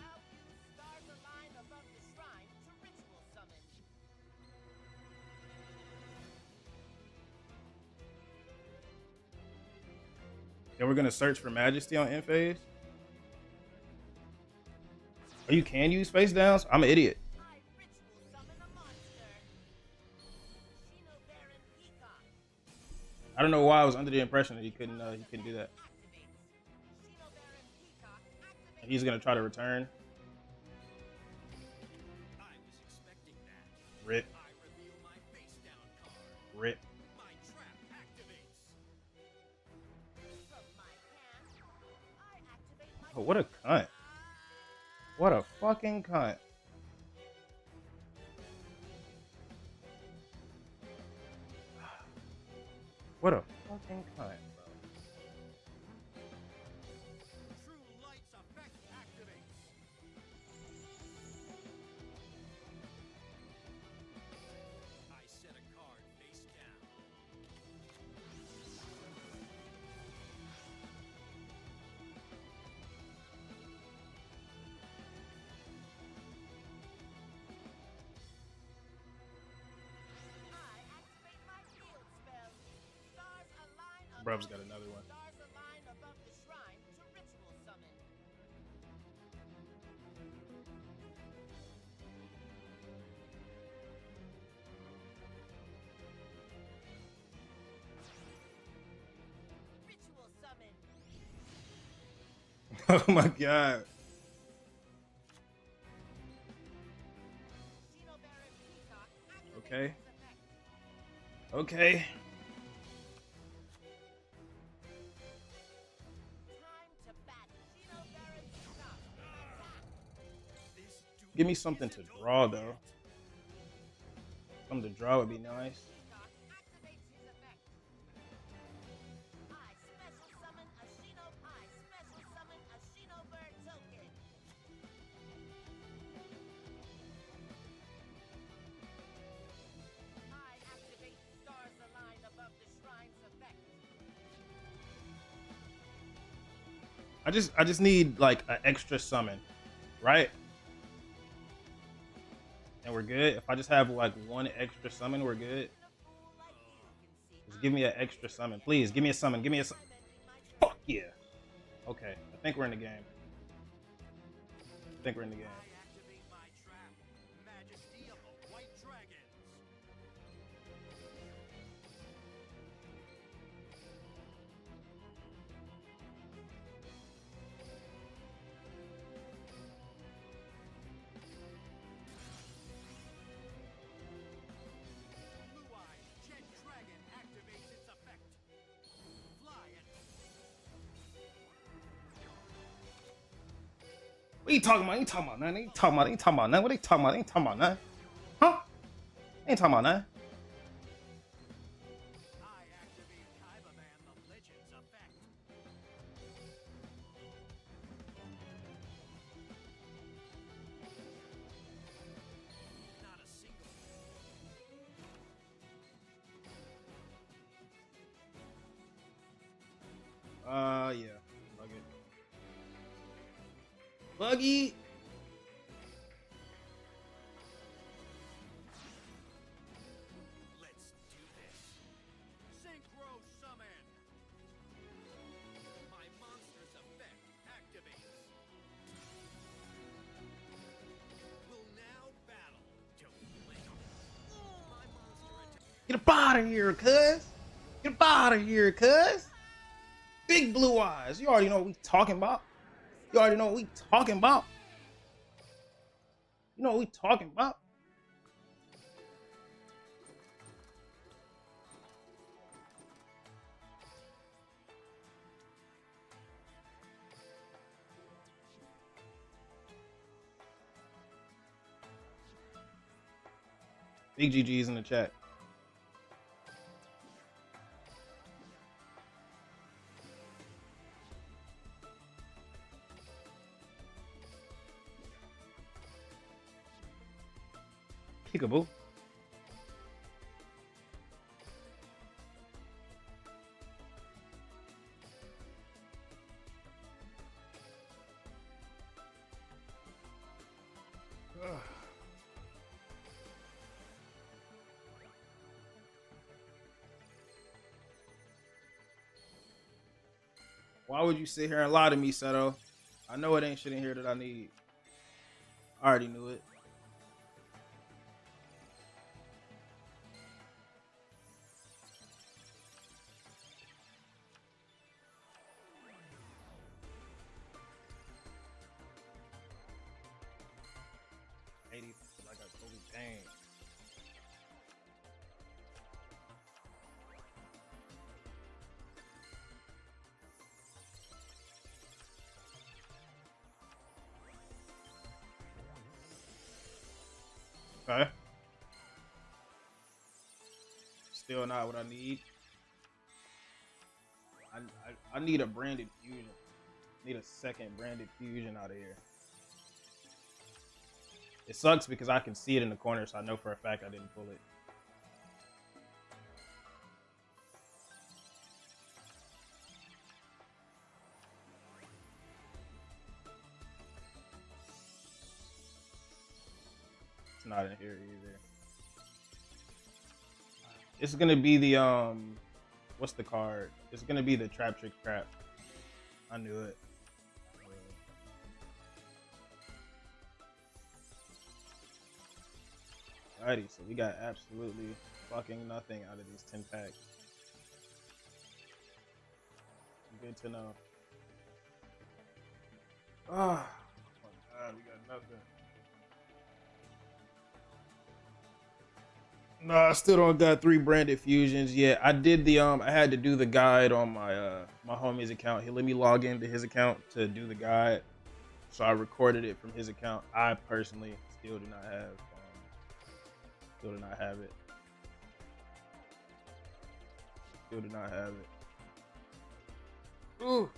I'll use stars align above the shrine to ritual summon. Then we're gonna search for Majesty on end phase. Oh, you can use face downs? I'm an idiot. I ritual summon a monster. Shino Baron Peacock. I don't know why I was under the impression that he couldn't do that. Activates. Shino Baron Peacock activates. He's gonna try to return. I was expecting that. Rip, I reveal my face down card. rip. My trap activates. From my hand, I activate my Oh, what a cunt. What a fucking cunt. What a fucking cunt, bro. True Light's effect activates. I set a card face down. I activate my field spell. Stars align above Bruv's got another one. Stars align above the shrine to ritual summon. Ritual summon. Oh my god. Shino Baron Peacock activates Okay. his effect. Okay. Time to battle. Shino Baron Peacock. Attack. This duel Give me something to isn't draw, over though. yet. Something to draw would be nice. Peacock activates his effect. I special summon a Shino. I special summon a Shino Bird token. I activate stars align above the shrine's effect. I just need like an extra summon, right? And we're good. If I just have like one extra summon, we're good. Even a fool like you can see Just give me an extra summon, please. Give me a summon. Give me a summon. Fuck yeah. Okay, I think we're in the game. I think we're in the game. I activate my trap. Majesty of the White Dragons. Blue-Eye Jet Dragon activates its effect. Fly it. What are you talking about? Ain't talking about nothing. Ain't talking about. Ain't talking about nothing. What are you talking about? Ain't talking about nothing. Huh? Ain't talking about nothing. I activate Kaibaman the Legend's effect. Not a single. Yeah. Buggy. Let's do this. Synchro Summon. My monster's effect activates. Will now battle. Don't blink. My monster attack. Get up out of here, cuz. Get up out of here, cuz. Big blue eyes. You already know what we talking about. You already know what we talking about. You know what we talking about. Big GG's in the chat. Peekaboo. Why would you sit here and lie to me, Seto? I know it ain't shit in here that I need. I already knew it. Like a Kobe Dang. Okay. Still not what I need. I need a branded fusion. Need a second branded fusion out of here. It sucks because I can see it in the corner, so I know for a fact I didn't pull it. It's not in here either. It's gonna be the what's the card? It's gonna be the Trap Trick Trap. I knew it. Alrighty, so we got absolutely fucking nothing out of these 10 packs. Good to know. Oh my god, we got nothing. No, I still don't got 3 branded fusions yet. I did the I had to do the guide on my my homie's account. He let me log into his account to do the guide, so I recorded it from his account. I personally still do not have it. Still do not have it. Ooh.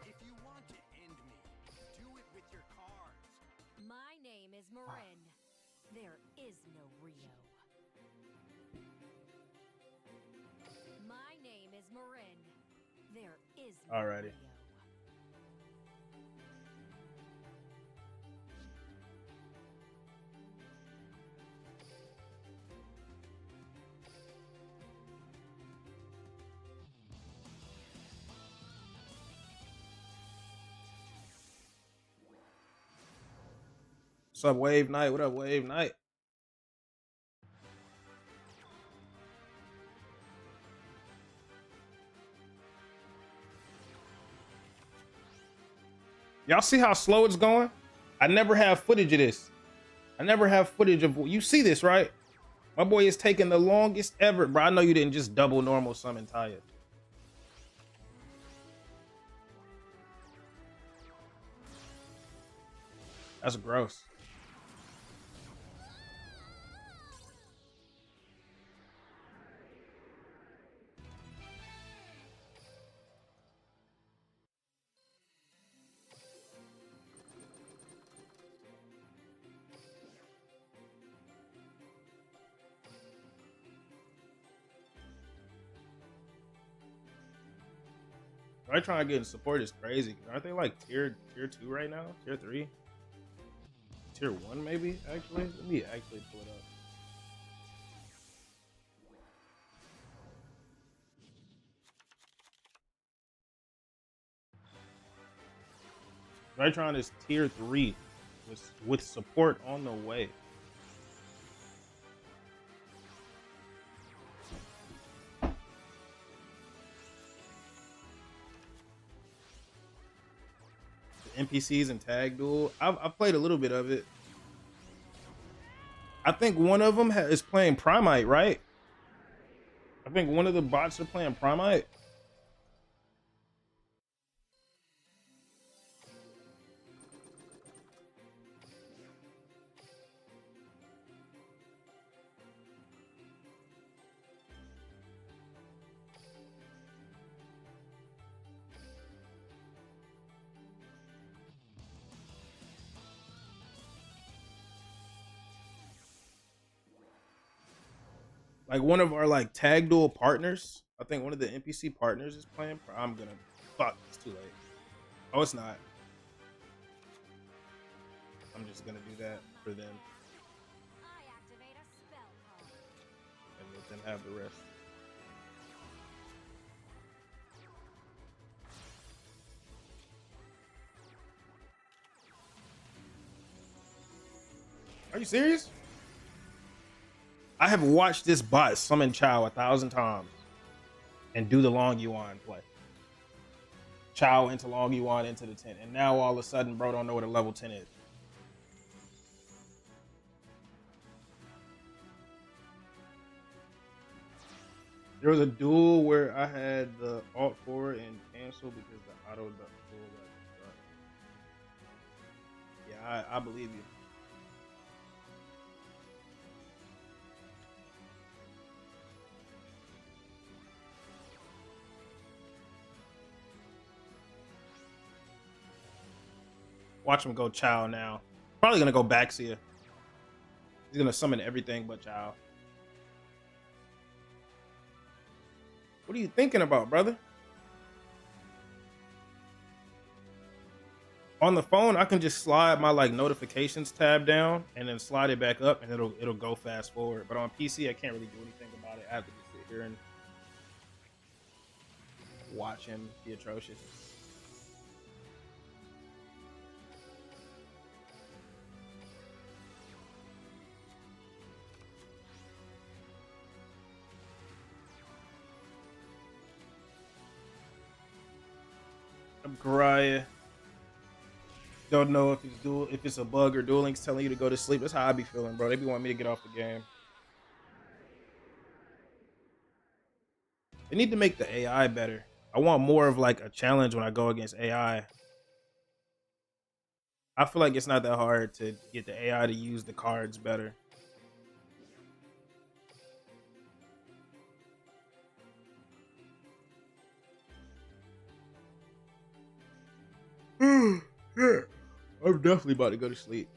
If you want to end me, do it with your cards. My name is Marin. There is no Rio. My name is Marin. There is no Alrighty. Rio. What's up, Wave Knight? What up, Wave Knight? Y'all see how slow it's going? I never have footage of this. I never have footage of, you see this, right? My boy is taking the longest ever, bro. I know you didn't just double normal summon Taya. That's gross. Right, trying to get in support is crazy. Aren't they like tier 2 right now? Tier 3? Tier 1 maybe, actually? Let me actually pull it up. Rytron is tier 3 with support on the way. NPCs and Tag Duel. I've played a little bit of it. I think one of them is playing Primite, right? I think one of the bots are playing Primite. Like one of our like Tag Duel partners. I think one of the NPC partners is playing. I'm gonna fuck. It's too late. Oh, it's not. I'm just gonna do that for them I activate a spell card. and let them have the rest. Are you serious? I have watched this bot summon Chow 1,000 times and do the long yuan play. Chow into long yuan into the 10. And now all of a sudden, bro don't know what a level 10 is. There was a duel where I had the alt forward and cancel because the auto duel got stuck. Yeah, I believe you. Watch him go Chow now. Probably gonna go Baxia. He's gonna summon everything but Chow. What are you thinking about, brother? On the phone, I can just slide my like notifications tab down and then slide it back up and it'll go fast forward. But on PC, I can't really do anything about it. I have to just sit here and watch him be atrocious. Garaya. Don't know if it's a bug or Duel Links telling you to go to sleep. That's how I be feeling, bro. They be wanting me to get off the game. They need to make the AI better. I want more of like a challenge when I go against AI. I feel like it's not that hard to get the AI to use the cards better. Yeah. I'm definitely about to go to sleep.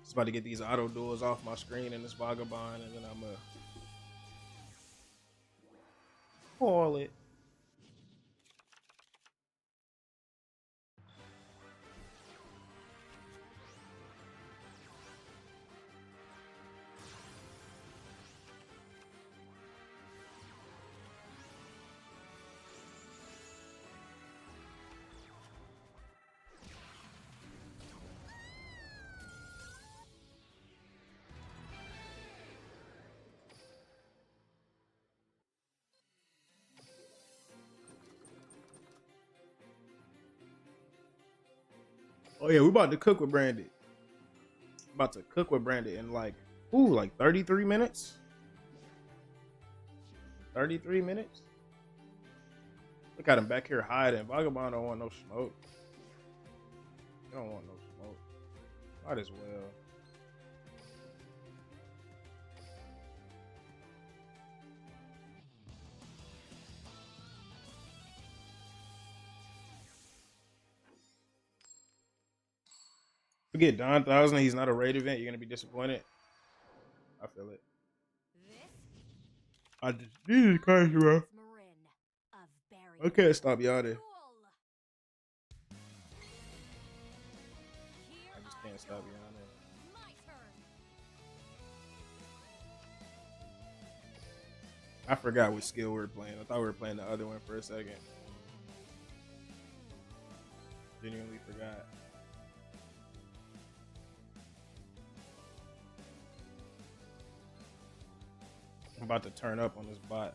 Just about to get these auto duels off my screen in this vagabond, and then I'm gonna call it. Oh yeah, we about to cook with Brandy. About to cook with Brandy in like 33 minutes. 33 minutes. Look at him back here hiding. Vagabond don't want no smoke. He don't want no smoke. Might as well. Forget Don Thousand. He's not a raid event. You're gonna be disappointed. I feel it. This I just Jesus Christ, bro. Marin of Barry. I can't stop yawning. Duel. Here I just can't stop yawning. my turn. I forgot what skill we were playing. I thought we were playing the other one for a second. Genuinely forgot. I'm about to turn up on this bot.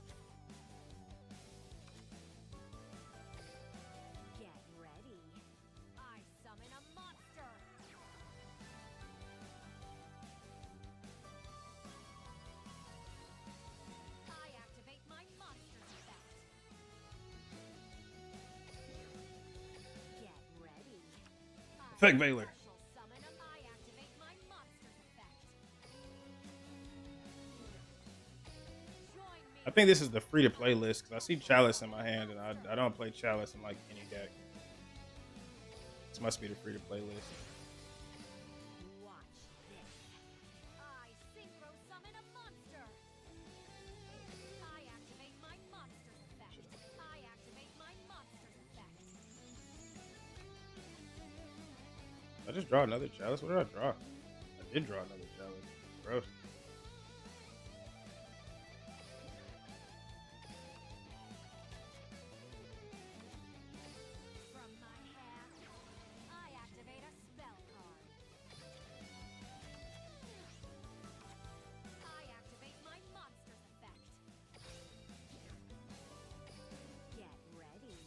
Effect Veiler. Special summon a I activate my monster's effect. Join me. I think this is the free to play list because I see Chalice in my hand and I don't play Chalice in like any deck. This must be the free to play list. Watch this. I synchro summon a monster. I activate my monster's effect. I activate my monster's effect. I just draw another Chalice. What did I draw? I did draw another Chalice. Gross. From my hand, I activate a spell card. I activate my monster's effect. Get ready.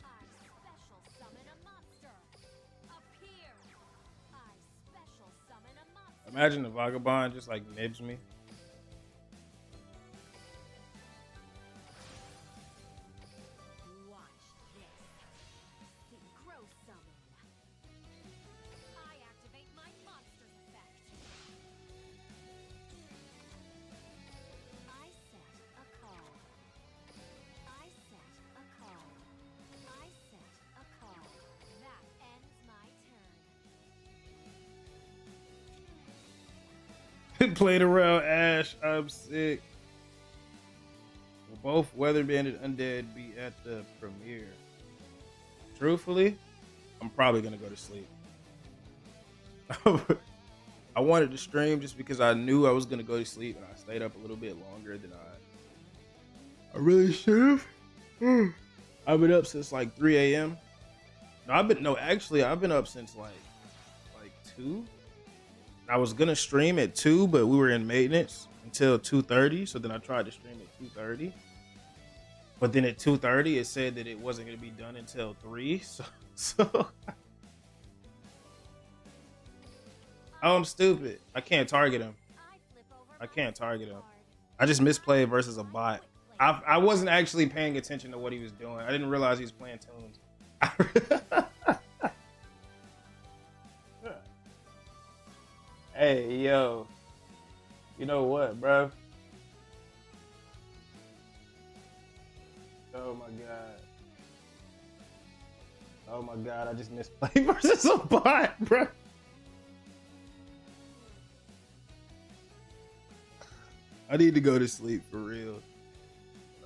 I special summon a monster. Appear. I special summon a monster. Imagine the Vagabond just like nibs me. Watch this. Synchro summon. I activate my monster's effect. I set a call. I set a call. I set a call. That ends my turn. Played around Ash. I'm sick. Will both Weatherbanded Undead be at the premiere? Truthfully, I'm probably gonna go to sleep. I wanted to stream just because I knew I was gonna go to sleep, and I stayed up a little bit longer than I really should have. I've been up since like 3 a.m. Actually I've been up since like 2. I was gonna stream at 2, but we were in maintenance until 2:30. So then I tried to stream at 2:30, but then at 2:30 it said that it wasn't gonna be done until 3. So oh, I'm stupid. I can't target him. I can't target him. I just misplayed versus a bot. I wasn't actually paying attention to what he was doing. I didn't realize he was playing tunes. Hey, yo. You know what, bro? Oh my god. Oh my god, I just misplayed versus a bot, bro. I need to go to sleep for real.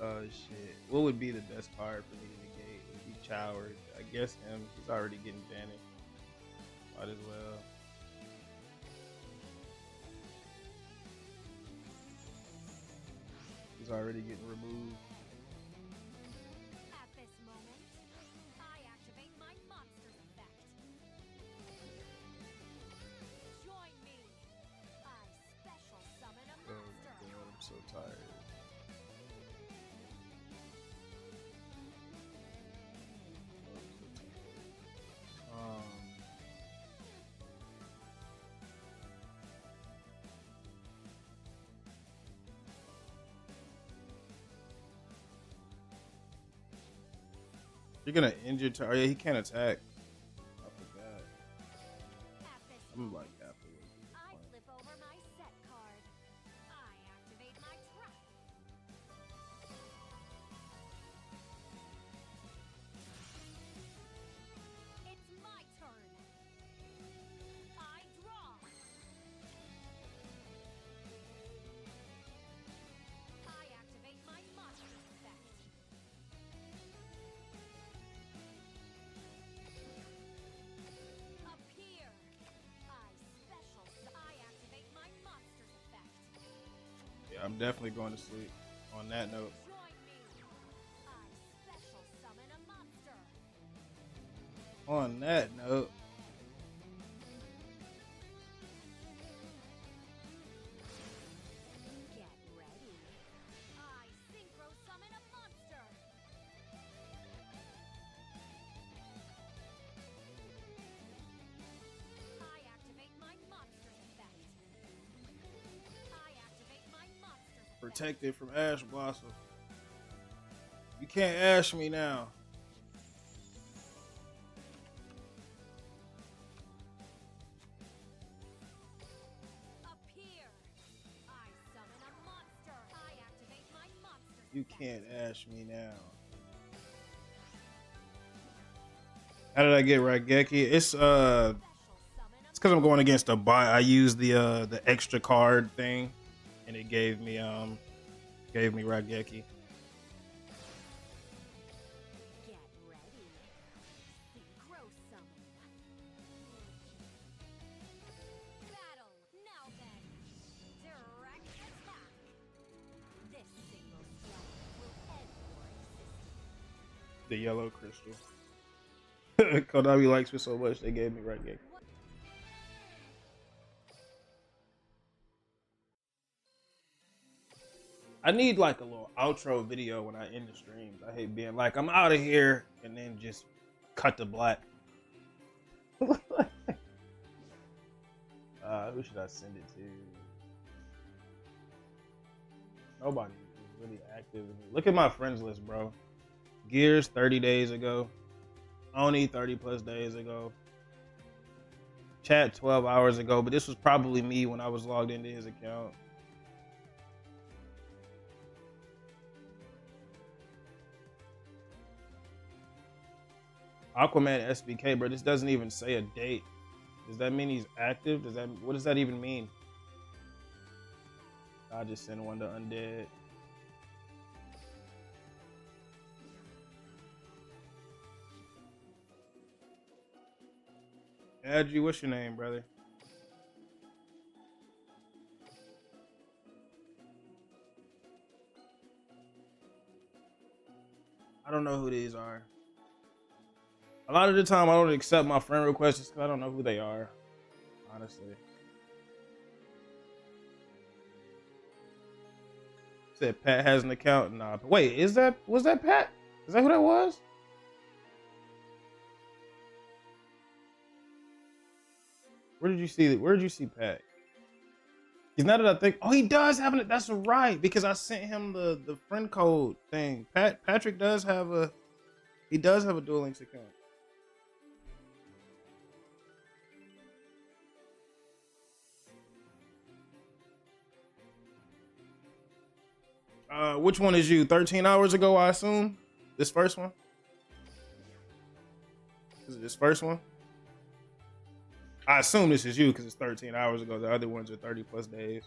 Oh shit. What would be the best card for me to negate? It would be Choward. I guess him. He's already getting banished. Might as well. He's already getting removed. At this moment, I activate my monster's effect. Join me. I special summon a Oh my monster. god, I'm so tired. You're gonna injure target. Yeah, he can't attack. I forgot. At this I'm moment, like halfway through the I plan. flip over my set card. I activate my trap. It's my turn. I draw. I activate my monster's effect. Appear. I activate my monster's effect. Yeah, I'm definitely going to sleep. On that note, Join me. I special summon a monster. on that note, Get ready. I synchro summon a monster. I activate my monster's effect. I activate my monster's effect. protected from Ash Blossom. You can't ash me now. You can't ash me now. How did I get Raigeki? It's because I'm going against a bot. I used the extra card thing, and it gave me Raigeki. Get ready. Synchro summon. Battle. Now then. Direct attack. This single strike will end your existence. The yellow crystal. Konami likes me so much they gave me Raigeki. I need like a little outro video when I end the streams. I hate being like, I'm out of here, and then just cut to black. Who should I send it to? Nobody is really active. Look at my friends list, bro. Gears 30 days ago. Oni 30 plus days ago. Chat 12 hours ago, but this was probably me when I was logged into his account. Aquaman SBK, bro. This doesn't even say a date. Does that mean he's active? What does that even mean? I just sent one to Undead. Adji, what's your name, brother? I don't know who these are. A lot of the time, I don't accept my friend requests just because I don't know who they are. Honestly. Said Pat has an account. Nah, wait, was that Pat? Is that who that was? Where did you see Pat? Because now that I think, oh, he does have it. That's right, because I sent him the friend code thing. Patrick does have a Duel Links account. Which one is you? 13 hours ago, I assume. This first one. Is it this first one? I assume this is you because it's 13 hours ago. The other ones are 30 plus days.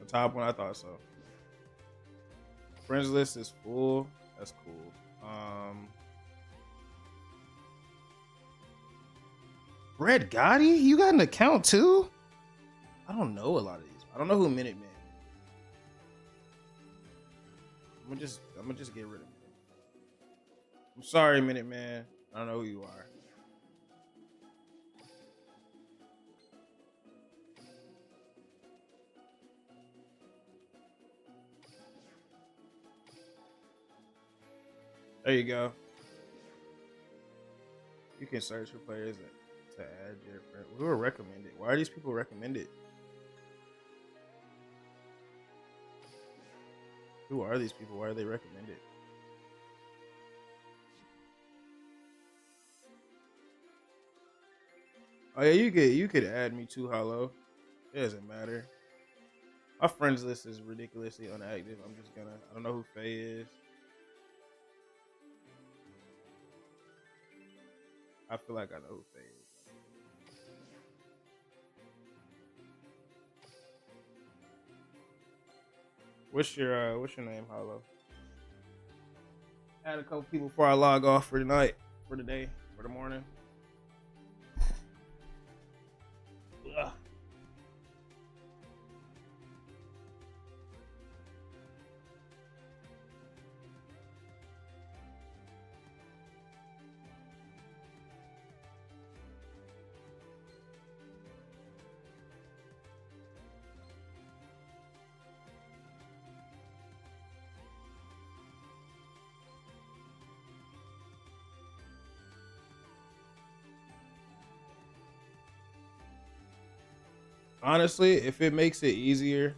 The top one, I thought so. Friends list is full. That's cool. Red Gotti, you got an account too? I don't know a lot of these. I don't know who Minuteman is. I'm gonna just get rid of him. I'm sorry, Minuteman. I don't know who you are. There you go. You can search for players to add your friend. Who are recommended? Why are these people recommended? Who are these people? Why are they recommended? Oh yeah, you could add me too, Hollow. It doesn't matter. My friends list is ridiculously unactive. I don't know who Faye is. I feel like I know who Faye is. What's your name, Hollow? Add a couple people before I log off for tonight, for the day, for the morning. Ugh. Honestly, if it makes it easier,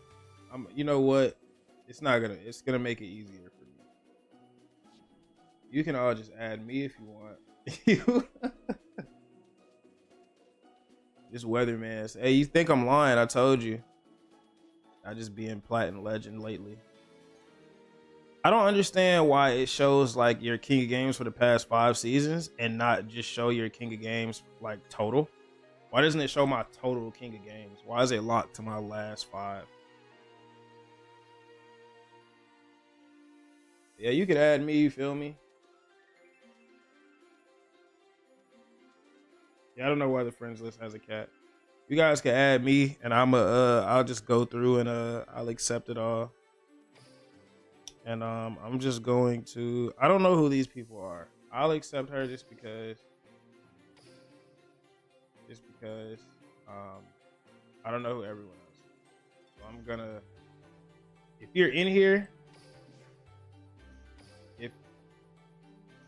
you know what? It's gonna make it easier for me. You can all just add me if you want. This weatherman. Hey, you think I'm lying? I told you. I just be in Platinum Legend lately. I don't understand why it shows like your King of Games for the past 5 seasons and not just show your King of Games like total. Why doesn't it show my total King of Games? Why is it locked to my last 5? Yeah, you could add me, you feel me? Yeah, I don't know why the friends list has a cat. You guys can add me and I'll just go through and I'll accept it all. And I'm just going to, I don't know who these people are. I'll accept her just because I don't know who everyone else is. So I'm gonna, if you're in here, if,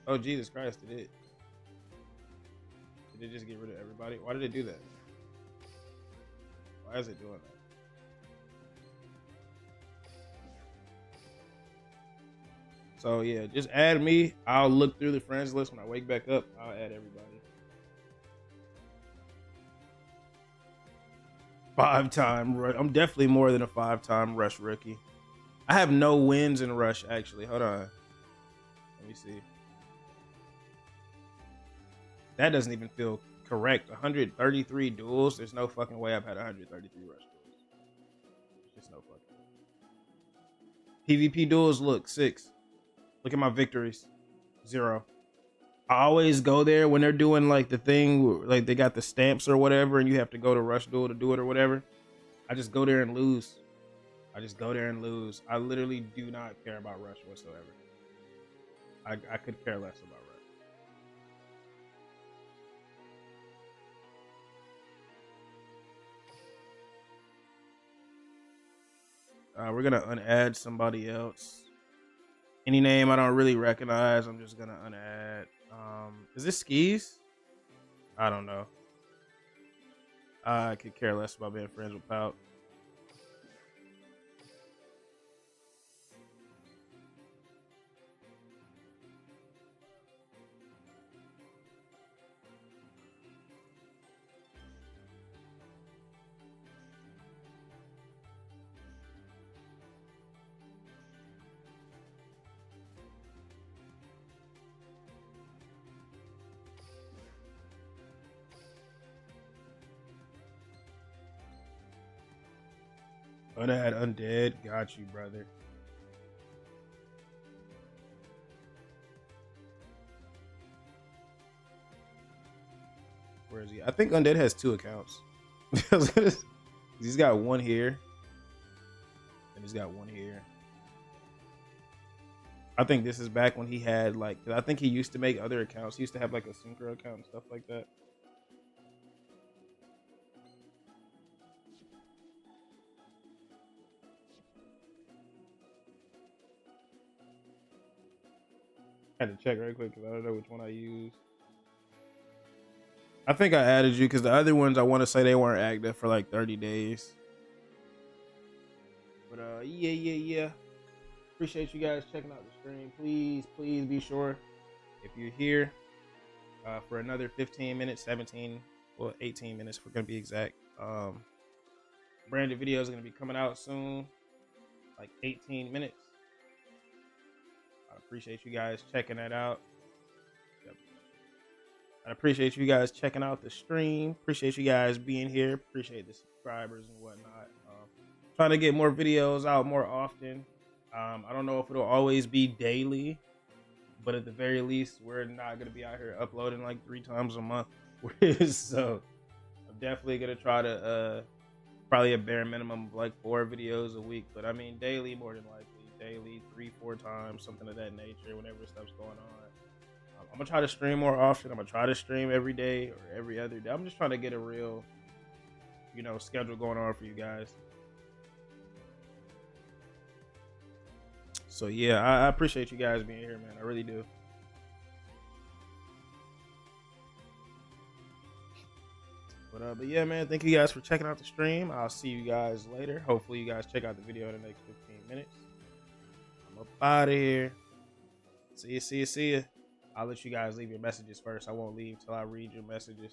oh Jesus Christ, did it just get rid of everybody? Why did it do that? Why is it doing that? So yeah, just add me. I'll look through the friends list when I wake back up. I'll add everybody. 5-time rush. I'm definitely more than a 5-time rush rookie. I have no wins in rush actually. Hold on. Let me see. That doesn't even feel correct. 133 duels. There's no fucking way I've had 133 rush duels. There's no fucking way. PvP duels, look, 6. Look at my victories. 0. I always go there when they're doing like the thing, like they got the stamps or whatever, and you have to go to rush duel to do it or whatever. I just go there and lose. I literally do not care about rush whatsoever. I could care less about rush. We're gonna unadd somebody else. Any name I don't really recognize, I'm just gonna unadd. Is this skis? I don't know. I could care less about being friends with Pout. Unadd undead. Got you, brother. Where is he? I think Undead has 2 accounts. He's got one here. And he's got one here. I think this is back when he had like, I think he used to make other accounts. He used to have like a Synchro account and stuff like that. I had to check right quick because I don't know which one I used. I think I added you because the other ones I want to say they weren't active for like 30 days. But yeah. Appreciate you guys checking out the stream. Please be sure if you're here for another 15 minutes, 17, well 18 minutes if we're gonna be exact. Branded videos are gonna be coming out soon, like 18 minutes. I appreciate you guys checking that out. I appreciate you guys checking out the stream. Appreciate you guys being here. Appreciate the subscribers and whatnot. Trying to get more videos out more often. I don't know if it'll always be daily, but at the very least, we're not going to be out here uploading like 3 times a month. So I'm definitely going to try to probably a bare minimum of like 4 videos a week. But I mean, daily, more than likely. Daily, 3-4 times, something of that nature, whenever stuff's going on. I'm gonna try to stream more often. I'm gonna try to stream every day or every other day. I'm just trying to get a real, schedule going on for you guys. So yeah, I appreciate you guys being here, man. I really do. But yeah, man, thank you guys for checking out the stream. I'll see you guys later. Hopefully you guys check out the video in the next 15 minutes. I'm up out of here. See ya. I'll let you guys leave your messages first. I won't leave till I read your messages.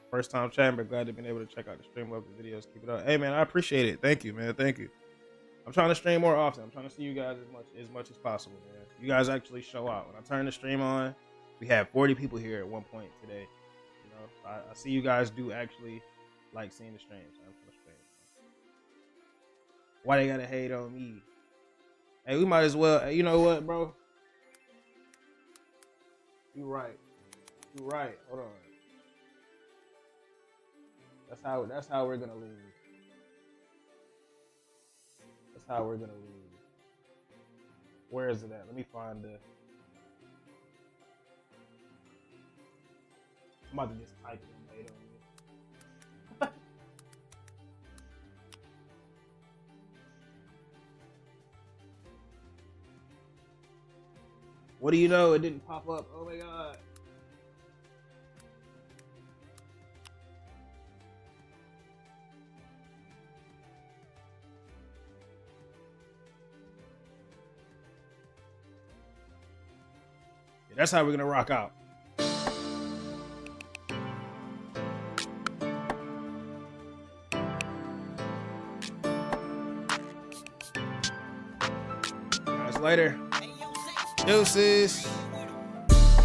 First time chatting, but glad to been able to check out the stream. Love the videos. Keep it up. Hey man, I appreciate it. Thank you, man. Thank you. I'm trying to stream more often. I'm trying to see you guys as much as possible, man. You guys actually show out. When I turn the stream on, we had 40 people here at one point today. You know, I see you guys do actually like seeing the streams. I'm gonna stream. Why they gotta hate on me? Hey, we might as well. Hey, you know what, bro? You right. You right. Hold on. That's how we're gonna lose. That's how we're gonna lose. Where is it at? Let me find the. I'm about to just type it. Hate on me. What do you know? It didn't pop up. Oh my god. Yeah, that's how we're gonna rock out. Guys, later. Deuces.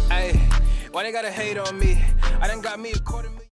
Hey, why they gotta hate on me? I done got me a $250,000.